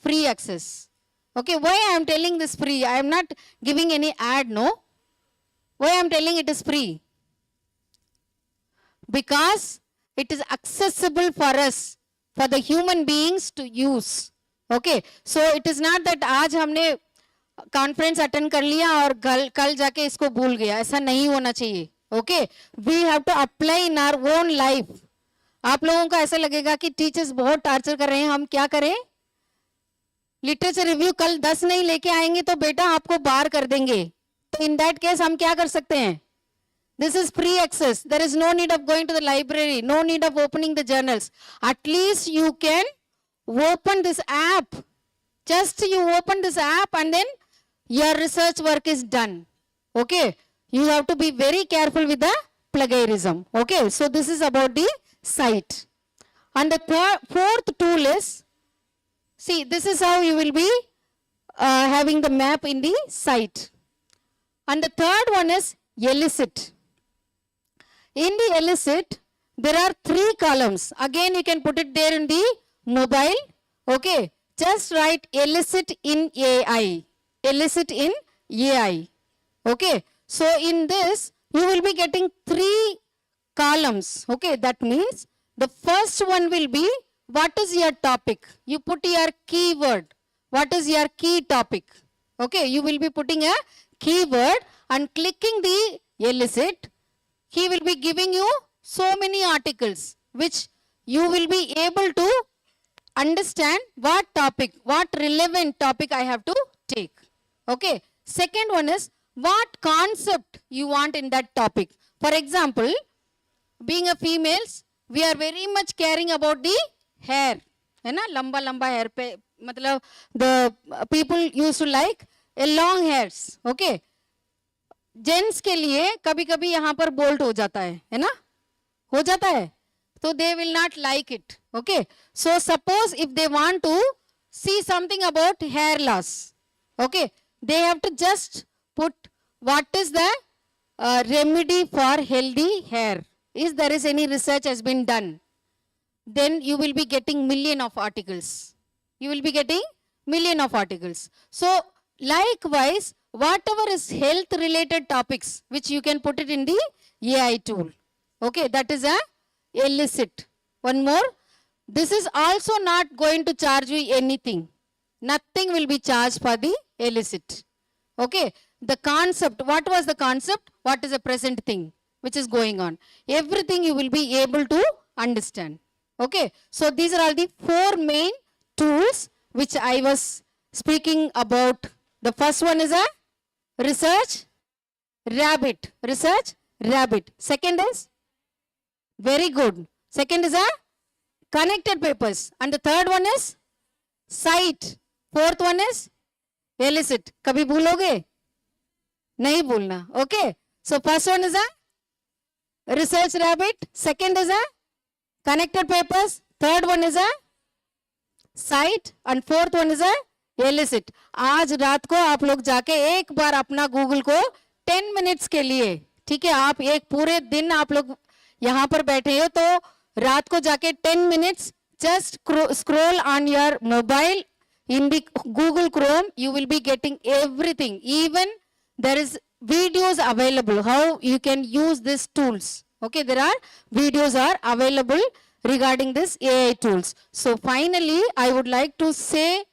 free access. Okay, why I am telling this free? I am not giving any ad, no. Why I am telling it is free? Because it is accessible for us, for the human beings to use. Okay, so it is not that आज हमने conference attend कर लिया और कल जाके इसको भूल गया, ऐसा नहीं होना चाहिए. Okay, we have to apply in our own life. आप लोगों को ऐसा लगेगा कि टीचर्स बहुत टार्चर कर रहे हैं, हम क्या करें? लिटरेचर रिव्यू कल 10 नहीं लेके आएंगे तो बेटा आपको बार कर देंगे. तो इन दैट केस हम क्या कर सकते हैं? This is free access. There is no need of going to the library, no need of opening the journals. At least you can open this app. Just you open this app and then your research work is done. Okay, you have to be very careful with the plagiarism. Okay, so this is about the site. And the fourth tool is, see, this is how you will be having the map in the site. And the third one is elicit. In the elicit, there are 3 columns. Again, you can put it there in the mobile. Okay, just write elicit in AI. Elicit in AI. Okay, so in this, you will be getting 3 columns. Okay, that means the first one will be, what is your topic? You put your keyword. What is your key topic? Okay, you will be putting a keyword and clicking the elicit. He will be giving you so many articles which you will be able to understand what topic, what relevant topic I have to take. Okay. Second one is what concept you want in that topic. For example, being a females, we are very much caring about the hair. है ना, लंबा लंबा hair पे, मतलब the people used to like a long hairs. Okay. Gents के लिए कभी कभी यहाँ पर बोल्ट हो जाता है ना, हो जाता है, तो they will not like it. Okay, so suppose if they want to see something about hair loss, okay, they have to just put what is the remedy for healthy hair, is there is any research has been done, then you will be getting million of articles. You will be getting million of articles. So likewise, whatever is health related topics which you can put it in the AI tool. Okay, that is a elicit. One more, this is also not going to charge you anything. Nothing will be charged for the elicit. Okay, the concept, what was the concept? What is the present thing which is going on? Everything you will be able to understand. Okay, so these are all the 4 main tools which I was speaking about. The first one is a research rabbit. Research rabbit. Second is, very good. Second is a connected papers. And the third one is site. Fourth one is elicit. कभी भूलोगे? नहीं भूलना. Okay. So first one is a research rabbit. Second is a connected papers. Third one is a site. And fourth one is a elicit. आज रात को आप लोग जाके एक बार अपना गूगल को 10 मिनट्स के लिए, ठीक है, आप एक पूरे दिन आप लोग यहाँ पर बैठे हो तो रात को जाके 10 minutes just scroll on your mobile in the Google Chrome. You will be getting everything. Even there is videos available how you can use these tools. Okay, there are videos are available regarding this AI tools. So finally, I would like to say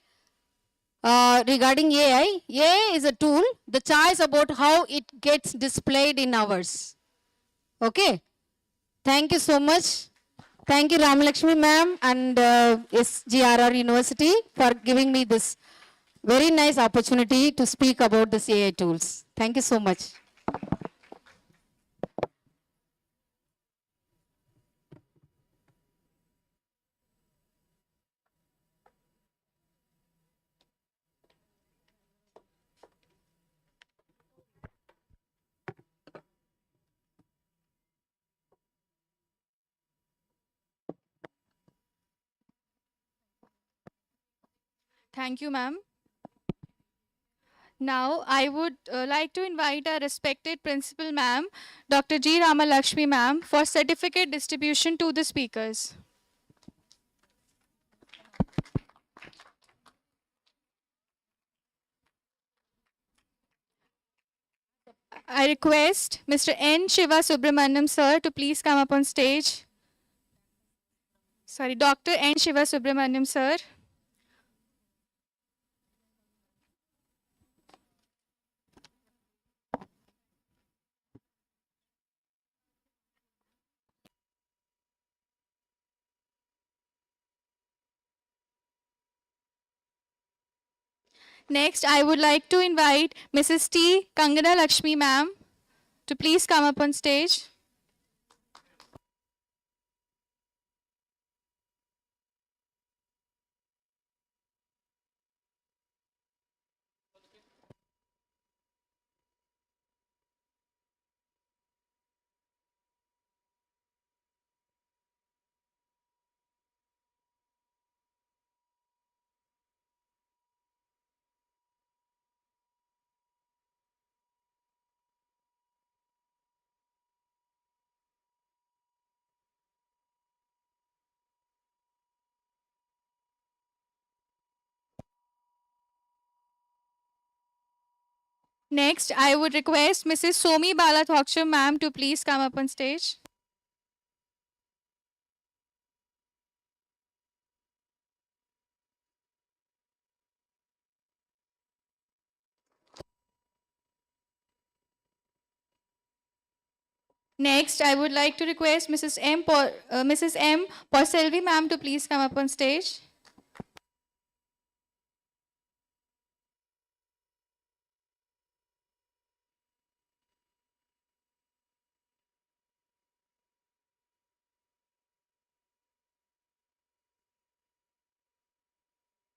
regarding AI, AI is a tool. The choice about how it gets displayed in ours. Okay. Thank you so much. Thank you, Ramalakshmi ma'am and SGRR University for giving me this very nice opportunity to speak about this AI tools. Thank you so much. Thank you, ma'am. Now, I would like to invite our respected principal, ma'am, Dr. G. Ramalakshmi, ma'am, for certificate distribution to the speakers. I request Mr. N. Shiva Subramaniam, sir, to please come up on stage. Sorry, Dr. N. Shiva Subramaniam, sir. Next, I would like to invite Mrs. T. Kangana Lakshmi, ma'am, to please come up on stage. Next, I would request Mrs. Somi Balathoksha, ma'am, to please come up on stage. Next, I would like to request Mrs. M. Porselvi, ma'am, to please come up on stage.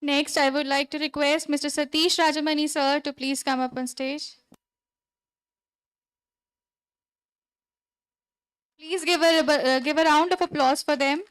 Next, I would like to request Mr. Satish Rajamani, sir, to please come up on stage. Please give a round of applause for them.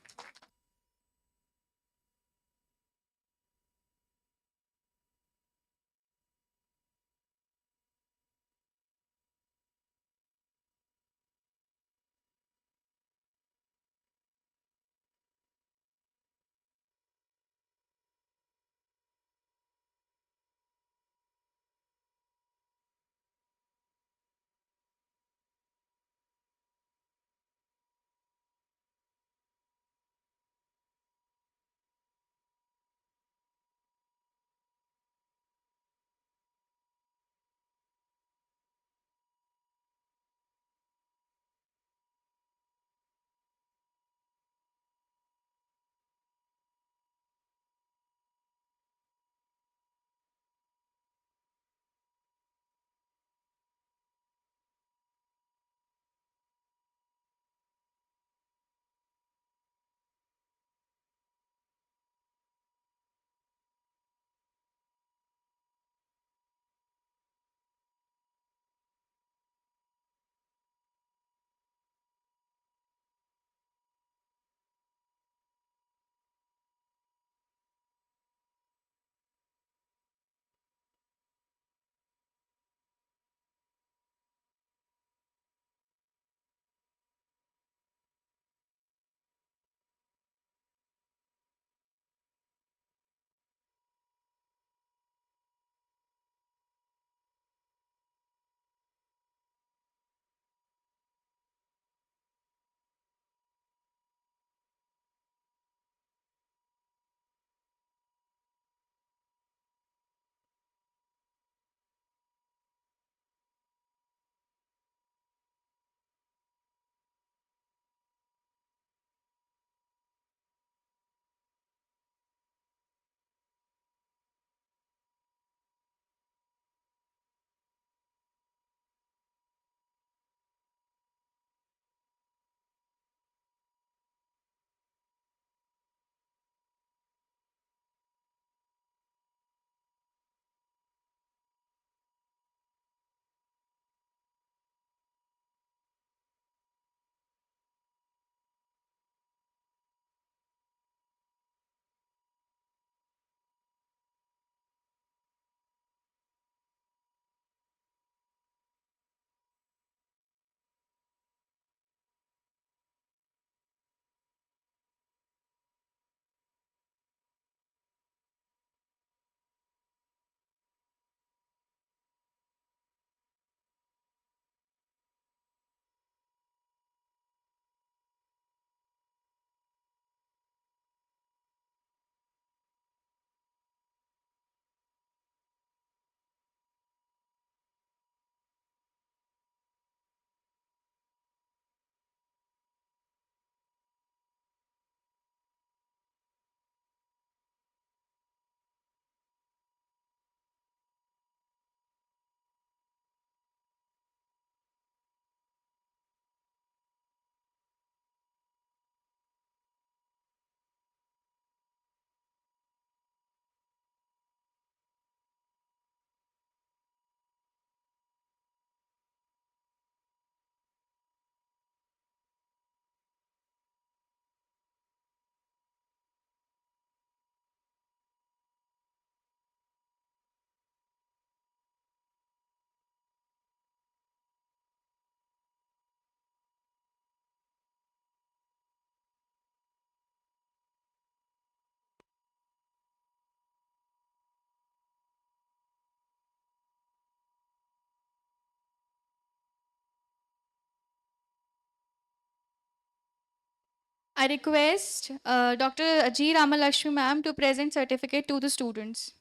I request Dr. G. Ramalakshmi ma'am to present certificate to the students.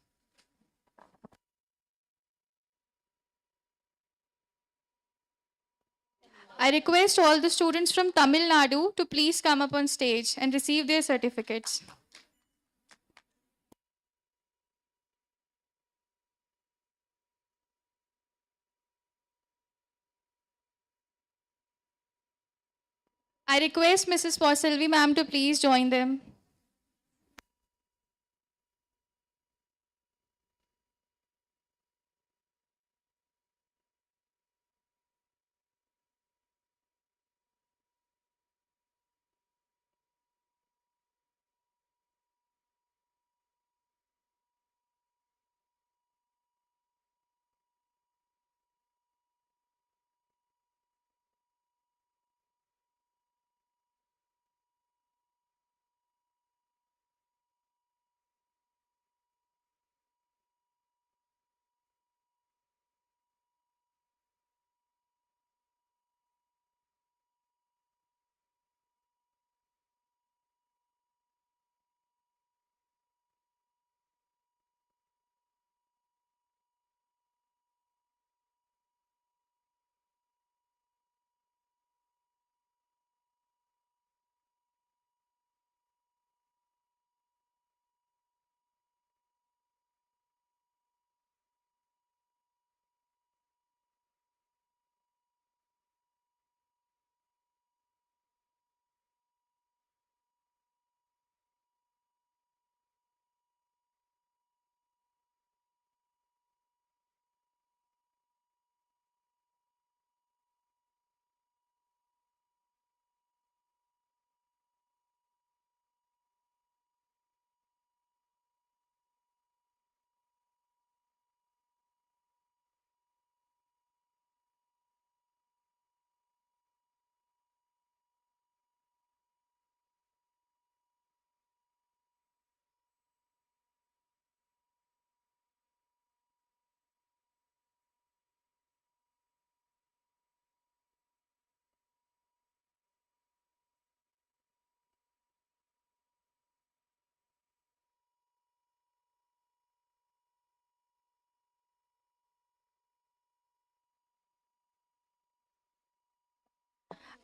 I request all the students from Tamil Nadu to please come up on stage and receive their certificates. I request Mrs. Pauselvi ma'am to please join them.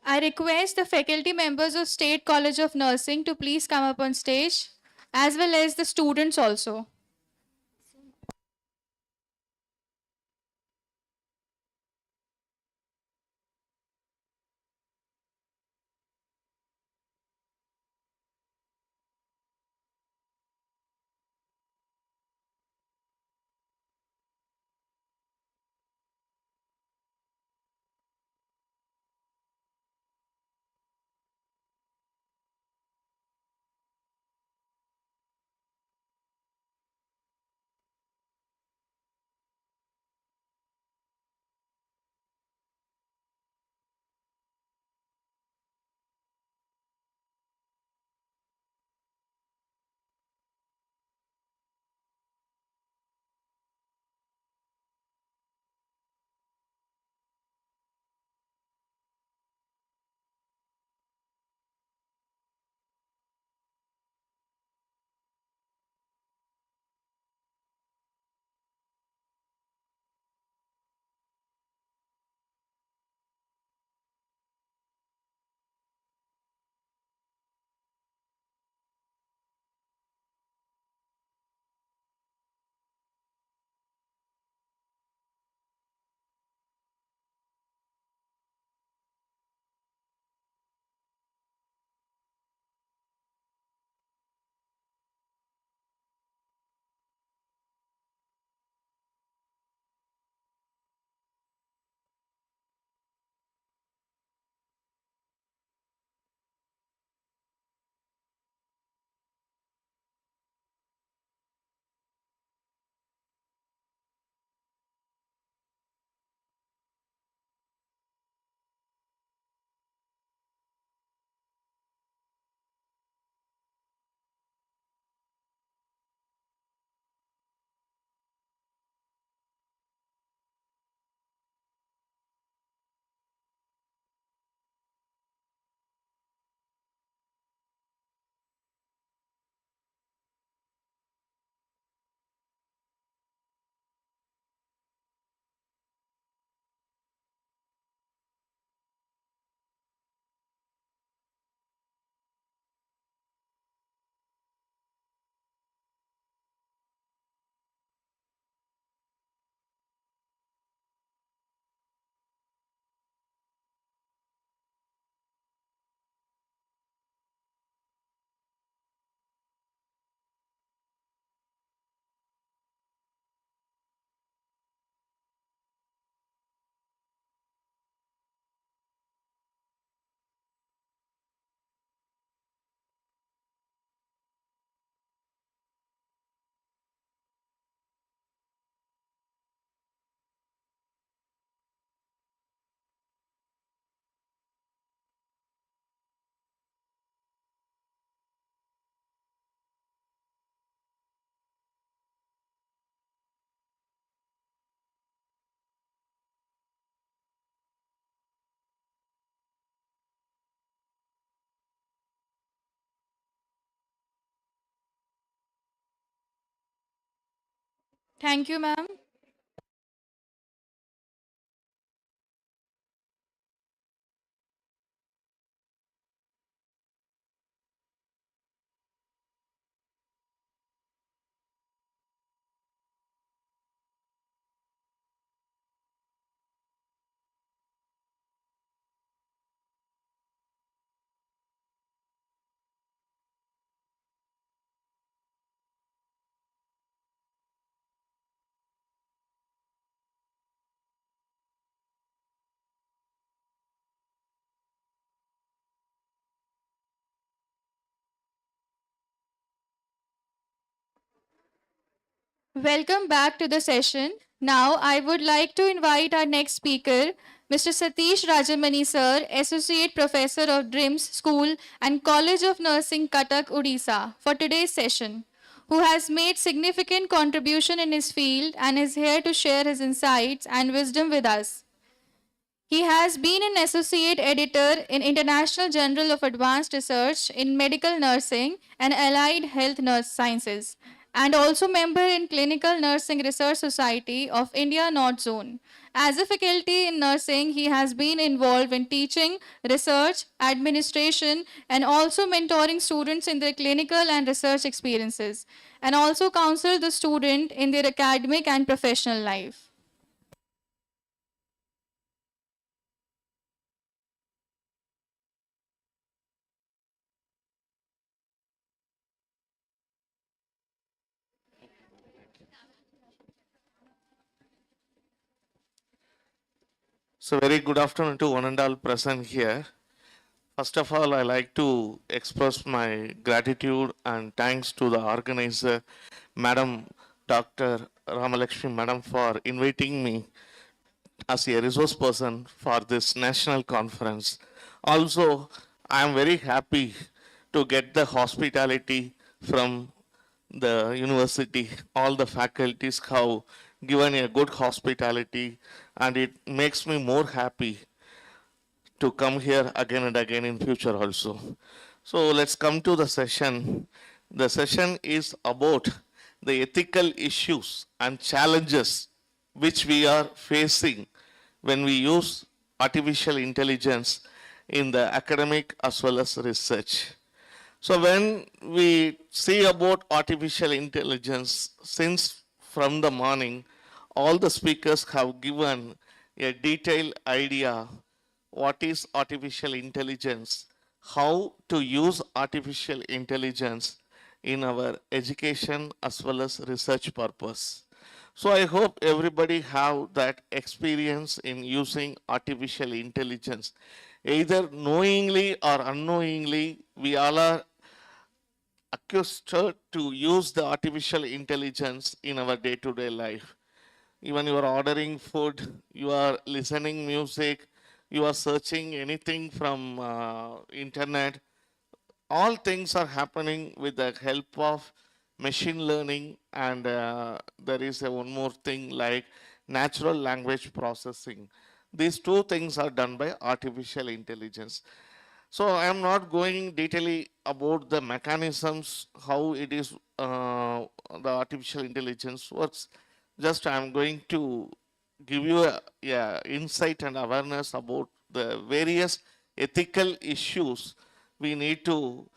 I request the faculty members of State College of Nursing to please come up on stage, as well as the students also. Thank you, ma'am. Welcome back to the session. Now, I would like to invite our next speaker, Mr. Satish Rajamani sir, Associate Professor of DRIMS School and College of Nursing, Cuttack, Odisha, for today's session, who has made significant contribution in his field and is here to share his insights and wisdom with us. He has been an associate editor in International Journal of Advanced Research in Medical Nursing and Allied Health Nurse Sciences, and also member in Clinical Nursing Research Society of India North Zone. As a faculty in nursing, he has been involved in teaching, research, administration, and also mentoring students in their clinical and research experiences, and also counsel the student in their academic and professional life. So very good afternoon to one and all present here. First of all, I like to express my gratitude and thanks to the organizer, Madam Dr. Ramalakshmi Madam, for inviting me as a resource person for this national conference. Also, I am very happy to get the hospitality from the university. All the faculties have given a good hospitality, and it makes me more happy to come here again and again in future also. So let's come to the session. The session is about the ethical issues and challenges which we are facing when we use artificial intelligence in the academic as well as research. So when we see about artificial intelligence, since from the morning, all the speakers have given a detailed idea what is artificial intelligence, how to use artificial intelligence in our education as well as research purpose. So I hope everybody have that experience in using artificial intelligence. Either knowingly or unknowingly, we all are accused to use the artificial intelligence in our day-to-day life. Even you are ordering food, you are listening music, you are searching anything from internet. All things are happening with the help of machine learning, and there is one more thing like natural language processing. These two things are done by artificial intelligence. So I am not going detailedly about the mechanisms, how it is the artificial intelligence works. Just I am going to give you a insight and awareness about the various ethical issues we need to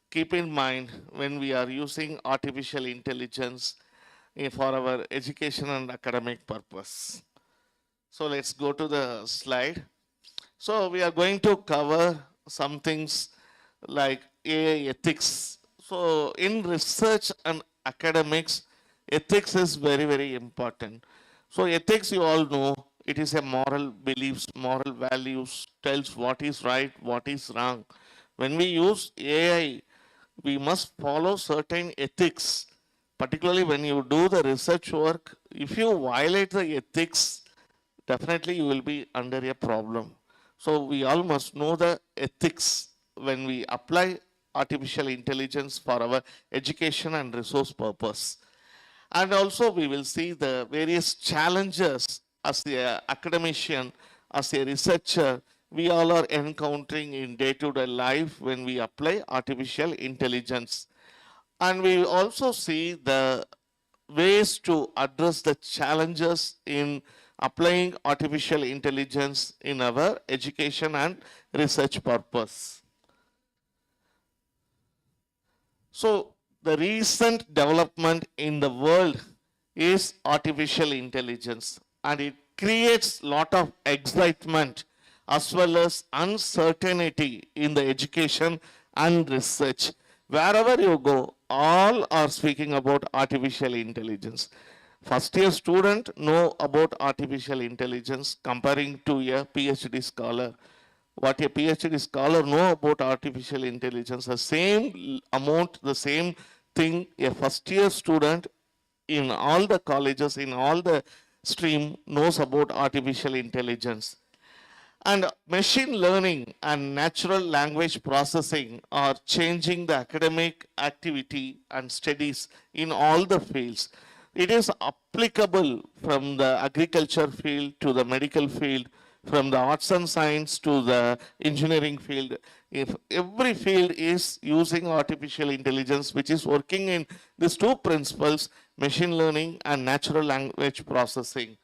keep in mind when we are using artificial intelligence for our education and academic purpose. So let's go to the slide. So we are going to cover some things like AI ethics. So in research and academics, ethics is very, very important. So ethics, you all know, it is a moral beliefs, moral values, tells what is right, what is wrong. When we use AI, we must follow certain ethics, particularly when you do the research work. If you violate the ethics, definitely you will be under a problem. So we all must know the ethics when we apply artificial intelligence for our education and resource purpose. And also we will see the various challenges as a academician, as a researcher, we all are encountering in day-to-day life when we apply artificial intelligence. And we also see the ways to address the challenges in applying artificial intelligence in our education and research purpose. So the recent development in the world is artificial intelligence, and it creates lot of excitement as well as uncertainty in the education and research. Wherever you go, all are speaking about artificial intelligence. First year student know about artificial intelligence comparing to a PhD scholar. What a PhD scholar know about artificial intelligence, the same amount, the same thing a first year student in all the colleges, in all the stream knows about artificial intelligence. And machine learning and natural language processing are changing the academic activity and studies in all the fields. It is applicable from the agriculture field to the medical field, from the arts and science to the engineering field. If every field is using artificial intelligence, which is working in these two principles, machine learning and natural language processing.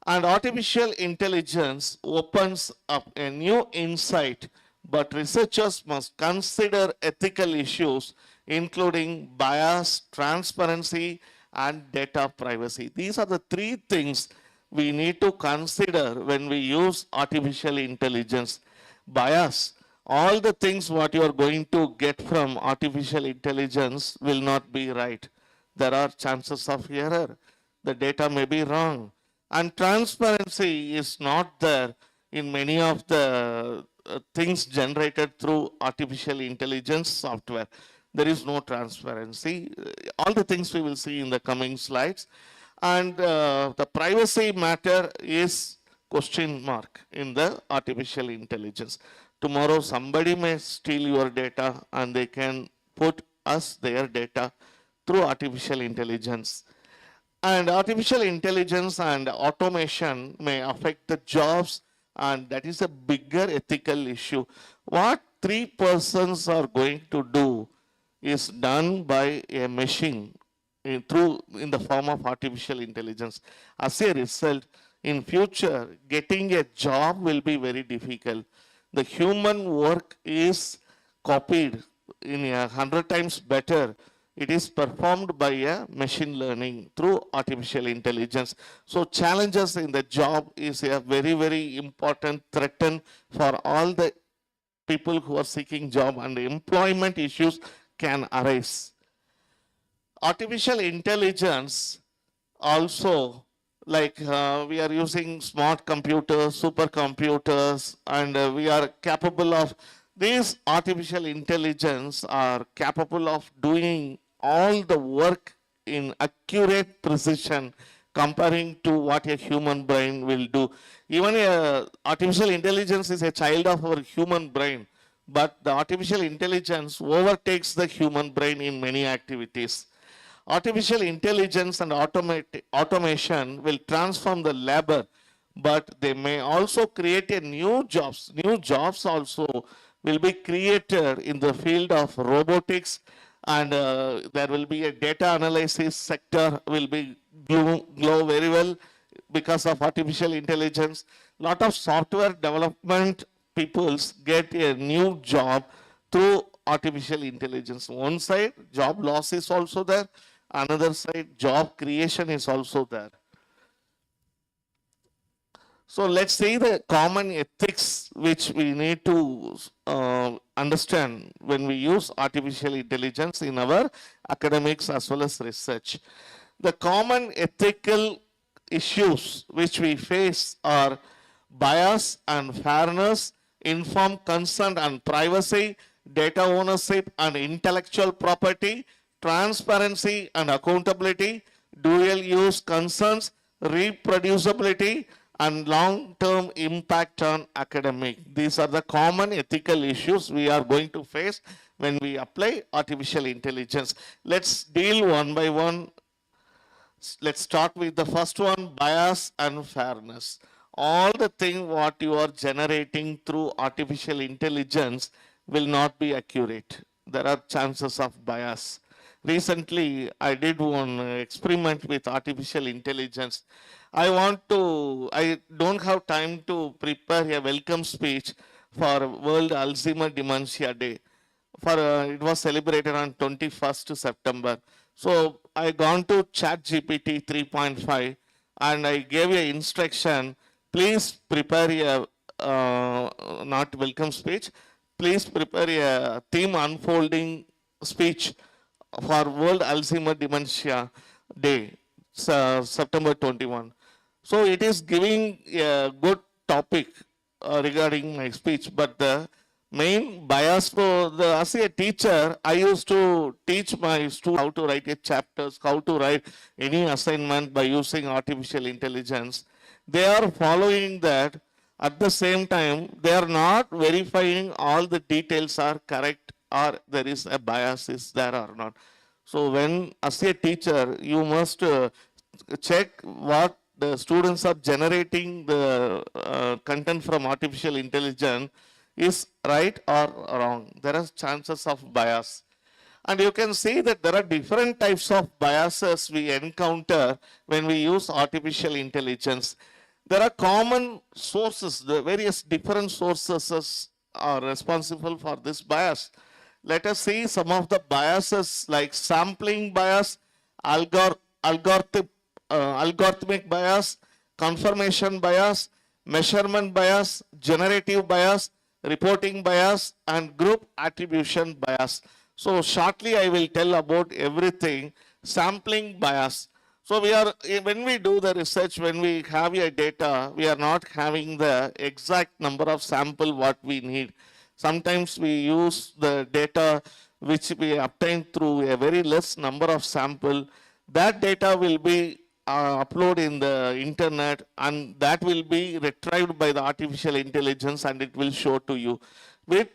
And artificial intelligence opens up a new insight, but researchers must consider ethical issues, including bias, transparency, and data privacy. These are the three things we need to consider when we use artificial intelligence. Bias, all the things what you are going to get from artificial intelligence will not be right. There are chances of error. The data may be wrong. And transparency is not there in many of the things generated through artificial intelligence software. There is no transparency. All the things we will see in the coming slides. And the privacy matter is question mark in the artificial intelligence. Tomorrow somebody may steal your data and they can put us their data through artificial intelligence. And artificial intelligence and automation may affect the jobs, and that is a bigger ethical issue. What three persons are going to do is done by a machine in the form of artificial intelligence. As a result, in future, getting a job will be very difficult. The human work is copied in 100 times better. It is performed by a machine learning through artificial intelligence. So challenges in the job is a very, very important threat for all the people who are seeking job, and employment issues can arise. Artificial intelligence also, like we are using smart computers, supercomputers, and we are capable of, these artificial intelligence are capable of doing all the work in accurate precision comparing to what a human brain will do. Even artificial intelligence is a child of our human brain, but the artificial intelligence overtakes the human brain in many activities. Artificial intelligence and automation will transform the labor, but they may also create a new jobs. New jobs also will be created in the field of robotics, and there will be a data analysis sector will be grow very well because of artificial intelligence. Lot of software development peoples get a new job through artificial intelligence. One side, job loss is also there. Another side, job creation is also there. So let's see the common ethics which we need to understand when we use artificial intelligence in our academics as well as research. The common ethical issues which we face are bias and fairness, informed consent and privacy, data ownership and intellectual property, transparency and accountability, dual use concerns, reproducibility, and long-term impact on academic. These are the common ethical issues we are going to face when we apply artificial intelligence. Let's deal one by one. Let's start with the first one, bias and fairness. All the things what you are generating through artificial intelligence will not be accurate. There are chances of bias. recently I did one experiment with artificial intelligence. I don't have time to prepare a welcome speech for World Alzheimer Dementia Day. It was celebrated on 21st September. So I gone to ChatGPT 3.5 and I gave a instruction, please prepare a not welcome speech, please prepare a theme unfolding speech for World Alzheimer Dementia Day, September 21. So it is giving a good topic regarding my speech, but the main bias for as a teacher, I used to teach my students how to write a chapters, how to write any assignment by using artificial intelligence. They are following that. At the same time, they are not verifying all the details are correct or there is a bias is there or not. So when as a teacher, you must check what the students are generating the content from artificial intelligence is right or wrong. There are chances of bias. And you can see that there are different types of biases we encounter when we use artificial intelligence. There are common sources, the various different sources are responsible for this bias. Let us see some of the biases like sampling bias, algorithmic bias, confirmation bias, measurement bias, generative bias, reporting bias, and group attribution bias. So shortly I will tell about everything. Sampling bias. So when we do the research, when we have a data, we are not having the exact number of sample what we need. Sometimes we use the data which we obtain through a very less number of sample. That data will be uploaded in the internet and that will be retrieved by the artificial intelligence and it will show to you. With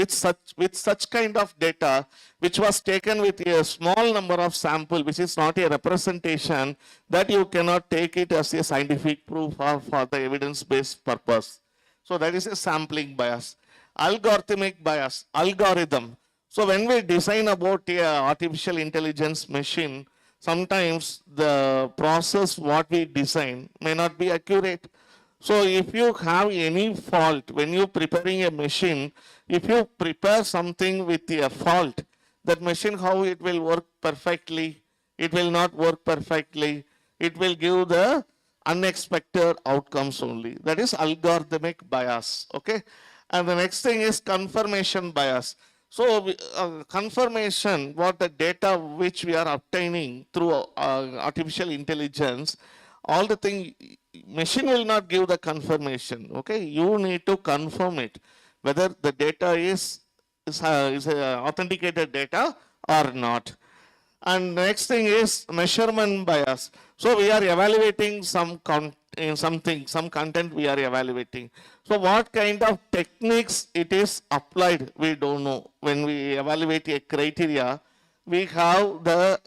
such kind of data which was taken with a small number of sample which is not a representation, that you cannot take it as a scientific proof or for the evidence-based purpose. So that is a sampling bias. Algorithmic bias, algorithm. So when we design about a artificial intelligence machine, sometimes the process what we design may not be accurate. So if you have any fault, when you're preparing a machine, if you prepare something with a fault, that machine, how it will work perfectly, it will not work perfectly, it will give the unexpected outcomes only. That is algorithmic bias, okay? And the next thing is confirmation bias. So confirmation, what the data which we are obtaining through artificial intelligence, all the thing, machine will not give the confirmation, okay? You need to confirm it, whether the data is authenticated data or not. And next thing is measurement bias. So we are evaluating some content we are evaluating. So what kind of techniques it is applied, we don't know. When we evaluate a criteria, we have the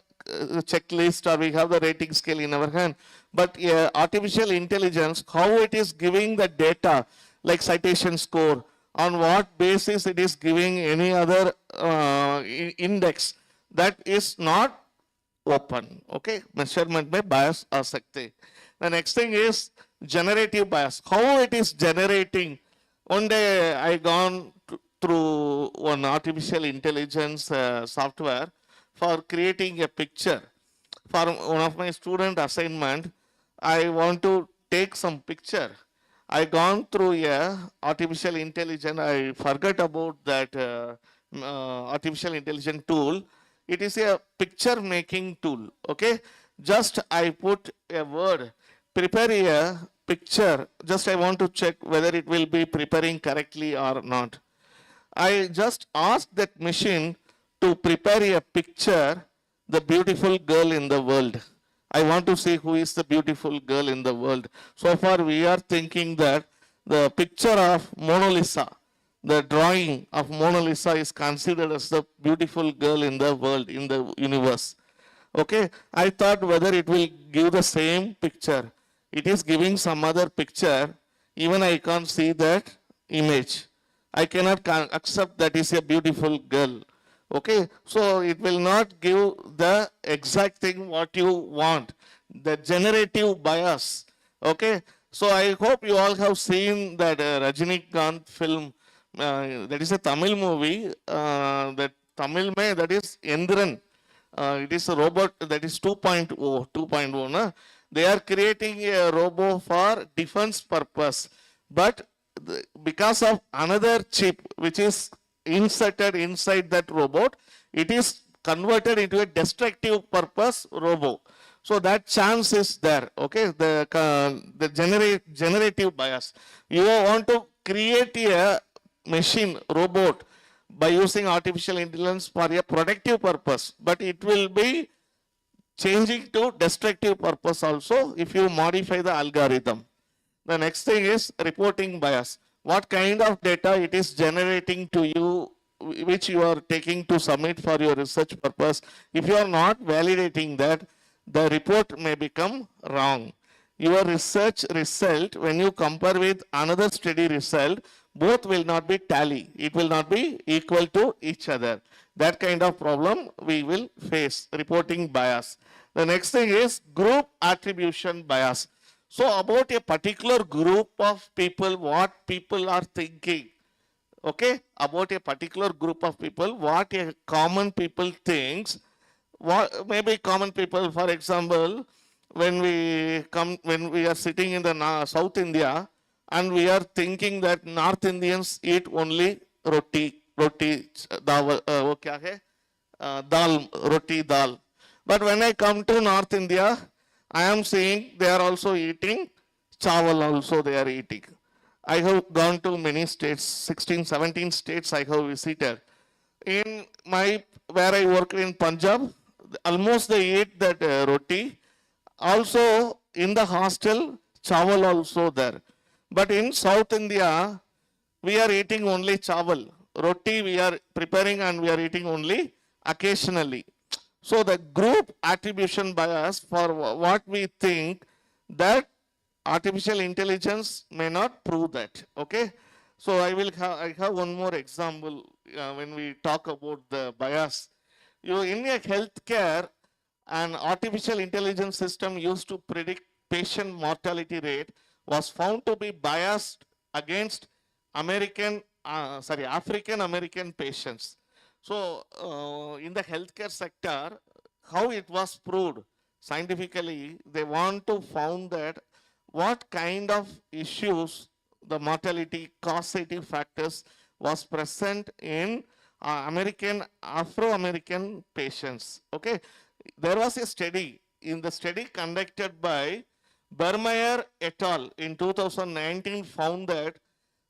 checklist or we have the rating scale in our hand. But artificial intelligence, how it is giving the data, like citation score, on what basis it is giving any other index, that is not open, okay? Measurement में bias आ सकते. The next thing is generative bias. How it is generating. One day I gone through one artificial intelligence software for creating a picture. For one of my student assignment, I want to take some picture. I gone through a artificial intelligence. I forgot about that artificial intelligence tool. It is a picture making tool, okay? Just I put a word, prepare a picture. Just I want to check whether it will be preparing correctly or not. I just asked that machine to prepare a picture, the beautiful girl in the world. I want to see who is the beautiful girl in the world. So far we are thinking that the picture of Mona Lisa, the drawing of Mona Lisa is considered as the beautiful girl in the world, in the universe. Okay, I thought whether it will give the same picture. It is giving some other picture. Even I can't see that image. I cannot accept that is a beautiful girl. Okay, so it will not give the exact thing what you want, the generative bias. Okay, so I hope you all have seen that Rajinikanth film. That is a Tamil movie. That Tamil mein, that is Endran. It is a robot that is 2.0. 2.0. Na? They are creating a robot for defense purpose, but because of another chip which is inserted inside that robot, it is converted into a destructive purpose robot. So that chance is there. Okay, the generative bias. You want to create a machine robot by using artificial intelligence for a productive purpose, but it will be changing to destructive purpose also if you modify the algorithm. The next thing is reporting bias. What kind of data it is generating to you, which you are taking to submit for your research purpose. If you are not validating that, the report may become wrong. Your research result, when you compare with another study result, both will not be tally. It will not be equal to each other. That kind of problem we will face, reporting bias. The next thing is group attribution bias. So about a particular group of people, what people are thinking, okay, about a particular group of people, what a common people thinks, what maybe common people, for example, when we are sitting in the South India and we are thinking that North Indians eat only roti, dal, kya hai? Dal, roti, dal. But when I come to North India, I am seeing they are also eating chawal also they are eating. I have gone to many states, 16, 17 states I have visited. In where I work in Punjab, almost they eat that roti. Also in the hostel, chawal also there. But in South India, we are eating only chawal. Roti we are preparing and we are eating only occasionally. So the group attribution bias for what we think that artificial intelligence may not prove that. Okay. So I have one more example when we talk about the bias. In a healthcare, an artificial intelligence system used to predict patient mortality rate was found to be biased against African American patients. So in the healthcare sector, how it was proved scientifically, they want to found that what kind of issues, the mortality causative factors was present in Afro-American patients. Okay, there was a study, in the study conducted by Bermeyer et al. In 2019 found that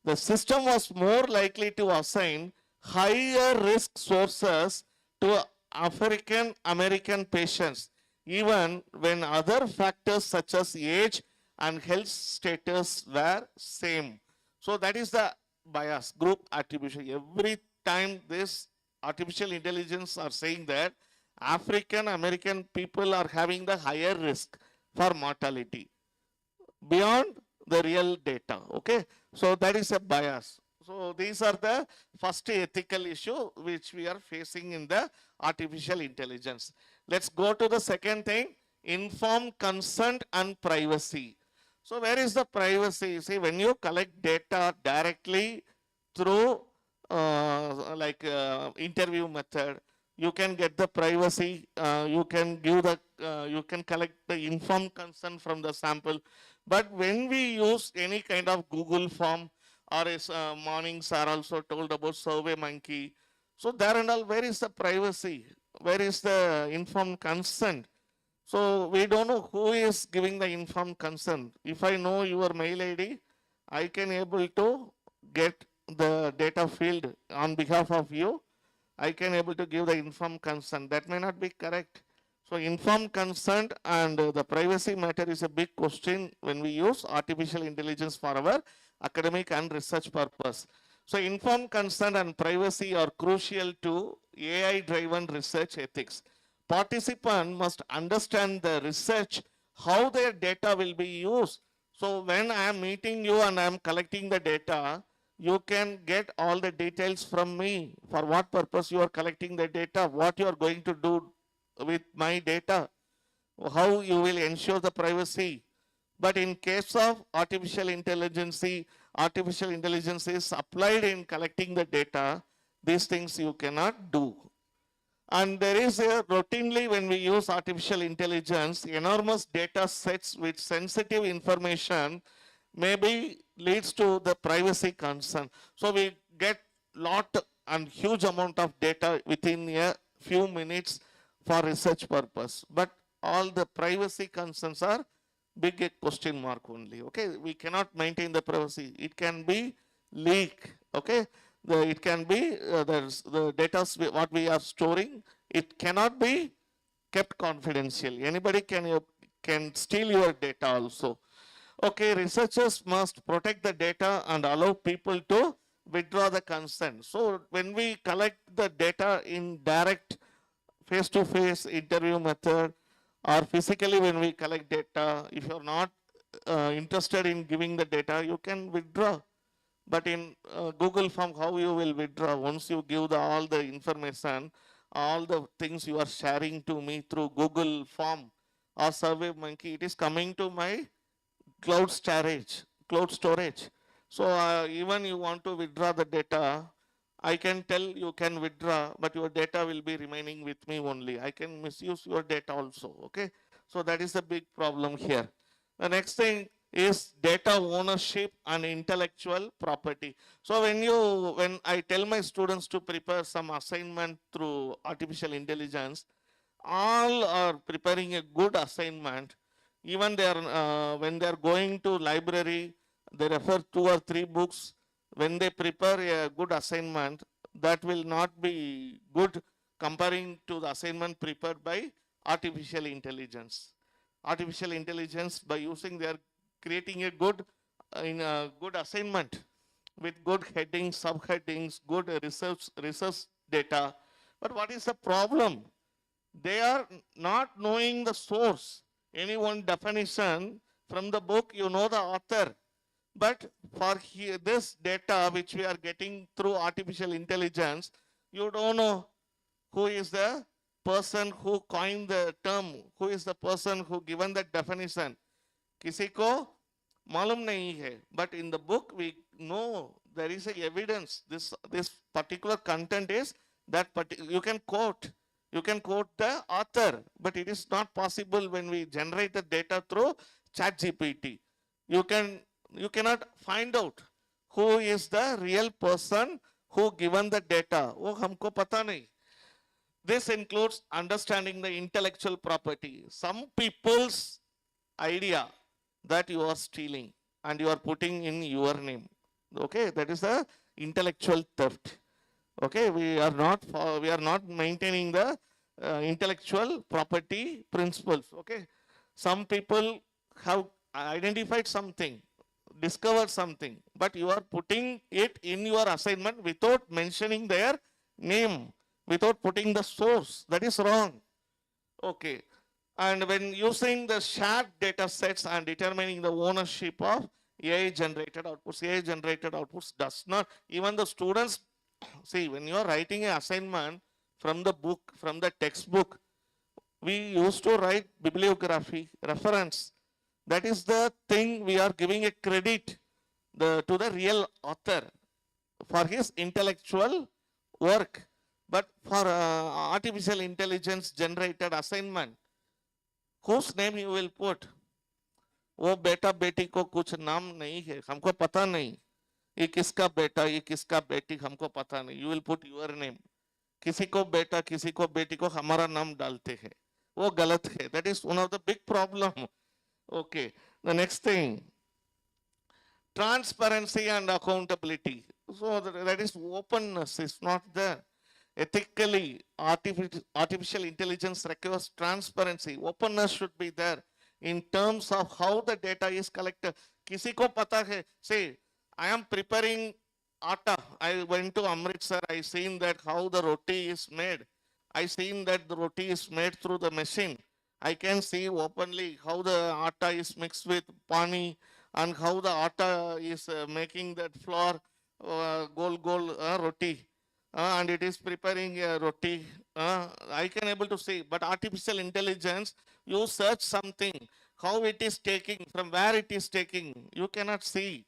the system was more likely to assign higher risk sources to African American patients, even when other factors such as age and health status were same. So that is the bias, group attribution. Every time this artificial intelligence are saying that African American people are having the higher risk for mortality beyond the real data. Okay, so that is a bias. So these are the first ethical issue which we are facing in the artificial intelligence. Let's go to the second thing, informed consent and privacy. So where is the privacy? See, when you collect data directly through interview method, you can get the privacy, you can give the, you can collect the informed consent from the sample. But when we use any kind of Google form, or as mornings are also told about Survey Monkey, so there and all, where is the privacy? Where is the informed consent? So we don't know who is giving the informed consent. If I know your mail ID, I can able to get the data field on behalf of you. I can able to give the informed consent. That may not be correct. So informed consent and the privacy matter is a big question when we use artificial intelligence for our academic and research purpose. So informed consent and privacy are crucial to AI-driven research ethics. Participant must understand the research, how their data will be used. So when I am meeting you and I am collecting the data, You can get all the details from me. For what purpose you are collecting the data, what you are going to do with my data, how you will ensure the privacy. But in case of artificial intelligence is applied in collecting the data, these things you cannot do. And there is a routinely when we use artificial intelligence, enormous data sets with sensitive information maybe leads to the privacy concern. So we get lot and huge amount of data within a few minutes for research purpose. But all the privacy concerns are big a question mark only. Okay, we cannot maintain the privacy. It can be leak. Okay, it can be the data what we are storing. It cannot be kept confidential. Anybody can steal your data also. Okay, researchers must protect the data and allow people to withdraw the consent. So when we collect the data in direct face-to-face interview method, or physically when we collect data, if you're not interested in giving the data, you can withdraw. But in Google form, how you will withdraw? Once you give all the information, all the things you are sharing to me through Google form or SurveyMonkey, it is coming to my cloud storage. So even you want to withdraw the data, I can tell you can withdraw, but your data will be remaining with me only. I can misuse your data also. Okay, so that is a big problem here. The next thing is data ownership and intellectual property. So when I tell my students to prepare some assignment through artificial intelligence, all are preparing a good assignment. Even they are when they are going to library, they refer 2 or 3 books. When they prepare a good assignment, that will not be good comparing to the assignment prepared by artificial intelligence. Artificial intelligence, by using, they are creating a good good assignment with good headings, subheadings, good research data. But what is the problem? They are not knowing the source. Any one definition from the book, you know the author. But for this data which we are getting through artificial intelligence, you don't know who is the person who coined the term, who is the person who given that definition. किसी को मालूम नहीं है. But in the book we know there is a evidence. This particular content is that you can quote the author, but it is not possible when we generate the data through ChatGPT. You cannot find out who is the real person who given the data. वो हमको पता नहीं. This includes understanding the intellectual property. Some people's idea that you are stealing and you are putting in your name. Okay, that is the intellectual theft. Okay, we are not maintaining the intellectual property principles. Okay, some people have identified something, discovered something, but you are putting it in your assignment without mentioning their name, without putting the source. That is wrong. Okay, and when using the shared data sets and determining the ownership of AI generated outputs does not, even the students, see, when you are writing an assignment from the book, from the textbook, we used to write bibliography, reference. That is the thing we are giving a credit to the real author for his intellectual work. But for artificial intelligence generated assignment, whose name you will put? वो बेटा बेटी को कुछ नाम नहीं है, हमको पता नहीं ये किसका बेटा ये किसका बेटी, हमको पता नहीं. You will put your name. किसी को बेटा किसी को बेटी को हमारा नाम डालते हैं, वो गलत है. That is one of the big problem. Okay, the next thing, transparency and accountability. So that is openness is not there. Ethically, artificial intelligence requires transparency. Openness should be there in terms of how the data is collected. किसी को पता है, say, I am preparing atta. I went to Amritsar. I seen that how the roti is made. I seen that the roti is made through the machine. I can see openly how the atta is mixed with pani and how the atta is making that flour goal roti, and it is preparing a roti. I can able to see, but artificial intelligence, you search something, how it is taking, from where it is taking, you cannot see.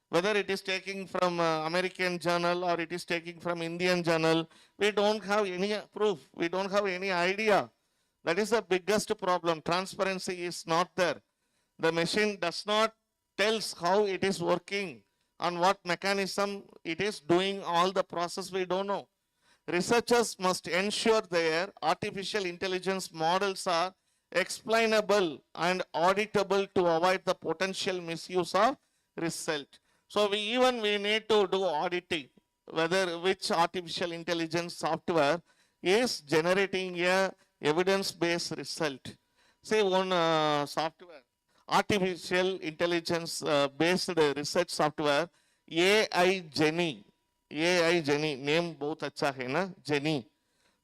Whether it is taking from American journal or it is taking from Indian journal, we don't have any proof. We don't have any idea. That is the biggest problem. Transparency is not there. The machine does not tells how it is working, on what mechanism it is doing all the process, we don't know. Researchers must ensure their artificial intelligence models are explainable and auditable to avoid the potential misuse of result. So we need to do auditing, whether which artificial intelligence software is generating a evidence-based result. Say one software, artificial intelligence based research software, AI Jenny. AI Jenny, name both acha hai na, Jenny.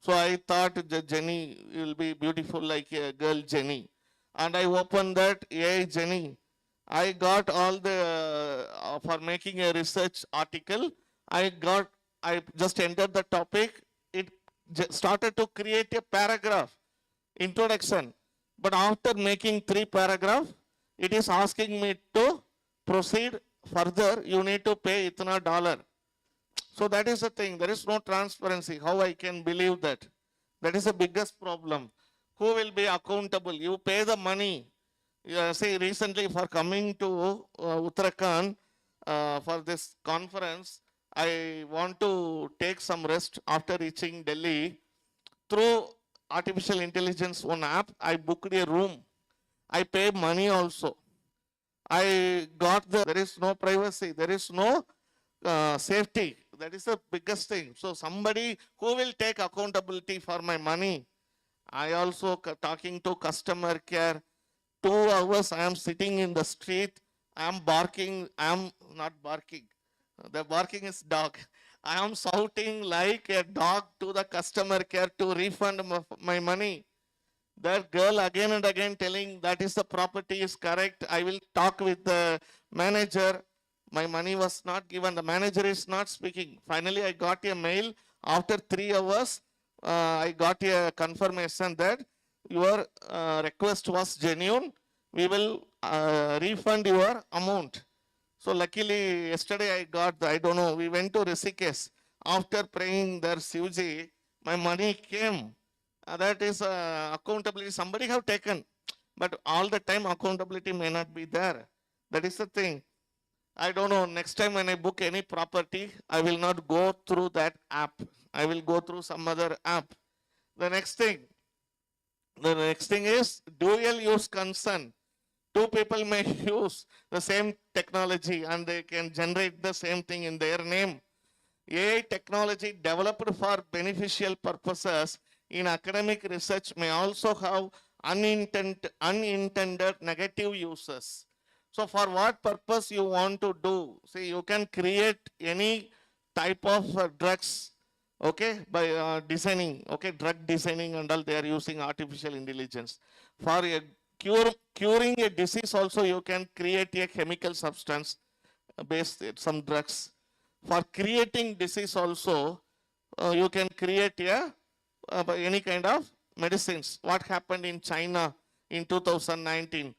So I thought the Jenny will be beautiful like a girl Jenny. And I opened that AI Jenny. I got all the, for making a research article, I just entered the topic. It started to create a paragraph, introduction. But after making 3 paragraphs, it is asking me to proceed further. You need to pay itna $. So that is the thing. There is no transparency. How I can believe that? That is the biggest problem. Who will be accountable? You pay the money. Say recently for coming to Uttarakhand for this conference, I want to take some rest after reaching Delhi. Through artificial intelligence one app, I booked a room. I pay money also. I got there is no privacy, there is no safety. That is the biggest thing. So somebody who will take accountability for my money. I also talking to customer care. 2 hours I am sitting in the street. I am barking. I am not barking. The barking is dog. I am shouting like a dog to the customer care to refund my money. That girl again and again telling that is the property is correct. I will talk with the manager. My money was not given. The manager is not speaking. Finally, I got a mail after 3 hours. I got a confirmation that your request was genuine. We will refund your amount. So luckily, yesterday I got, I don't know, we went to Rishikesh. After praying their Shivji, my money came. That is accountability. Somebody have taken. But all the time accountability may not be there. That is the thing. I don't know, next time when I book any property, I will not go through that app. I will go through some other app. The next thing is dual use concern. 2 people may use the same technology and they can generate the same thing in their name. AI technology developed for beneficial purposes in academic research may also have unintended negative uses. So for what purpose you want to do? See, you can create any type of drugs, okay, by designing, okay, drug designing and all, they are using artificial intelligence. For a curing a disease also, you can create a chemical substance based some drugs. For creating disease also, you can create any kind of medicines. What happened in China in 2019?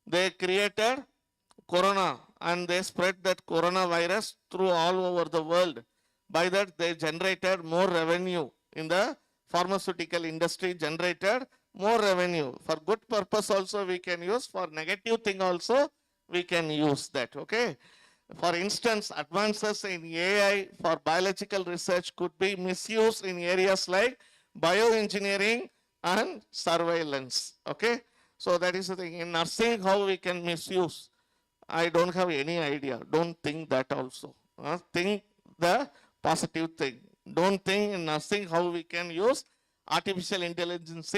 They created corona and they spread that coronavirus through all over the world. By that they generated more revenue in the pharmaceutical industry, generated more revenue. For good purpose also we can use, for negative thing also we can use that, okay. For instance, advances in AI for biological research could be misused in areas like bioengineering and surveillance, okay. So that is the thing. In nursing, how we can misuse, I don't have any idea. Don't think that also. Think the positive thing. Don't think in nursing how we can use artificial intelligence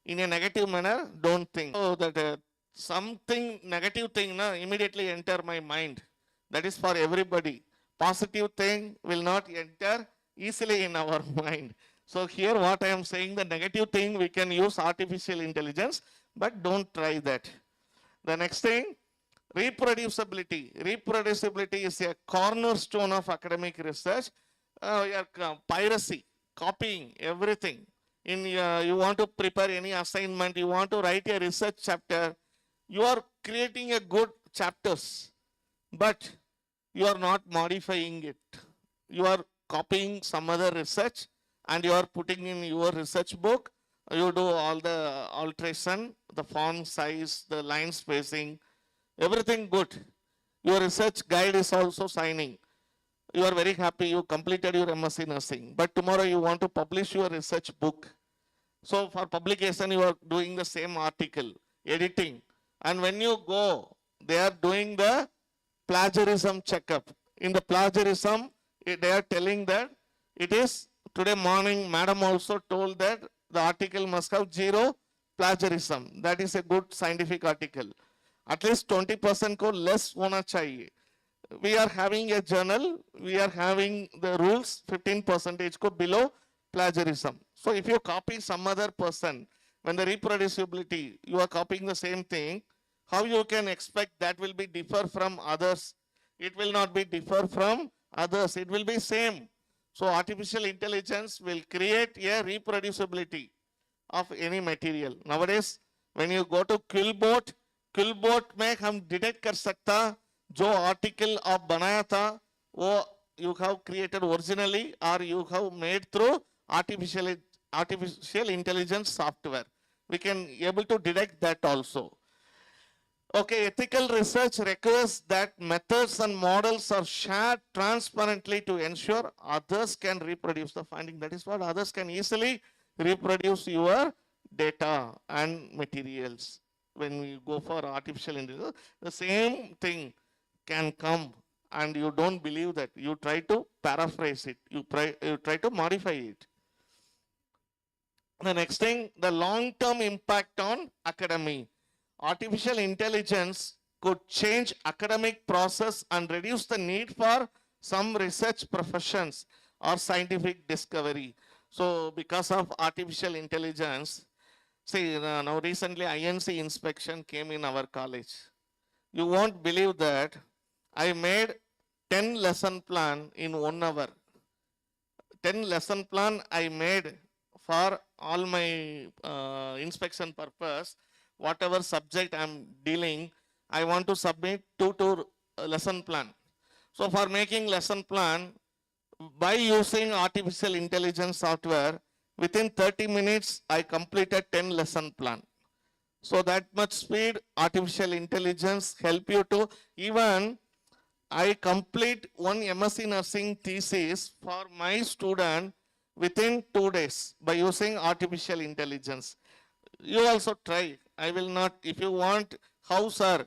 in a negative manner. Don't think. So that something negative thing immediately enter my mind. That is for everybody. Positive thing will not enter easily in our mind. So here what I am saying, the negative thing we can use artificial intelligence, but don't try that. The next thing, Reproducibility. Reproducibility is a cornerstone of academic research. Piracy, copying, everything. You want to prepare any assignment, you want to write a research chapter, you are creating a good chapters, but you are not modifying it. You are copying some other research and you are putting in your research book. You do all the alteration, the font size, the line spacing, everything good. Your research guide is also signing. You are very happy, you completed your MSc nursing, but tomorrow you want to publish your research book. So for publication, you are doing the same article, editing. And when you go, they are doing the plagiarism checkup. In the plagiarism, they are telling that it is, today morning, madam also told that the article must have 0 plagiarism. That is a good scientific article. At least 20% ko less hona chahiye. We are having a journal, we are having the rules, 15% ko below plagiarism. So if you copy some other person, when the reproducibility, you are copying the same thing, how you can expect that will be differ from others? It will not be differ from others, it will be same. So artificial intelligence will create a reproducibility of any material. Nowadays, when you go to Quillbot में हम detect कर सकता जो article आप बनाया था वो you have created originally or you have made through artificial intelligence software. We can able to detect that also. Okay, ethical research requires that methods and models are shared transparently to ensure others can reproduce the finding. That is what others can easily reproduce your data and materials. When we go for artificial intelligence, the same thing can come and you don't believe that. You try to paraphrase it. You try to modify it. The next thing, the long-term impact on academy. Artificial intelligence could change academic process and reduce the need for some research professions or scientific discovery. So because of artificial intelligence, see, now recently INC inspection came in our college. You won't believe that I made 10 lesson plan in 1 hour. 10 lesson plan I made for all my inspection purpose. Whatever subject I'm dealing, I want to submit 2 lesson plan. So for making lesson plan, by using artificial intelligence software, within 30 minutes, I completed 10 lesson plan. So that much speed, artificial intelligence help you to, even I complete 1 MSc nursing thesis for my student within 2 days by using artificial intelligence. You also try. I will not, if you want, how sir,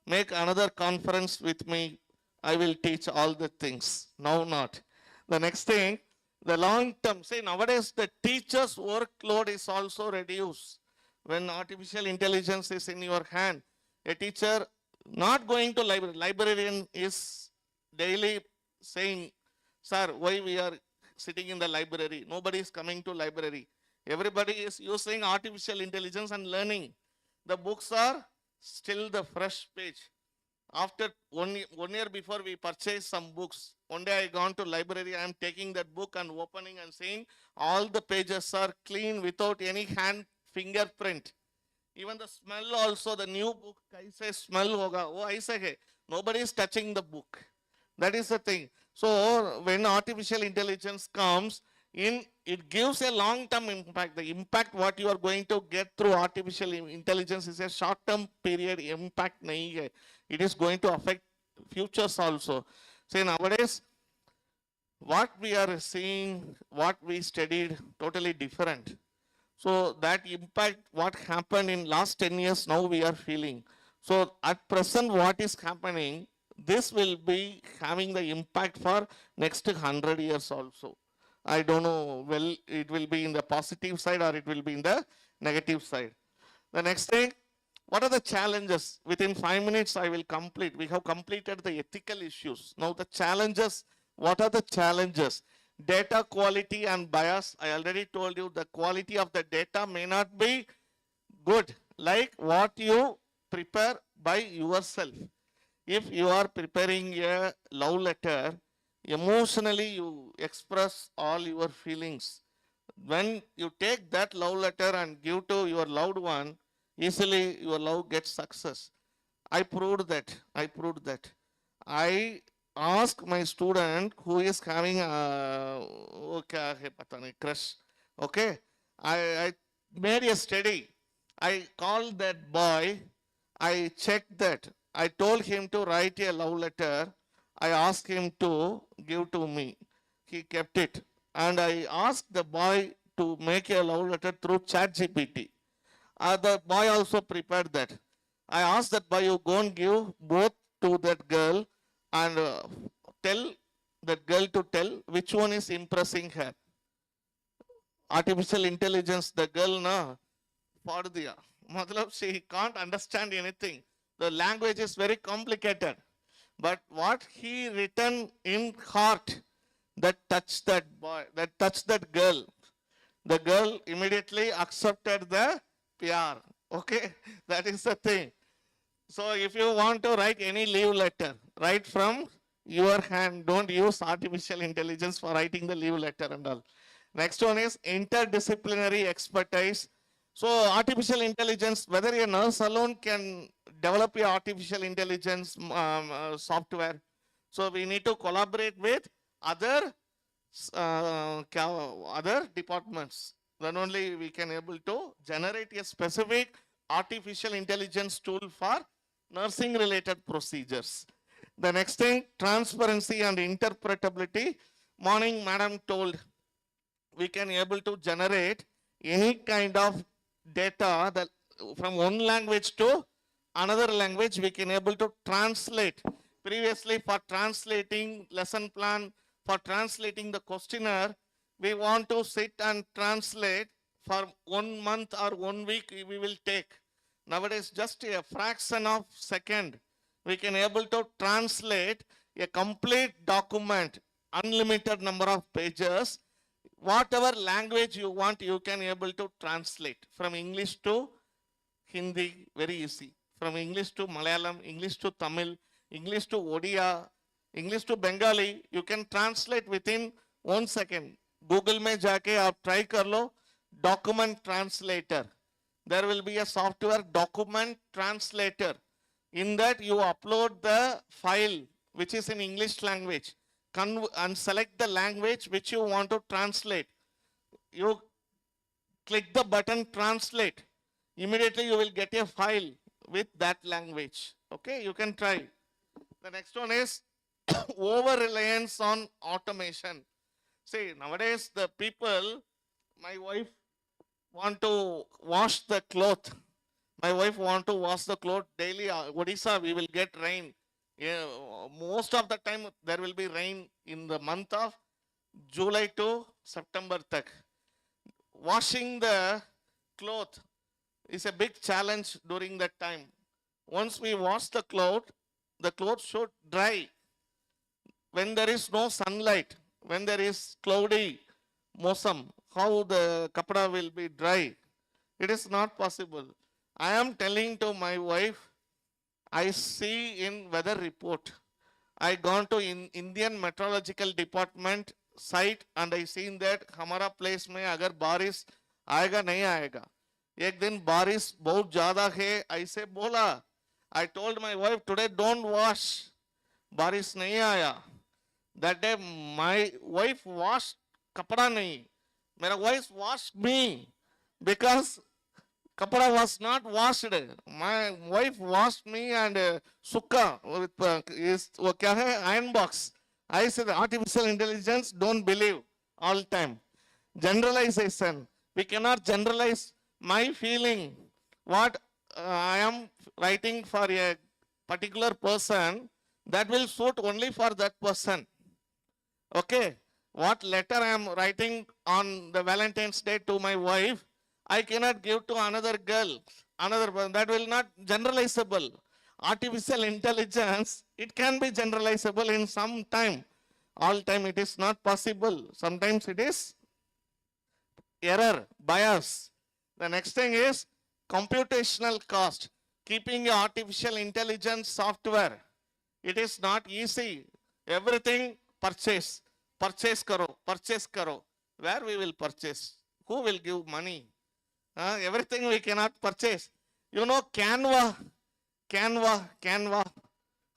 make another conference with me, I will teach all the things. No, not. The next thing, the long term, say nowadays the teacher's workload is also reduced. When artificial intelligence is in your hand, a teacher not going to library, librarian is daily saying, sir, why we are sitting in the library? Nobody is coming to library. Everybody is using artificial intelligence and learning. The books are still the fresh page. After one year before we purchased some books, one day I gone to library, I am taking that book and opening and seeing all the pages are clean without any hand fingerprint. Even the smell also, the new book, kaise smell hoga, oh aise hai. Nobody is touching the book. That is the thing. So when artificial intelligence comes in, it gives a long-term impact. The impact what you are going to get through artificial intelligence is a short-term period impact nahi hai. It is going to affect futures also. Say nowadays, what we are seeing, what we studied, totally different. So that impact, what happened in last 10 years, now we are feeling. So at present, what is happening, this will be having the impact for next 100 years also. I don't know, well, it will be in the positive side or it will be in the negative side. The next thing, what are the challenges? Within 5 minutes, I will complete. We have completed the ethical issues. Now the challenges, what are the challenges? Data quality and bias. I already told you the quality of the data may not be good, like what you prepare by yourself. If you are preparing a love letter, emotionally you express all your feelings. When you take that love letter and give to your loved one, easily your love gets success. I proved that. I proved that. I ask my student who is having crush. Okay. I made a study. I called that boy. I checked that. I told him to write a love letter. I asked him to give to me. He kept it. And I asked the boy to make a love letter through ChatGPT. The boy also prepared that. I asked that boy, you go and give both to that girl and tell that girl to tell which one is impressing her. Artificial intelligence, the girl na पढ़ दिया मतलब she can't understand anything. The language is very complicated, but what he written in heart, that touched that boy, that touched that girl, the girl immediately accepted the PR. Okay, that is the thing. So if you want to write any leave letter, write from your hand. Don't use artificial intelligence for writing the leave letter and all. Next one is interdisciplinary expertise. So artificial intelligence, whether a nurse alone can develop a artificial intelligence software. So we need to collaborate with other other departments. Then only we can able to generate a specific artificial intelligence tool for nursing related procedures. The next thing, transparency and interpretability. Morning, madam told we can able to generate any kind of data that from one language to another language, we can able to translate. Previously, for translating lesson plan, for translating the questionnaire, we want to sit and translate for 1 month or 1 week we will take. Nowadays, just a fraction of second, we can able to translate a complete document, unlimited number of pages. Whatever language you want, you can able to translate from English to Hindi, very easy. From English to Malayalam, English to Tamil, English to Odia, English to Bengali, you can translate within 1 second. Google में जाके आप try कर लो, document translator. There will be a software document translator. In that you upload the file which is in English language and select the language which you want to translate. You click the button translate. Immediately you will get a file with that language. Okay, you can try. The next one is over reliance on automation. See, nowadays the people, my wife want to wash the cloth. My wife want to wash the cloth daily. Odisha, we will get rain. Yeah, most of the time there will be rain in the month of July to September. Washing the cloth is a big challenge during that time. Once we wash the cloth should dry. When there is no sunlight, when there is cloudy mosam, how the kapda will be dry? It is not possible. I am telling to my wife, I see in weather report. I gone to Indian Meteorological Department site and I seen that हमारा place में अगर बारिश आएगा नहीं आएगा. एक दिन बारिश बहुत ज़्यादा है ऐसे बोला. I told my wife today don't wash. बारिश नहीं आया. That day my wife washed कपड़ा नहीं. मेरा wife washed me because kapra was not washed. My wife washed me and sukka with is वो क्या है iron box. I said artificial intelligence don't believe all time. Generalization. We cannot generalize my feeling. What I am writing for a particular person, that will suit only for that person. Okay. What letter I am writing on the Valentine's Day to my wife, I cannot give to another girl, another person. That will not generalizable. Artificial intelligence, it can be generalizable in some time. All time it is not possible. Sometimes it is error, bias. The next thing is computational cost. Keeping your artificial intelligence software It is not easy. Everything purchase, purchase karo. Where we will purchase? Who will give money? Everything we cannot purchase. You know Canva.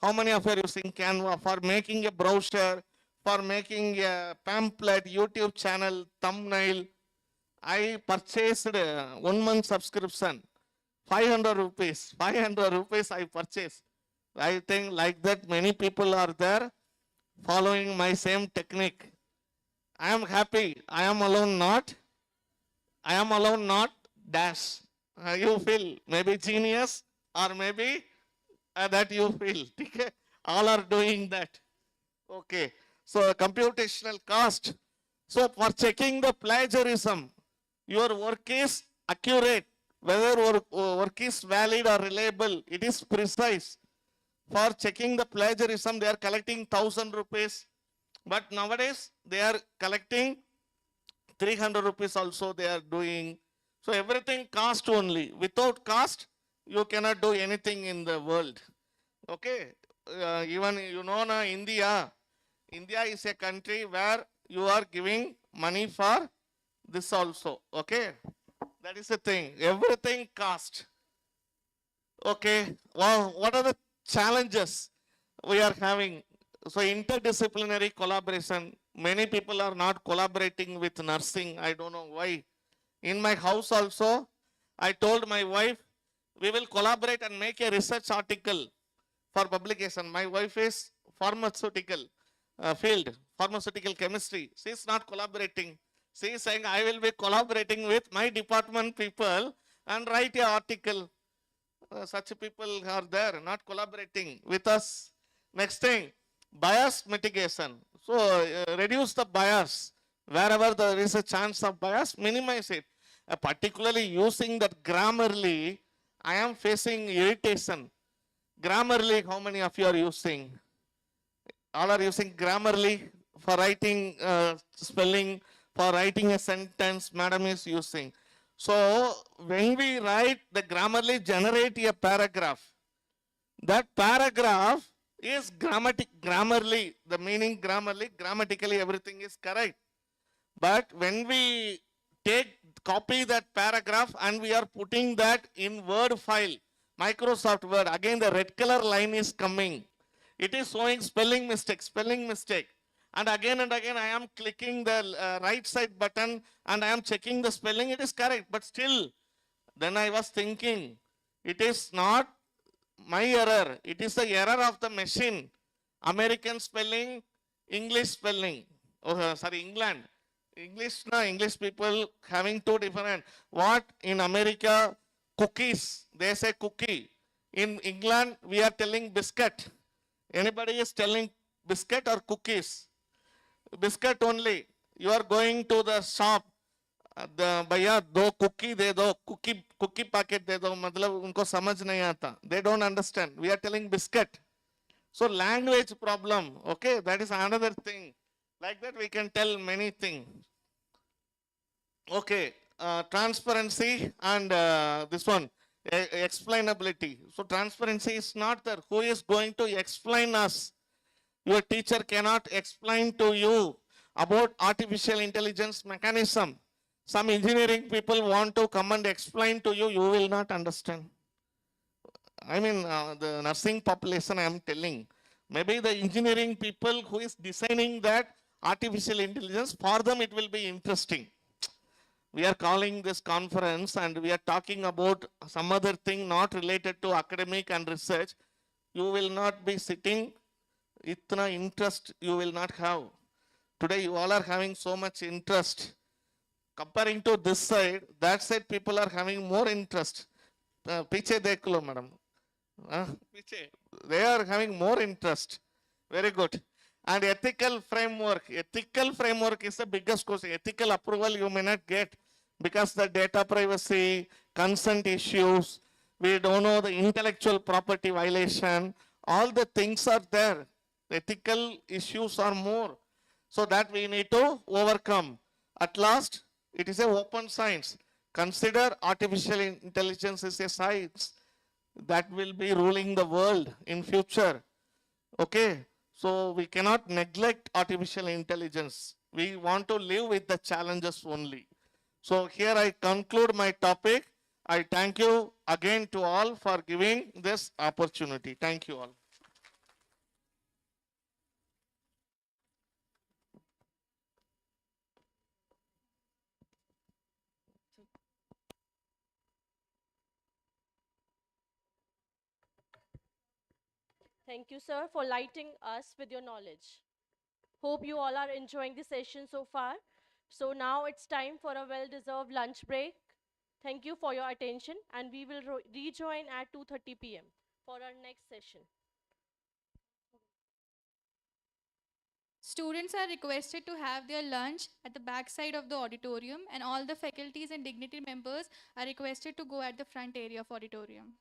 How many of you are using Canva for making a brochure, for making a pamphlet, YouTube channel, thumbnail? I purchased 1 month subscription, 500 rupees. 500 rupees I purchased. I think like that many people are there following my same technique. I am happy. I am alone not. I am alone not dash. You feel maybe genius or maybe that you feel. Okay? All are doing that. Okay. So computational cost. So for checking the plagiarism, your work is accurate. Whether work is valid or reliable, it is precise. For checking the plagiarism, they are collecting 1,000 rupees. But nowadays, they are collecting 300 rupees also they are doing. So everything cost only. Without cost, you cannot do anything in the world. Okay. Even you know na India. India is a country where you are giving money for this also. Okay. That is the thing. Everything cost. Okay. Well, what are the challenges we are having? So interdisciplinary collaboration. Many people are not collaborating with nursing. I don't know why. In my house also, I told my wife, we will collaborate and make a research article for publication. My wife is pharmaceutical field, pharmaceutical chemistry. She is not collaborating. She is saying, I will be collaborating with my department people and write an article. Such people are there, not collaborating with us. Next thing, bias mitigation. So reduce the bias. Wherever there is a chance of bias, minimize it. Particularly using that Grammarly, I am facing irritation. Grammarly, how many of you are using? All are using Grammarly for writing spelling, for writing a sentence, madam is using. So when we write, the Grammarly generate a paragraph. That paragraph is Grammarly, the meaning Grammarly, grammatically everything is correct. But when we copy that paragraph and we are putting that in Word file, Microsoft Word, again the red color line is coming. It is showing spelling mistake. And again I am clicking the right side button and I am checking the spelling, it is correct. But still, then I was thinking, it is not my error, it is the error of the machine. American spelling, English spelling. Oh, sorry, England. English people having two different. What in America, cookies, they say cookie. In England, we are telling biscuit. Anybody is telling biscuit or cookies? Biscuit only. You are going to the shop. भैया दो cookie दे दो, cookie packet दे दो, मतलब उनको समझ नहीं आता. They don't understand. We are telling biscuit. So language problem. Okay, that is another thing. Like that we can tell many things. Okay, transparency and this one, explainability. So transparency is not there. Who is going to explain us? Your teacher cannot explain to you about artificial intelligence mechanism. Some engineering people want to come and explain to you, you will not understand. I mean, the nursing population I am telling. Maybe the engineering people who is designing that artificial intelligence, for them it will be interesting. We are calling this conference and we are talking about some other thing not related to academic and research. You will not be sitting, itna interest you will not have. Today you all are having so much interest. Comparing to this side, that side people are having more interest. Piche dekh lo, madam. Piche. They are having more interest. Very good. And ethical framework. Ethical framework is the biggest question. Ethical approval you may not get because the data privacy, consent issues, we don't know the intellectual property violation, all the things are there. Ethical issues are more. So that we need to overcome. At last, it is an open science. Consider artificial intelligence is a science that will be ruling the world in future. Okay, so we cannot neglect artificial intelligence. We want to live with the challenges only. So here I conclude my topic. I thank you again to all for giving this opportunity. Thank you all. Thank you, sir, for lighting us with your knowledge. Hope you all are enjoying the session so far. So now it's time for a well-deserved lunch break. Thank you for your attention, and we will rejoin at 2:30 p.m. for our next session. Students are requested to have their lunch at the back side of the auditorium, and all the faculties and dignity members are requested to go at the front area of auditorium.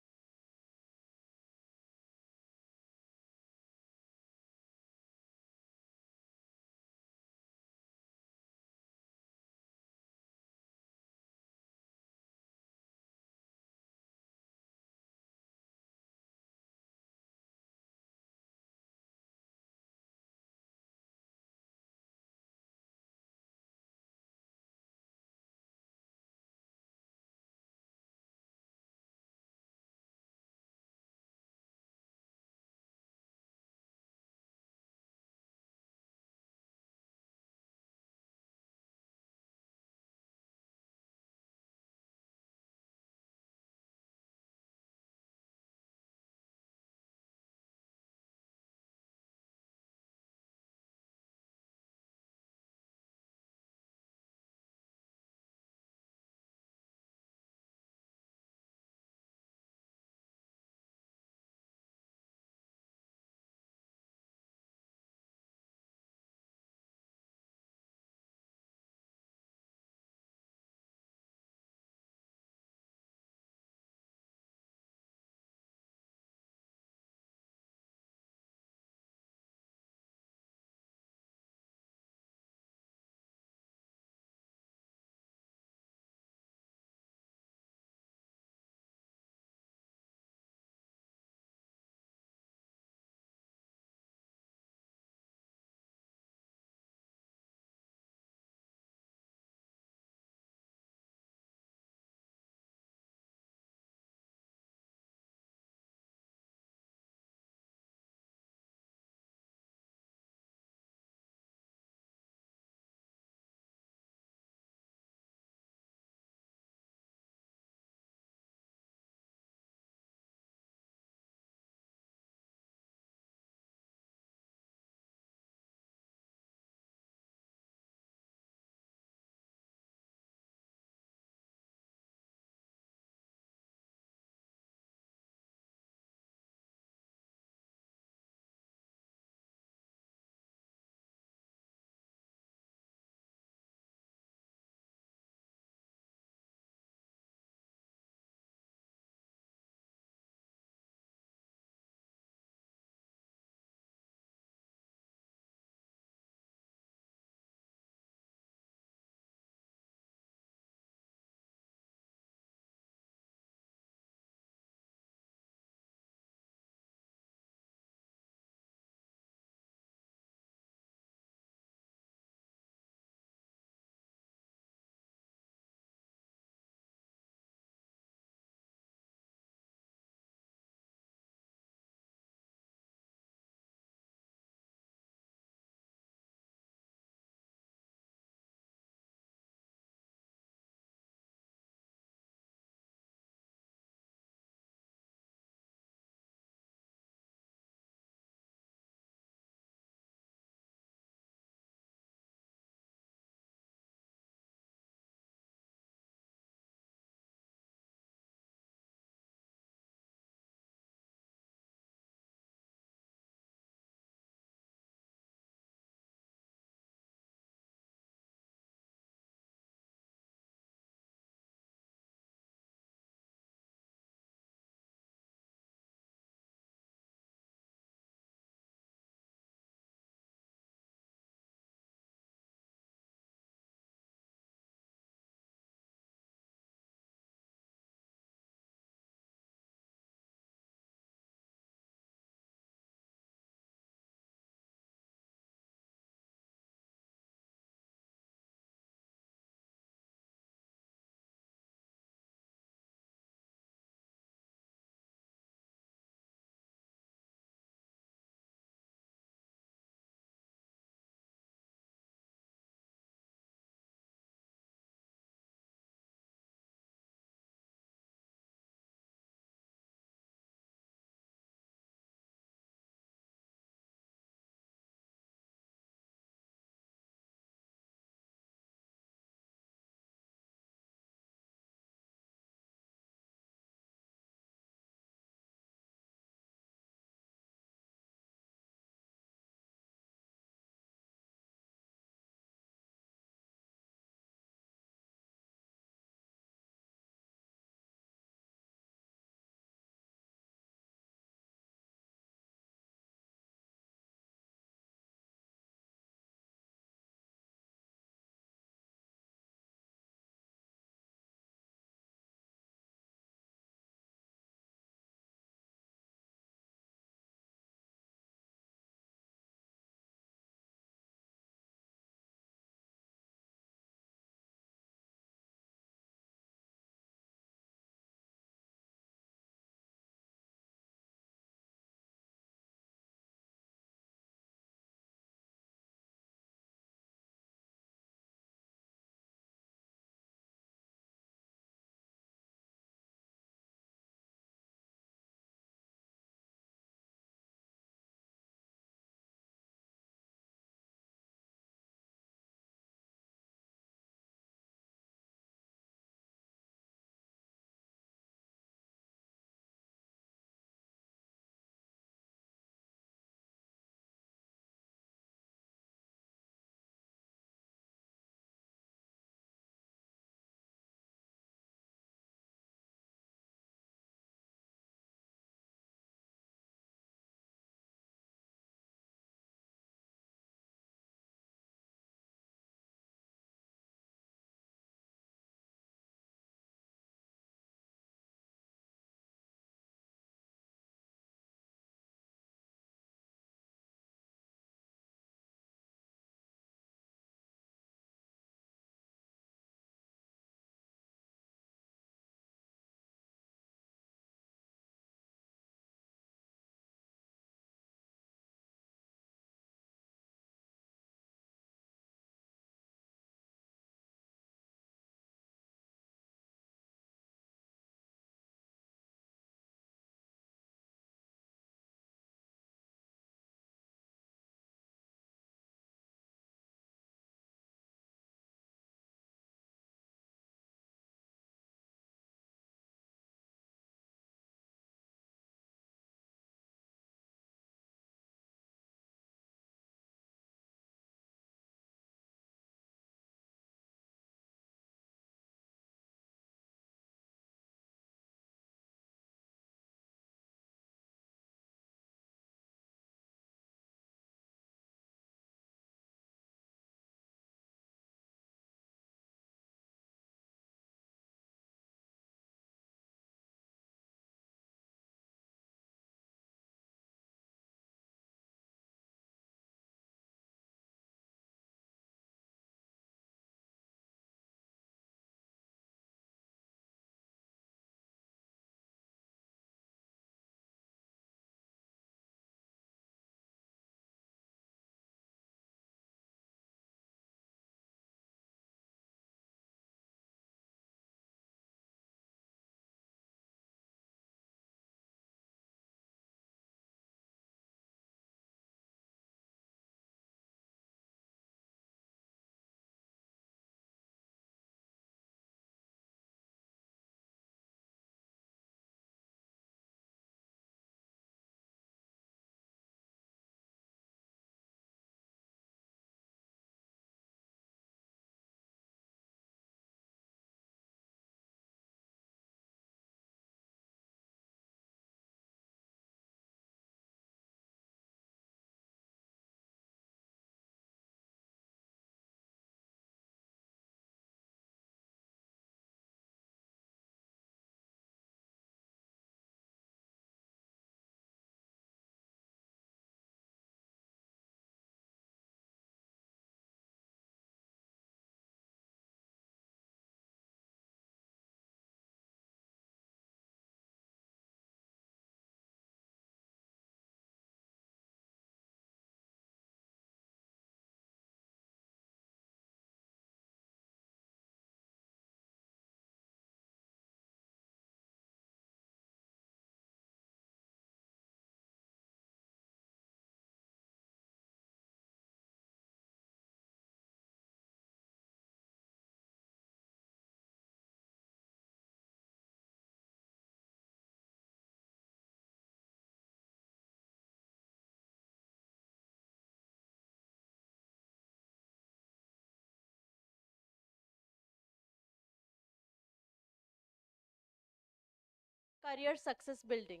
career success building.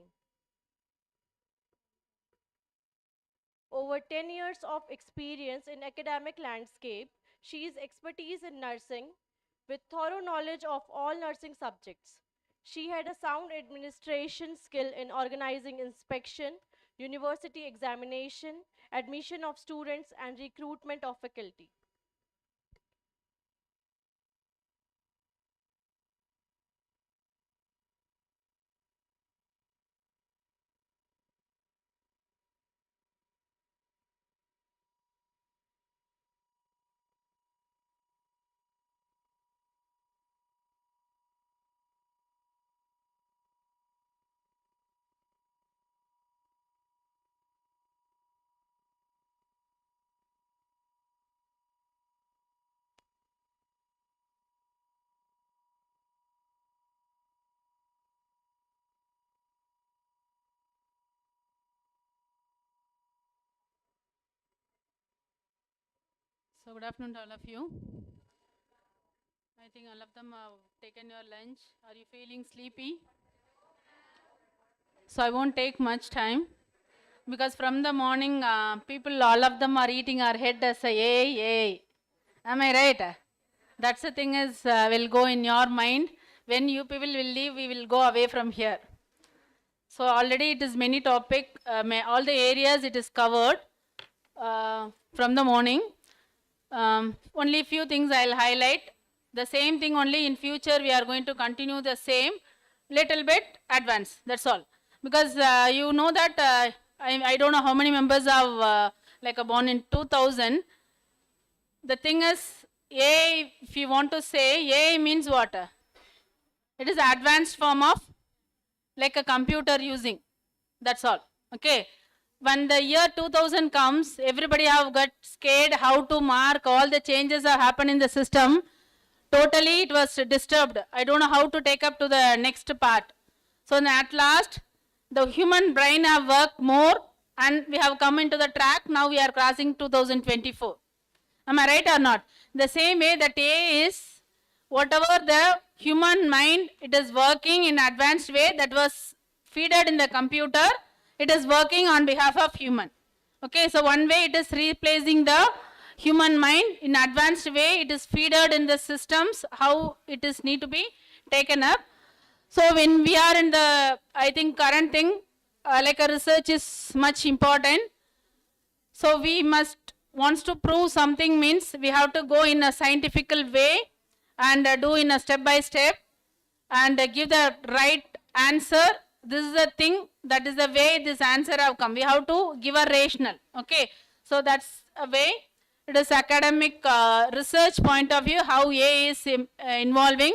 Over 10 years of experience in academic landscape, she is expertise in nursing with thorough knowledge of all nursing subjects. She had a sound administration skill in organizing inspection, university examination, admission of students, and recruitment of faculty. So good afternoon to all of you. I think all of them have taken your lunch. Are you feeling sleepy? So I won't take much time because from the morning, people, all of them are eating our head as a yay. Am I right? That's the thing is will go in your mind. When you people will leave, we will go away from here. So already it is many topic, all the areas it is covered from the morning. Only few things I'll highlight. The same thing only in future we are going to continue the same, little bit advance, that's all. Because you know that I don't know how many members have born in 2000. The thing is, A, if you want to say, A means what? It is advanced form of like a computer using, that's all, okay. When the year 2000 comes, everybody have got scared how to mark, all the changes have happened in the system. Totally it was disturbed. I don't know how to take up to the next part. So at last, the human brain have worked more and we have come into the track. Now we are crossing 2024. Am I right or not? The same way that A is, whatever the human mind, it is working in advanced way that was feeded in the computer. It is working on behalf of human. Okay, so one way it is replacing the human mind. In advanced way, it is feeded in the systems, how it is need to be taken up. So when we are in the, I think current thing, like a research is much important. So we wants to prove something means we have to go in a scientific way and do in a step by step and give the right answer. This is the thing, that is the way this answer have come. We have to give a rational, okay. So that's a way. It is academic research point of view, how A is involving.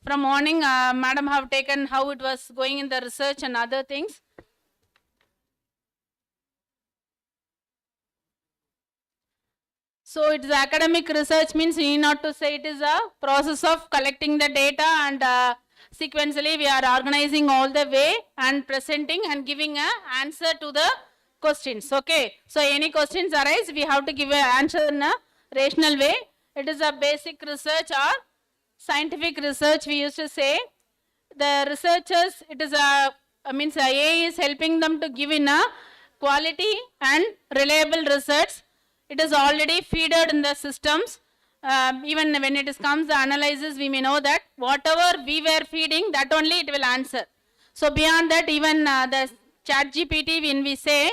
From morning, madam have taken how it was going in the research and other things. So it is academic research means we need not to say it is a process of collecting the data and sequentially we are organizing all the way and presenting and giving an answer to the questions, okay. So any questions arise, we have to give an answer in a rational way. It is a basic research or scientific research we used to say. The researchers, it is means A is helping them to give in a quality and reliable research. It is already feeded in the systems. Even when it comes the analysis, we may know that whatever we were feeding, that only it will answer. So beyond that, even the ChatGPT, when we say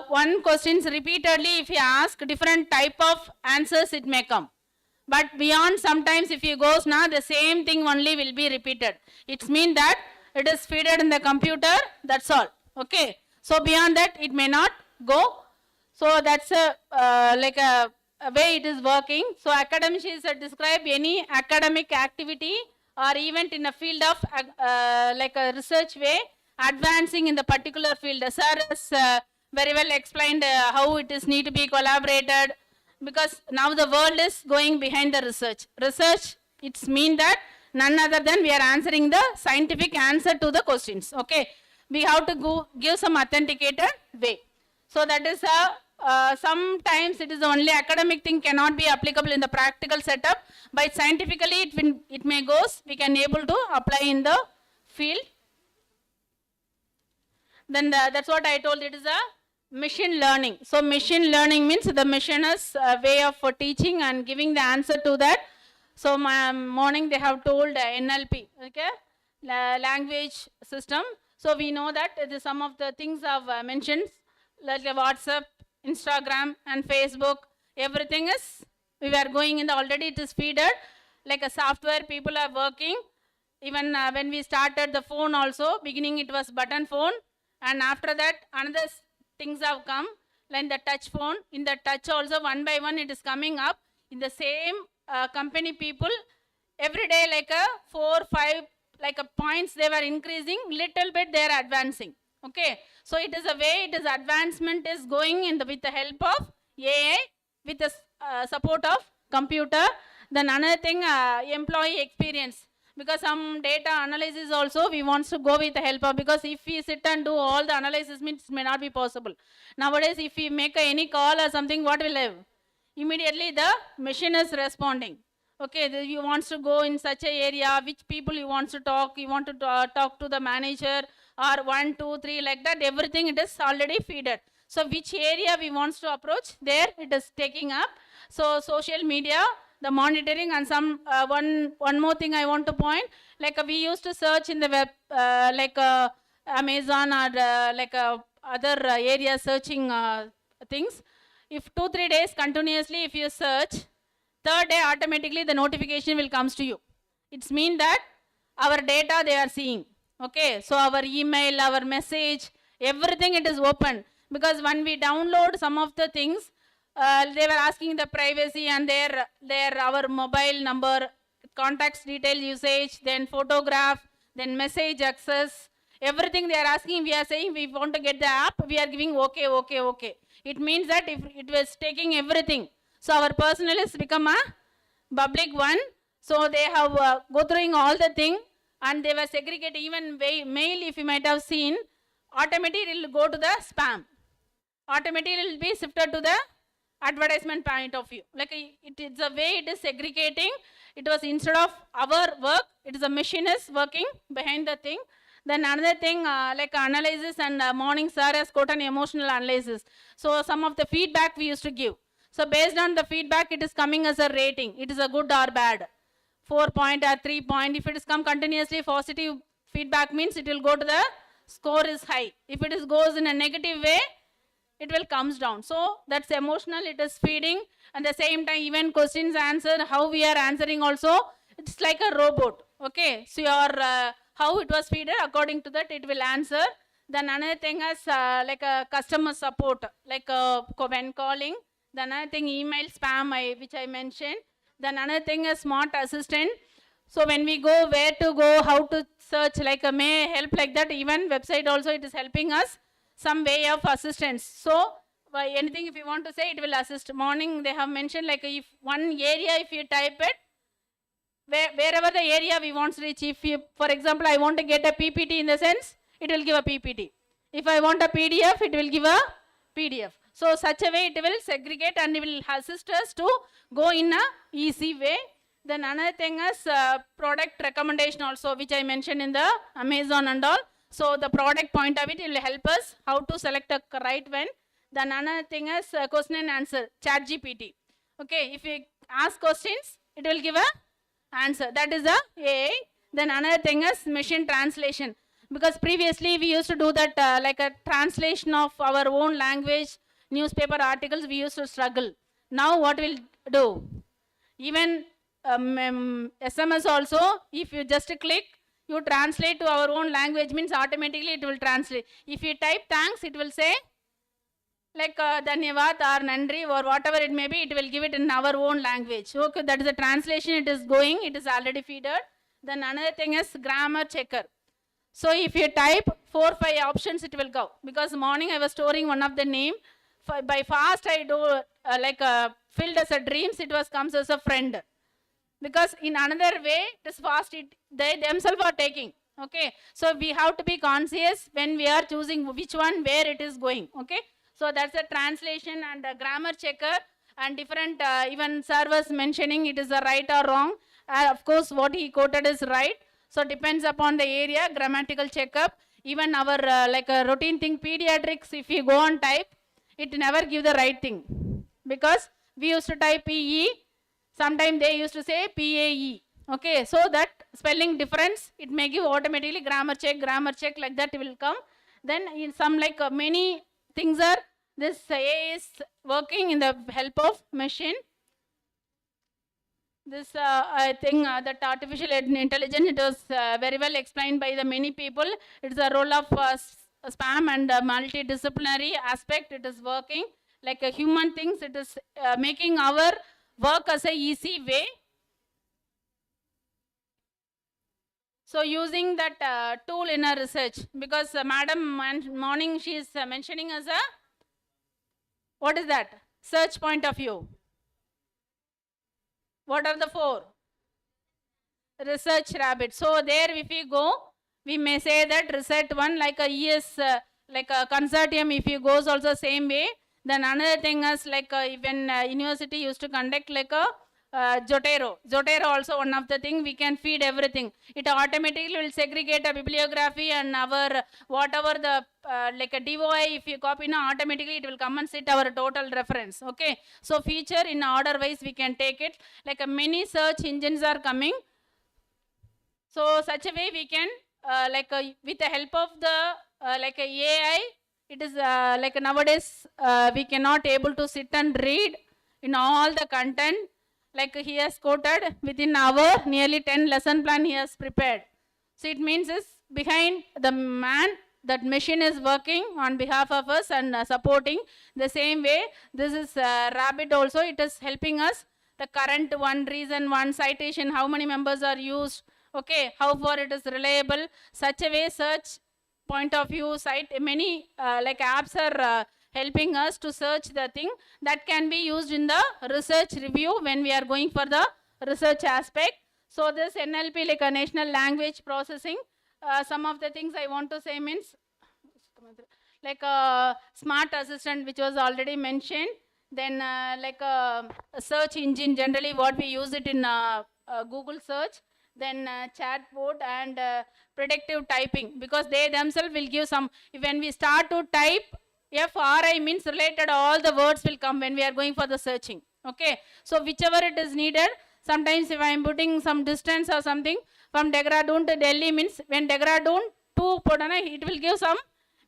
one questions repeatedly, if you ask different type of answers, it may come. But beyond, sometimes if you goes now, the same thing only will be repeated. It means that it is feeded in the computer, that's all, okay. So beyond that, it may not go. So that's a way it is working. So academicians describe any academic activity or event in a field of like a research way, advancing in the particular field. Sir has very well explained how it is need to be collaborated, because now the world is going behind the research. Research, it's mean that none other than we are answering the scientific answer to the questions, okay. We have to go give some authenticated way. So that is sometimes it is only academic thing cannot be applicable in the practical setup, but scientifically it may goes, we can able to apply in the field. Then that's what I told, it is a machine learning. So machine learning means the machine's way of teaching and giving the answer to that. So my morning they have told NLP, okay, language system. So we know that some of the things I've mentioned, like WhatsApp, Instagram and Facebook, everything is, we were going in the, already it is feeded, like a software people are working. Even when we started the phone also, beginning it was button phone, and after that another things have come, like the touch phone. In the touch also, one by one it is coming up. In the same company people, every day like a 4-5 like a points they were increasing, little bit they are advancing. Okay, so it is a way, it is advancement is going in the, with the help of AI, with the support of computer. Then another thing, employee experience, because some data analysis also we want to go with the help of, because if we sit and do all the analysis means it may not be possible. Nowadays if we make any call or something, what will have? Immediately the machine is responding. Okay, you want to go in such a area, which people you want to talk, you want to talk to the manager or 1, 2, 3 like that, everything it is already feeded. So which area we want to approach, there it is taking up. So social media, the monitoring, and some one more thing I want to point, like we used to search in the web, like Amazon or like other area searching things. If 2-3 days continuously if you search, third day automatically the notification will comes to you. It's mean that our data they are seeing. Okay, so our email, our message, everything it is open, because when we download some of the things, they were asking the privacy and their our mobile number, contacts detail usage, then photograph, then message access, everything they are asking. We are saying we want to get the app, we are giving okay, okay, okay. It means that if it was taking everything, so our personal is become a public one. So they have go through all the thing, and they were segregating even mail. If you might have seen, automatically it will go to the spam. Automatically it will be shifted to the advertisement point of view. Like it is a way it is segregating. It was instead of our work, it is a machine is working behind the thing. Then another thing, like analysis, and morning sir has quoted an emotional analysis. So some of the feedback we used to give. So based on the feedback, it is coming as a rating. It is a good or bad. 4 point or 3 point. If it is come continuously positive feedback means it will go to the score is high. If it is goes in a negative way, it will comes down. So that's emotional, it is feeding. And the same time, even questions answer, how we are answering also, it's like a robot. Okay, so your how it was feeded, according to that it will answer. Then another thing is like a customer support, like when calling. Then another thing, email spam, which I mentioned. Then another thing is smart assistant. So when we go, where to go, how to search, like may help like that. Even website also it is helping us some way of assistance. So anything if you want to say, it will assist. Morning they have mentioned, like if one area if you type it, wherever the area we want to reach. If you, for example, I want to get a PPT, in the sense it will give a PPT. If I want a PDF, it will give a PDF. So such a way it will segregate and it will assist us to go in a easy way. Then another thing is product recommendation also, which I mentioned in the Amazon and all. So the product point of it will help us how to select a right one. Then another thing is question and answer, chat GPT. Okay, if you ask questions, it will give a answer. That is a AI. Then another thing is machine translation. Because previously we used to do that like a translation of our own language, newspaper articles, we used to struggle. Now what we'll do? Even SMS also, if you just click, you translate to our own language, means automatically it will translate. If you type thanks, it will say like Dhanyavad or Nandri or whatever it may be, it will give it in our own language. Okay, that is a translation, it is going, it is already feeded. Then another thing is grammar checker. So if you type 4-5 options, it will go. Because morning I was storing one of the name. By fast I do filled as a dreams, it was comes as a friend. Because in another way, it is fast, they themselves are taking. Okay, so we have to be conscious when we are choosing which one, where it is going. Okay, so that's a translation and a grammar checker, and different even servers mentioning it is a right or wrong. Of course, what he quoted is right. So depends upon the area, grammatical checkup. Even our like a routine thing, pediatrics, if you go on type, it never give the right thing. Because we used to type PE, sometimes they used to say PAE. Okay, so that spelling difference, it may give automatically grammar check, like that will come. Then in some like many things are, this A is working in the help of machine. This I think that artificial intelligence, it was very well explained by the many people. It's a role of spam and multidisciplinary aspect. It is working like a human things. It is making our work as a easy way. So using that tool in a research, because madam morning she is mentioning as a, what is that? Search point of view. What are the 4? Research rabbit. So there if we go, we may say that research one, like a ES, like a consortium, if you goes also same way. Then another thing is like even university used to conduct like a Zotero. Zotero also one of the thing, we can feed everything. It automatically will segregate a bibliography and our whatever the like a DOI, if you copy now, automatically it will come and sit our total reference. Okay, so feature in order wise we can take it. Like many search engines are coming. So such a way we can with the help of the like a AI, it is like nowadays we cannot able to sit and read in all the content. Like he has quoted within hour, nearly 10 lesson plan he has prepared. So it means is behind the man, that machine is working on behalf of us and supporting. The same way, this is Rabbit also, it is helping us. The current one, reason one, citation, how many members are used, okay, how far it is reliable. Such a way, search point of view, site, many like apps are helping us to search the thing that can be used in the research review when we are going for the research aspect. So this NLP, like a national language processing, some of the things I want to say means like a smart assistant, which was already mentioned. Then like a search engine, generally what we use it in Google search. Then chatbot and predictive typing, because they themselves will give some, when we start to type, FRI means related, all the words will come when we are going for the searching. Okay, so whichever it is needed, sometimes if I am putting some distance or something from Dehradun to Delhi, means when Dehradun to Putana, it will give some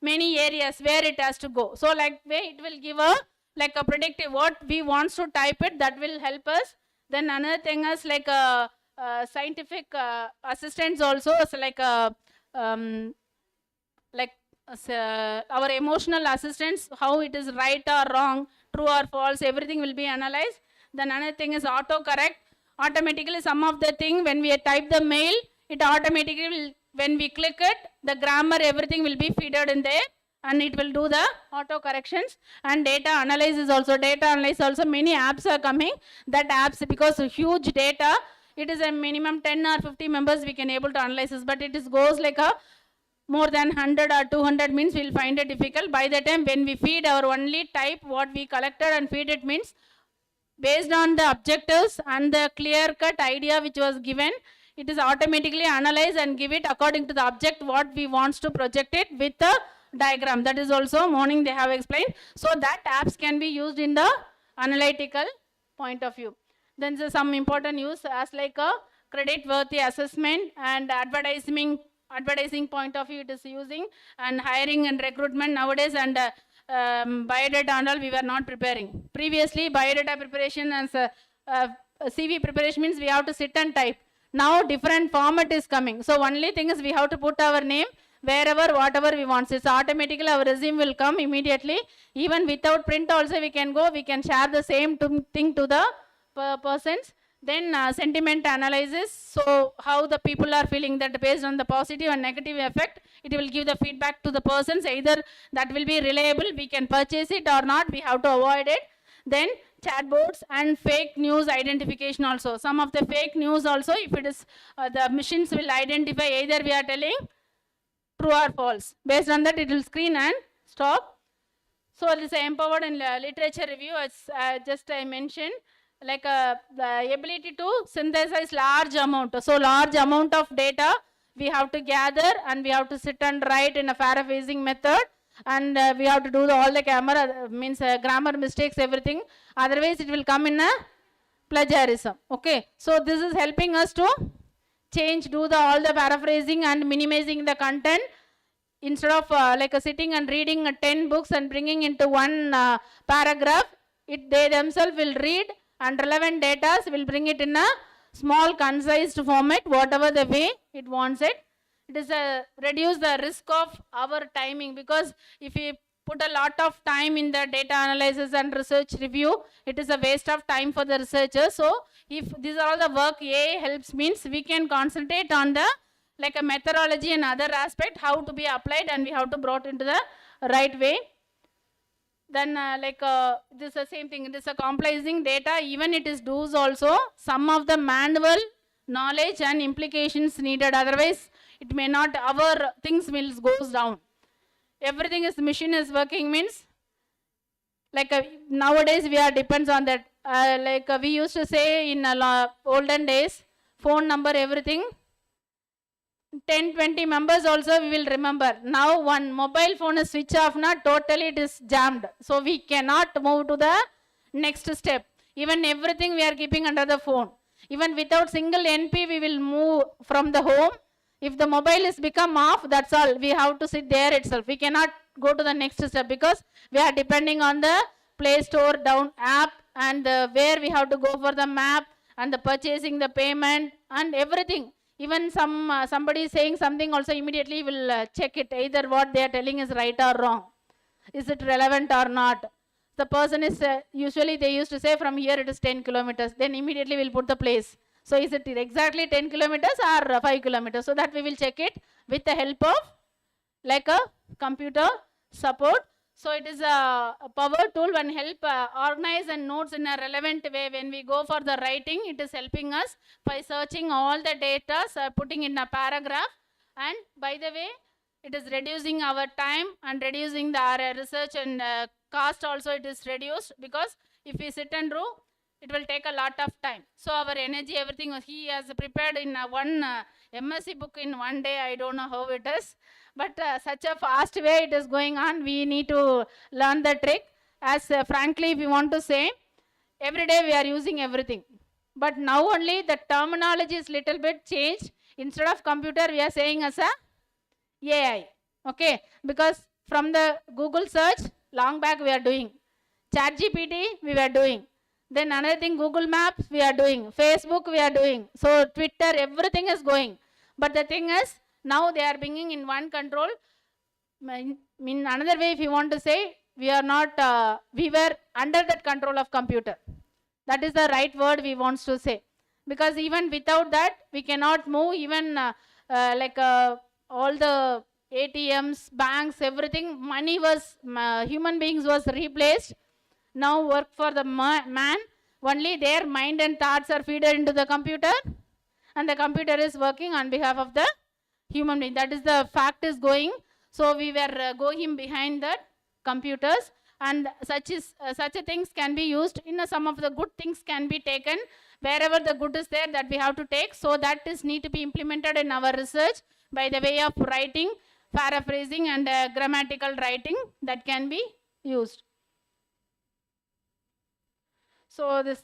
many areas where it has to go. So like way it will give a like a predictive what we wants to type it, that will help us. Then another thing is like a scientific assistants also, so like our emotional assistance, how it is right or wrong, true or false, everything will be analyzed. Then another thing is autocorrect. Automatically some of the thing when we type the mail, it automatically will, when we click it, the grammar, everything will be fed in there and it will do the auto corrections. And data analysis also, many apps are coming. That apps, because huge data, it is a minimum 10 or 50 members we can able to analyze this, but it is goes like a more than 100 or 200 means we'll find it difficult. By the time when we feed our only type what we collected and feed it, means based on the objectives and the clear cut idea which was given, it is automatically analyzed and give it according to the object what we wants to project it with the diagram. That is also morning they have explained. So that apps can be used in the analytical point of view. Then there's some important use as like a credit worthy assessment and advertising point of view it is using, and hiring and recruitment nowadays, and biodata and all we were not preparing. Previously biodata preparation and CV preparation means we have to sit and type. Now different format is coming. So only thing is we have to put our name wherever, whatever we want. So it's automatically our resume will come immediately. Even without print also we can go, we can share the same thing to the persons. Then sentiment analysis, so how the people are feeling, that based on the positive and negative effect, it will give the feedback to the persons, either that will be reliable, we can purchase it or not, we have to avoid it. Then chatbots and fake news identification also. Some of the fake news also, if it is the machines will identify either we are telling true or false. Based on that it will screen and stop. So this is empowered in literature review, as just I mentioned, like the ability to synthesize large amount. So large amount of data we have to gather and we have to sit and write in a paraphrasing method, and we have to do all the grammar mistakes, everything. Otherwise, it will come in a plagiarism. Okay, so this is helping us to do all the paraphrasing and minimizing the content. Instead of sitting and reading 10 books and bringing into one paragraph, they themselves will read, and relevant data will bring it in a small concise format, whatever the way it wants it. It is reduce the risk of our timing, because if we put a lot of time in the data analysis and research review, it is a waste of time for the researchers. So if these are all the work AI helps, means we can concentrate on the a methodology and other aspect, how to be applied, and we have to brought into the right way. Then this is the same thing, it is a comprising data, even it is do's also, some of the manual knowledge and implications needed, otherwise it may not, our things will goes down. Everything is machine is working, means nowadays we are depends on that. We used to say in olden days, phone number, everything, 10-20 members also we will remember. Now one mobile phone is switch off, not totally it is jammed. So we cannot move to the next step. Even everything we are keeping under the phone. Even without single NP we will move from the home. If the mobile is become off, that's all. We have to sit there itself. We cannot go to the next step, because we are depending on the Play Store down app, and where we have to go for the map and the purchasing, the payment and everything. Even somebody saying something also, immediately will check it, either what they are telling is right or wrong. Is it relevant or not? The person is, usually they used to say from here it is 10 kilometers, then immediately we'll put the place. So is it exactly 10 kilometers or 5 kilometers? So that we will check it with the help of a computer support. So it is a power tool and help organize and notes in a relevant way. When we go for the writing, it is helping us by searching all the data, putting in a paragraph, and by the way, it is reducing our time and reducing our research and cost also it is reduced, because if we sit and do, it will take a lot of time. So our energy, everything, he has prepared in one MSc book in one day. I don't know how it is, but such a fast way it is going on. We need to learn the trick. As frankly, if we want to say, every day we are using everything. But now only the terminology is little bit changed. Instead of computer, we are saying as a AI. Okay, because from the Google search, long back we are doing. ChatGPT we were doing. Then another thing, Google Maps we are doing. Facebook we are doing. So Twitter, everything is going. But the thing is, now they are bringing in one control. In another way, if you want to say, we are not, we were under that control of computer. That is the right word we want to say. Because even without that, we cannot move. Even all the ATMs, banks, everything, money was, human beings was replaced. Now work for the man. Only their mind and thoughts are fed into the computer, and the computer is working on behalf of the human being. That is the fact is going. So we were going behind the computers, and such things can be used. Some of the good things can be taken. Wherever the good is there, that we have to take. So that is need to be implemented in our research by the way of writing, paraphrasing, and grammatical writing that can be used. So this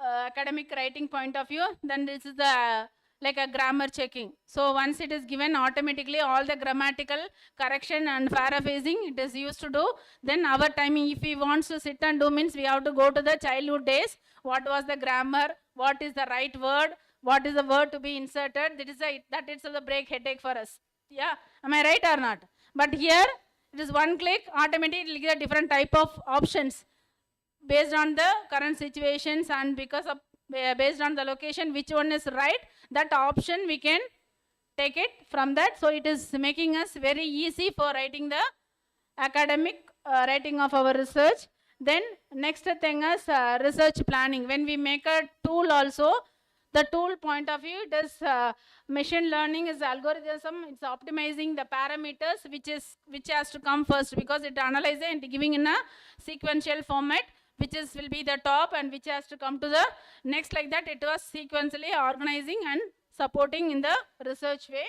academic writing point of view, then this is the like a grammar checking. So once it is given, automatically all the grammatical correction and paraphrasing it is used to do. Then our timing, if we want to sit and do, means we have to go to the childhood days. What was the grammar? What is the right word? What is the word to be inserted? That is the break headache for us. Yeah, am I right or not? But here it is one click, automatically it will give a different type of options based on the current situations, and because of based on the location, which one is right, that option we can take it from that. So it is making us very easy for writing the academic writing of our research. Then next thing is research planning. When we make a tool also, the tool point of view, it is machine learning is algorithm. It's optimizing the parameters which has to come first, because it analyzes and giving in a sequential format, which will be the top and which has to come to the next. Like that, it was sequentially organizing and supporting in the research way.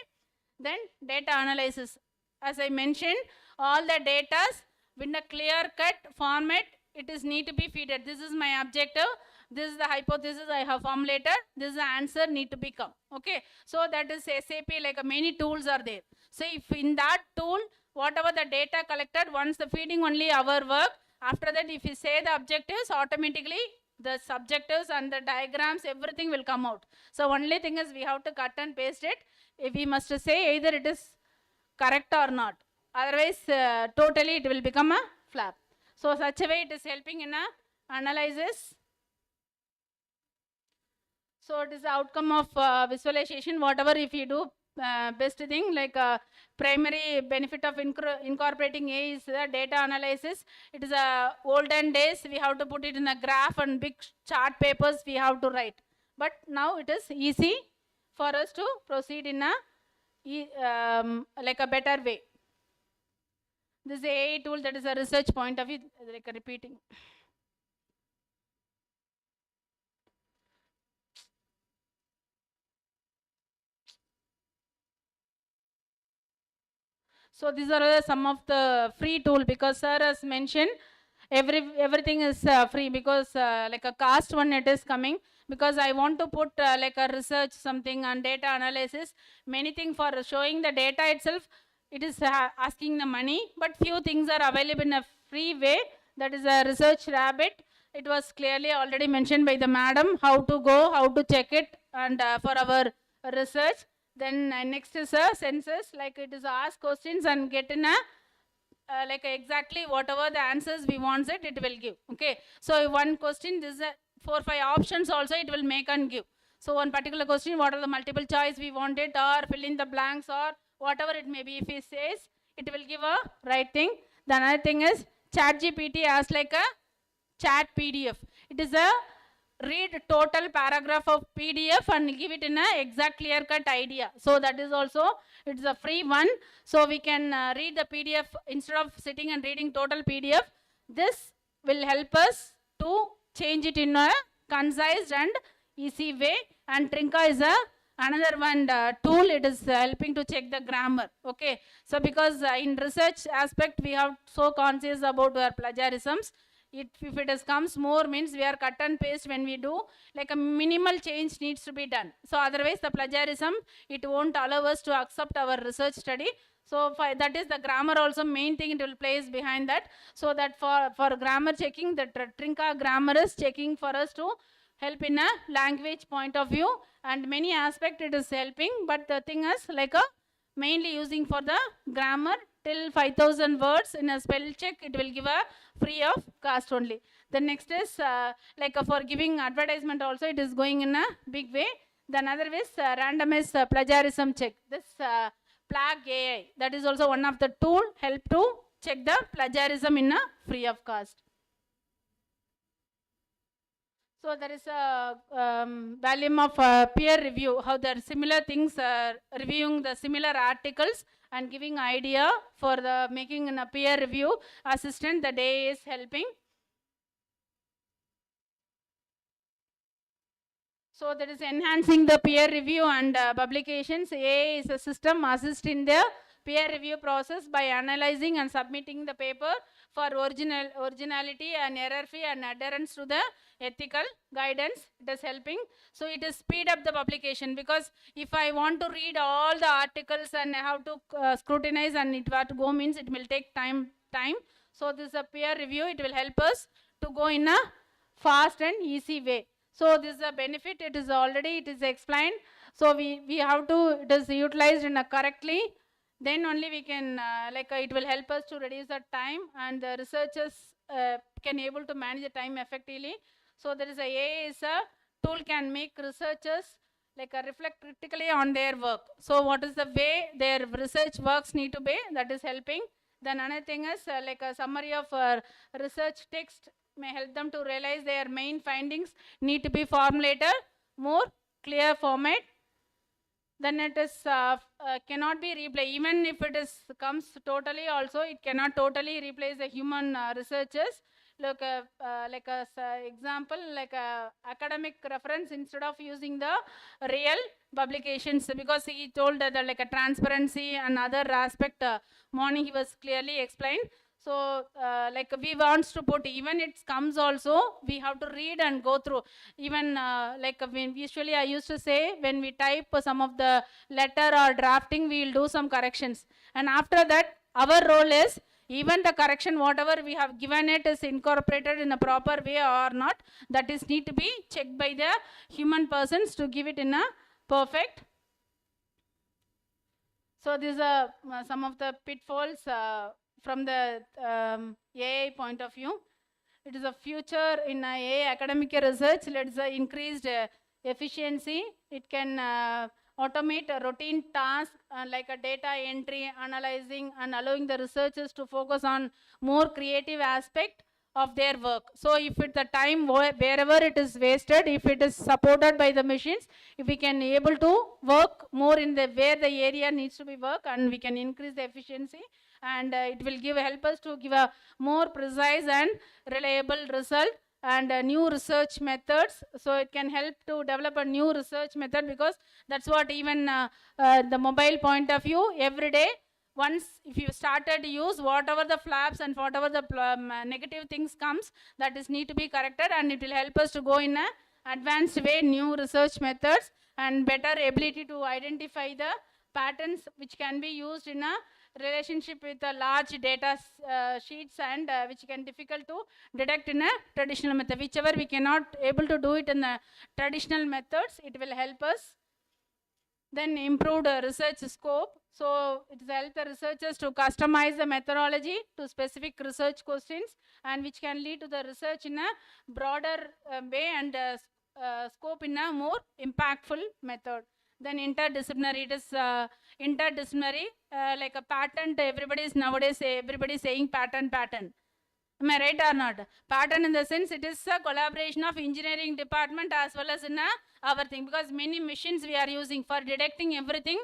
Then data analysis. As I mentioned, all the data in a clear-cut format, it is need to be fed. This is my objective. This is the hypothesis I have formulated. This is the answer need to become. Okay. So that is SAP, like many tools are there. So if in that tool, whatever the data collected, once the feeding only our work, after that if you say the objectives, automatically the subjectives and the diagrams, everything will come out. So only thing is we have to cut and paste it. If we must say either it is correct or not. Otherwise, totally it will become a flap. So such a way it is helping in a analysis. So it is the outcome of visualization. Whatever if you do best thing, like primary benefit of incorporating A is the data analysis. It is olden days, we have to put it in a graph and big chart papers we have to write. But now it is easy for us to proceed in a like a better way. This is a AI tool, that is a research point of view, like repeating. So these are some of the free tool, because sir has mentioned everything is free, because like a cost one it is coming, because I want to put like a research something on data analysis, many things for showing the data itself, it is asking the money, but few things are available in a free way. That is a research rabbit. It was clearly already mentioned by the madam, how to go, how to check it, and for our research. Then next is a census, like it is ask questions and get in a like exactly whatever the answers we want it will give. Okay, so one question, this is 4 or 5 options also it will make and give. So one particular question, what are the multiple choice we want it, or fill in the blanks, or whatever it may be. If he says, it will give a right thing. The another thing is ChatGPT as like a chat PDF. It is a read total paragraph of PDF and give it in a exact clear cut idea. So that is also, it's a free one. So we can read the PDF instead of sitting and reading total PDF. This will help us to change it in a concise and easy way. And Trinka is another one tool. It is helping to check the grammar. Okay. So because in research aspect, we have so conscious about our plagiarisms. If it has comes more means we are cut and paste when we do, like a minimal change needs to be done. So otherwise the plagiarism, it won't allow us to accept our research study. So that is the grammar also main thing it will place behind that. So that for grammar checking, the Trinka grammar is checking for us to help in a language point of view, and many aspect it is helping, but the thing is like a mainly using for the grammar till 5,000 words in a spell check, it will give a free of cost only. The next is like for giving advertisement also, it is going in a big way. The another is randomized plagiarism check. This Plag AI, that is also one of the tool help to check the plagiarism in a free of cost. So there is a volume of peer review, how there are similar things, reviewing the similar articles and giving idea for the making in a peer review assistant, the day is helping. So that is enhancing the peer review and publications. AI is a system assist in the peer review process by analyzing and submitting the paper for originality and error-free and adherence to the ethical guidance. It is helping. So it is speed up the publication, because if I want to read all the articles and I have to scrutinize and it have to go means it will take time. So this is a peer review. It will help us to go in a fast and easy way. So this is a benefit. It is already, it is explained. So we have to, it is utilized in a correctly. Then only we can, it will help us to reduce the time, and the researchers can able to manage the time effectively. So there is a AI is a tool can make researchers reflect critically on their work. So what is the way their research works need to be, that is helping. Then another thing is like a summary of research text may help them to realize their main findings need to be formulated more clear format. Then it is cannot be replaced. Even if it is comes totally also, it cannot totally replace the human researchers. look like a example, like a academic reference instead of using the real publications, because he told that like a transparency and other aspect morning he was clearly explained. So like we wants to put, even it comes also, we have to read and go through. Even like when usually I used to say, when we type some of the letter or drafting, we will do some corrections. And after that, our role is, even the correction, whatever we have given it is incorporated in a proper way or not, that is need to be checked by the human persons to give it in a perfect. So these are some of the pitfalls from the AI point of view. It is a future in AI academic research. Let's increased efficiency. It can automate a routine task like a data entry, analyzing, and allowing the researchers to focus on more creative aspect of their work. So if it the time wherever it is wasted, if it is supported by the machines, if we can able to work more in the where the area needs to be work, and we can increase the efficiency, and it will help us to give a more precise and reliable result, and new research methods. So it can help to develop a new research method, because that's what even the mobile point of view, every day once if you started to use, whatever the flaps and whatever the negative things comes, that is need to be corrected, and it will help us to go in a advanced way, new research methods, and better ability to identify the patterns which can be used in a relationship with the large data sheets, and which can difficult to detect in a traditional method. Whichever we cannot able to do it in the traditional methods, it will help us. Then improved research scope. So it will help the researchers to customize the methodology to specific research questions, and which can lead to the research in a broader way, and scope in a more impactful method. Then interdisciplinary, it is interdisciplinary, like a patent. Everybody is nowadays everybody saying patent. Am I right or not? Pattern in the sense, it is a collaboration of engineering department as well as in our thing, because many machines we are using for detecting everything.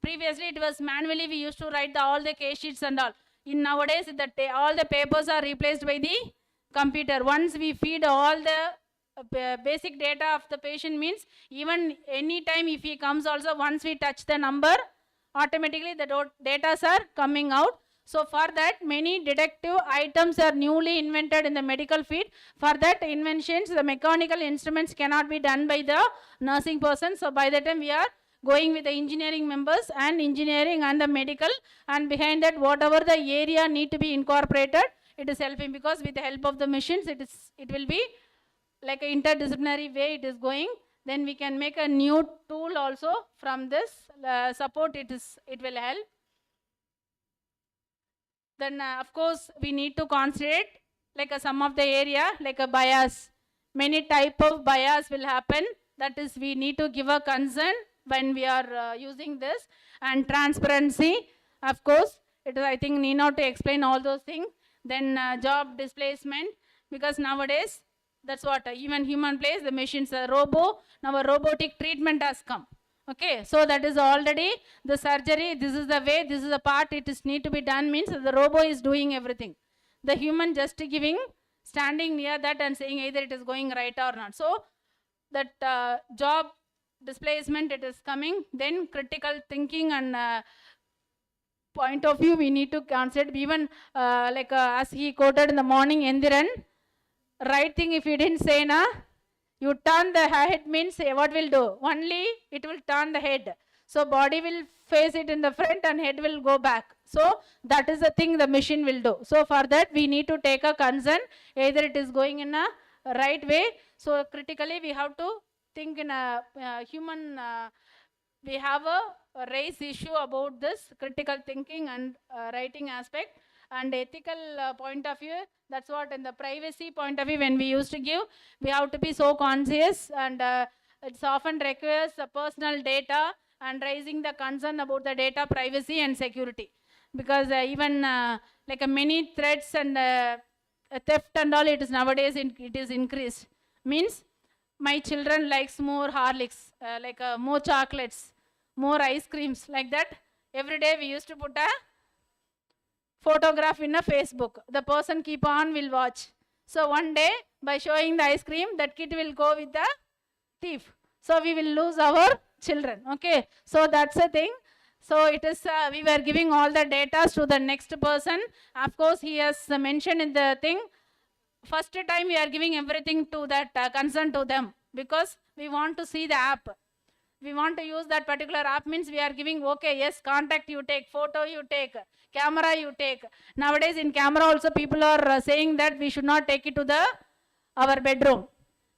Previously it was manually, we used to write all the case sheets and all. In nowadays all the papers are replaced by the computer. Once we feed all the basic data of the patient, means even any time if he comes also, once we touch the number, automatically the data are coming out. So for that, many detective items are newly invented in the medical field. For that inventions, the mechanical instruments cannot be done by the nursing person. So by the time we are going with the engineering members and engineering and the medical, and behind that whatever the area need to be incorporated, it is helping, because with the help of the machines, it will be like an interdisciplinary way it is going. Then we can make a new tool also from this support. It will help. Then of course we need to consider like some of the area, like a bias. Many type of bias will happen. That is, we need to give a concern when we are using this. And transparency, of course, it is, I think, need not to explain all those things. Then job displacement, because nowadays that's what even human plays, the machines are now a robotic treatment has come. Okay, so that is already the surgery. This is the way, this is the part it is need to be done, means the robot is doing everything. The human just giving, standing near that and saying either it is going right or not. So that job displacement, it is coming. Then critical thinking and point of view, we need to consider. Even like as he quoted in the morning, Endiran, right thing if you didn't say na, you turn the head, means what will do? Only it will turn the head. So body will face it in the front and head will go back. So that is the thing the machine will do. So for that we need to take a concern, either it is going in a right way. So critically we have to think in a human, we have a race issue about this critical thinking and writing aspect. And ethical point of view, that's what in the privacy point of view, when we used to give, we have to be so conscious, and it's often requires personal data and raising the concern about the data privacy and security. Because even like many threats and theft and all, it is nowadays it is increased. Means my children likes more Horlicks, like more chocolates, more ice creams, like that. Every day we used to put a photograph in a Facebook. The person keep on will watch. So one day, by showing the ice cream, that kid will go with the thief. So we will lose our children. Okay. So that's the thing. So it is, we were giving all the data to the next person. Of course, he has mentioned in the thing. First time we are giving everything to that concern to them, because we want to see the app. We want to use that particular app, means we are giving, okay, yes, contact you take, photo you take, camera you take. Nowadays in camera also people are saying that we should not take it to our bedroom,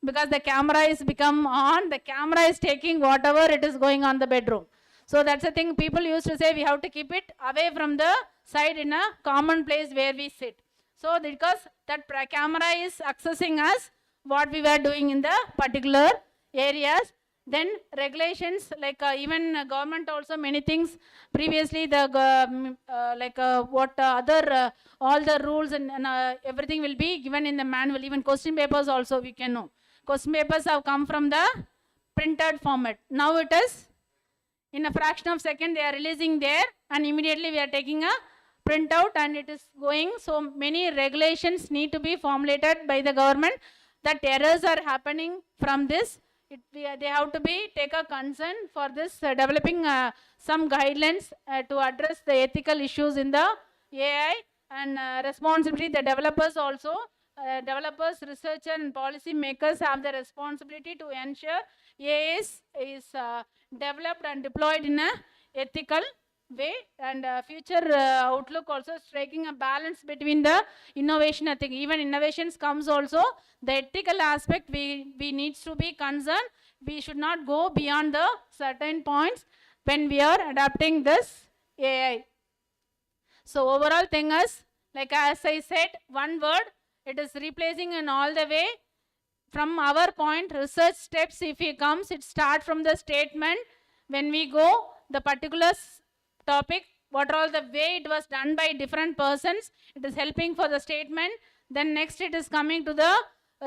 because the camera is become on, the camera is taking whatever it is going on the bedroom. So that's the thing, people used to say we have to keep it away from the side in a common place where we sit. So because that camera is accessing us, what we were doing in the particular areas. Then regulations, like even government also many things. Previously the all the rules and everything will be given in the manual. Even question papers also we can know. Question papers have come from the printed format. Now it is in a fraction of second they are releasing there, and immediately we are taking a printout and it is going. So many regulations need to be formulated by the government. That errors are happening from this. They have to be take a concern for this, developing some guidelines to address the ethical issues in the AI, and responsibility. The developers also, developers, researchers and policy makers have the responsibility to ensure AI is developed and deployed in a ethical way, and future outlook also striking a balance between the innovation. I think even innovations comes also, the ethical aspect we needs to be concerned. We should not go beyond the certain points when we are adapting this AI. So overall thing is, like as I said, one word, it is replacing in all the way. From our point, research steps, if it comes, it starts from the statement. When we go, the particular topic, what all the way it was done by different persons, it is helping for the statement. Then next it is coming to the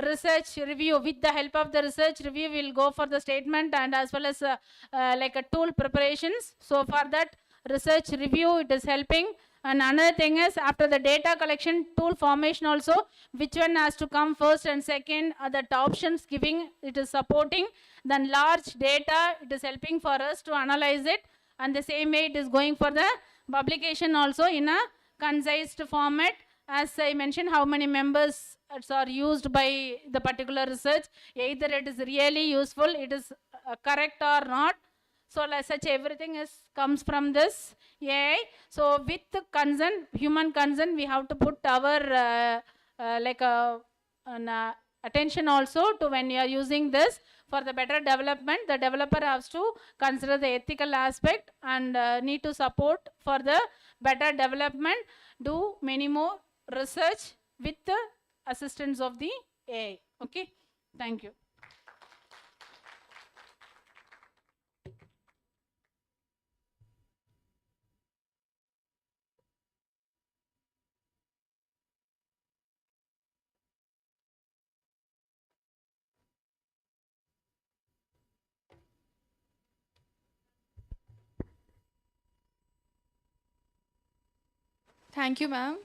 research review. With the help of the research review, we will go for the statement, and as well as like a tool preparations. So for that research review, it is helping. And another thing is, after the data collection, tool formation also, which one has to come first and second, that options giving, it is supporting. Then large data, it is helping for us to analyze it, and the same way it is going for the publication also in a concise format. As I mentioned, how many members are used by the particular research, either it is really useful, it is correct or not. So like such everything comes from this AI. So with the concern, human concern, we have to put our attention also to when you are using this for the better development. The developer has to consider the ethical aspect and need to support for the better development, do many more research with the assistance of the AI. Okay, thank you. Thank you, ma'am.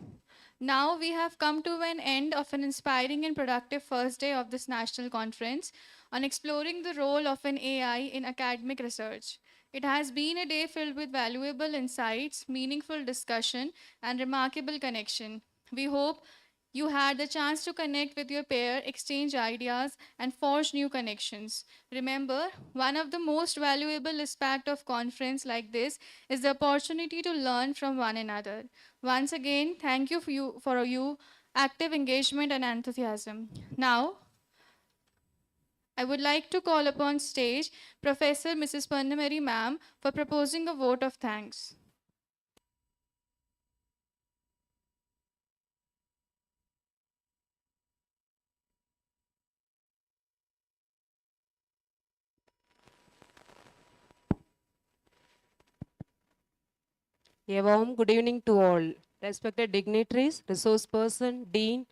Now we have come to an end of an inspiring and productive first day of this national conference on exploring the role of an AI in academic research. It has been a day filled with valuable insights, meaningful discussion, and remarkable connection. We hope you had the chance to connect with your peer, exchange ideas, and forge new connections. Remember, one of the most valuable aspects of conference like this is the opportunity to learn from one another. Once again, thank you for your active engagement and enthusiasm. Now, I would like to call upon stage Professor Mrs. Pannamari ma'am for proposing a vote of thanks. A warm good evening to all. Respected dignitaries, resource person, dean,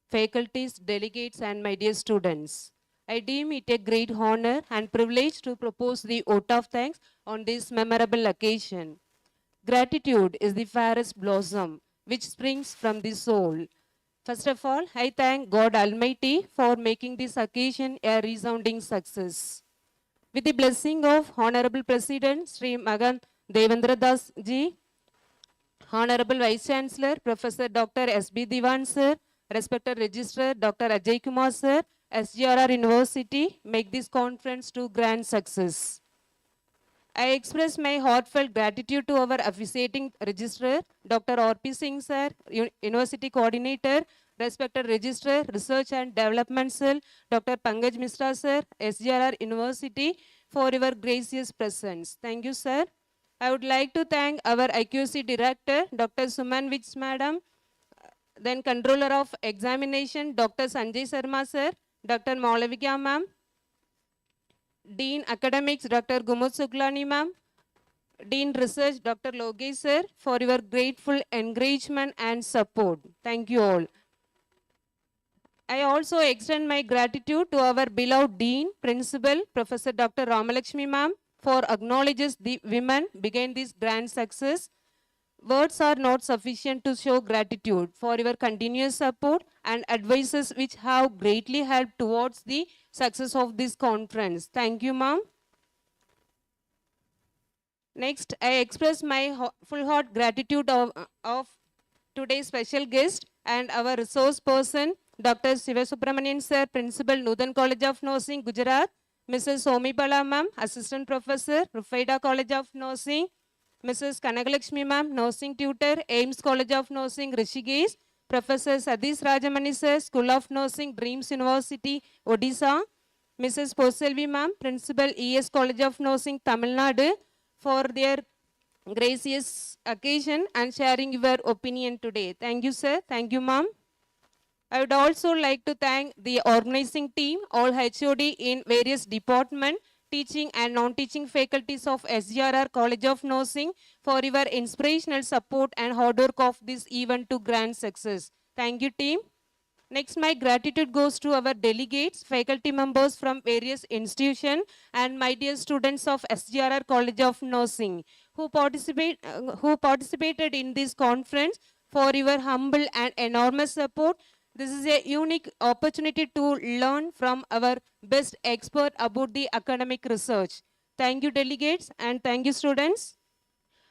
faculties, delegates, and my dear students. I deem it a great honor and privilege to propose the vote of thanks on this memorable occasion. Gratitude is the fairest blossom which springs from the soul. First of all, I thank God Almighty for making this occasion a resounding success. With the blessing of Honorable President Sri Magan Devendra Das Ji, Honorable Vice Chancellor Professor Dr. S.B. Diwan Sir, respected Registrar Dr. Ajay Kumar Sir, SGRR University, make this conference to grand success. I express my heartfelt gratitude to our officiating registrar, Dr. R.P. Singh Sir, University Coordinator, respected Registrar, Research and Development Cell, Dr. Pankaj Mishra Sir, SGRR University, for your gracious presence. Thank you, sir. I would like to thank our accuracy director, Dr. Suman Vich Madam, then Controller of Examination, Dr. Sanjay Sharma Sir, Dr. Maulavikya Ma'am, Dean Academics, Dr. Gumut Suklani Ma'am, Dean Research, Dr. Logesh Sir, for your grateful encouragement and support. Thank you all. I also extend my gratitude to our beloved Dean, Principal, Professor Dr. Ramalakshmi Ma'am, for acknowledges the women behind this grand success. Words are not sufficient to show gratitude for your continuous support and advices which have greatly helped towards the success of this conference. Thank you, ma'am. Next, I express my full heart gratitude of today's special guest and our resource person, Dr. Sivasubramanian Sir, Principal, Nudan College of Nursing, Gujarat, Mrs. Somipala Ma'am, Assistant Professor, Rufaida College of Nursing, Mrs. Kanagalakshmi Ma'am, Nursing Tutor, Ames College of Nursing, Rishikesh, Professor Sadish Rajamani Sir, School of Nursing, Dreams University, Odisha, Mrs. Poselvi Ma'am, Principal, ES College of Nursing, Tamil Nadu, for their gracious occasion and sharing your opinion today. Thank you, sir. Thank you, ma'am. I would also like to thank the organizing team, all HOD in various departments, teaching and non-teaching faculties of SGRR College of Nursing for your inspirational support and hard work of this event to grand success. Thank you, team. Next, my gratitude goes to our delegates, faculty members from various institutions, and my dear students of SGRR College of Nursing who participated in this conference for your humble and enormous support. This is a unique opportunity to learn from our best expert about the academic research. Thank you, delegates, and thank you, students.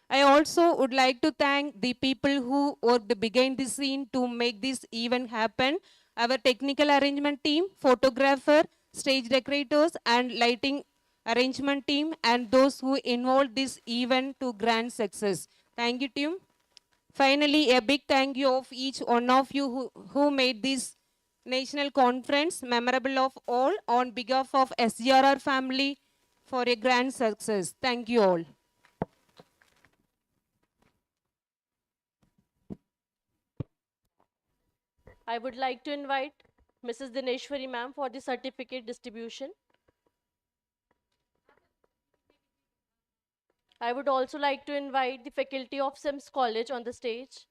I also would like to thank the people who worked behind the scene to make this event happen. Our technical arrangement team, photographer, stage decorators, and lighting arrangement team, and those who involved this event to grand success. Thank you, team. Finally, a big thank you of each one of you who made this national conference memorable of all on behalf of SGRR family for a grand success. Thank you all. I would like to invite Mrs. Dineshwari ma'am for the certificate distribution. I would also like to invite the faculty of Sims College on the stage.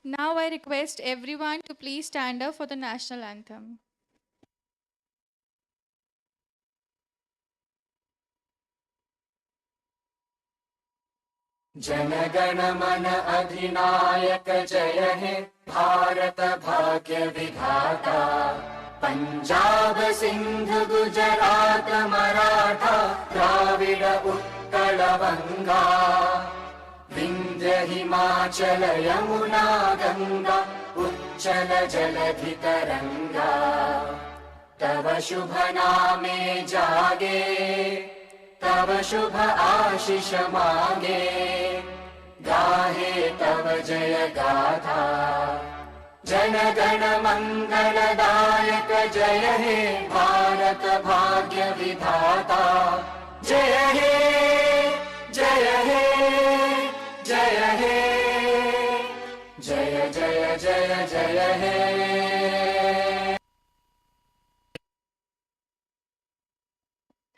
Now I request everyone to please stand up for the national anthem. जनगण मन अधिनायक जय हे भारत भाग्य विधाता पंजाब सिंध गुजरात मराठा द्राविड उत्कल बंगा विंध्य हिमाचल यमुना गंगा उच्चल जलधि तरंगा तव शुभ नामे जागे तव शुभ आशीष मांगे गाहे तव जय गाथा जन गण मंगलदायक जय हे भारत भाग्य विधाता जय हे जय हे जय हे जय जय जय जय हे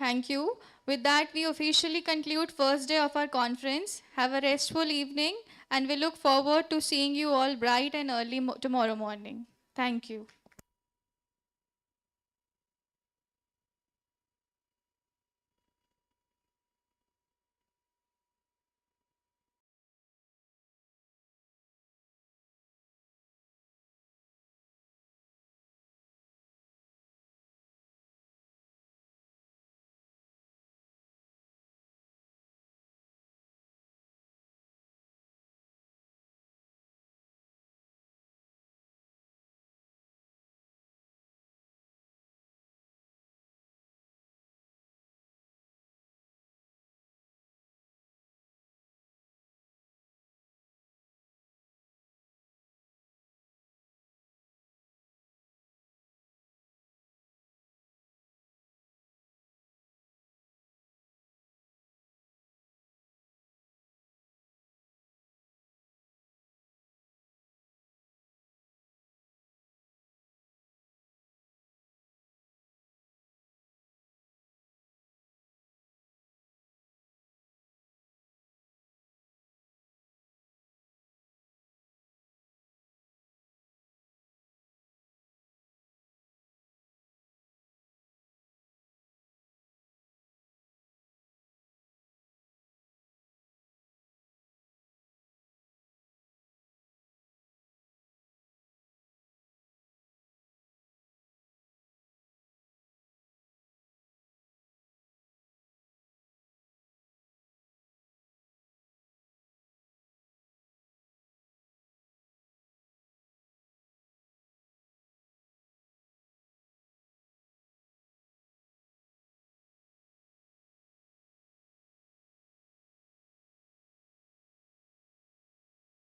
Thank you. With that, we officially conclude first day of our conference. Have a restful evening and we look forward to seeing you all bright and early tomorrow morning. Thank you.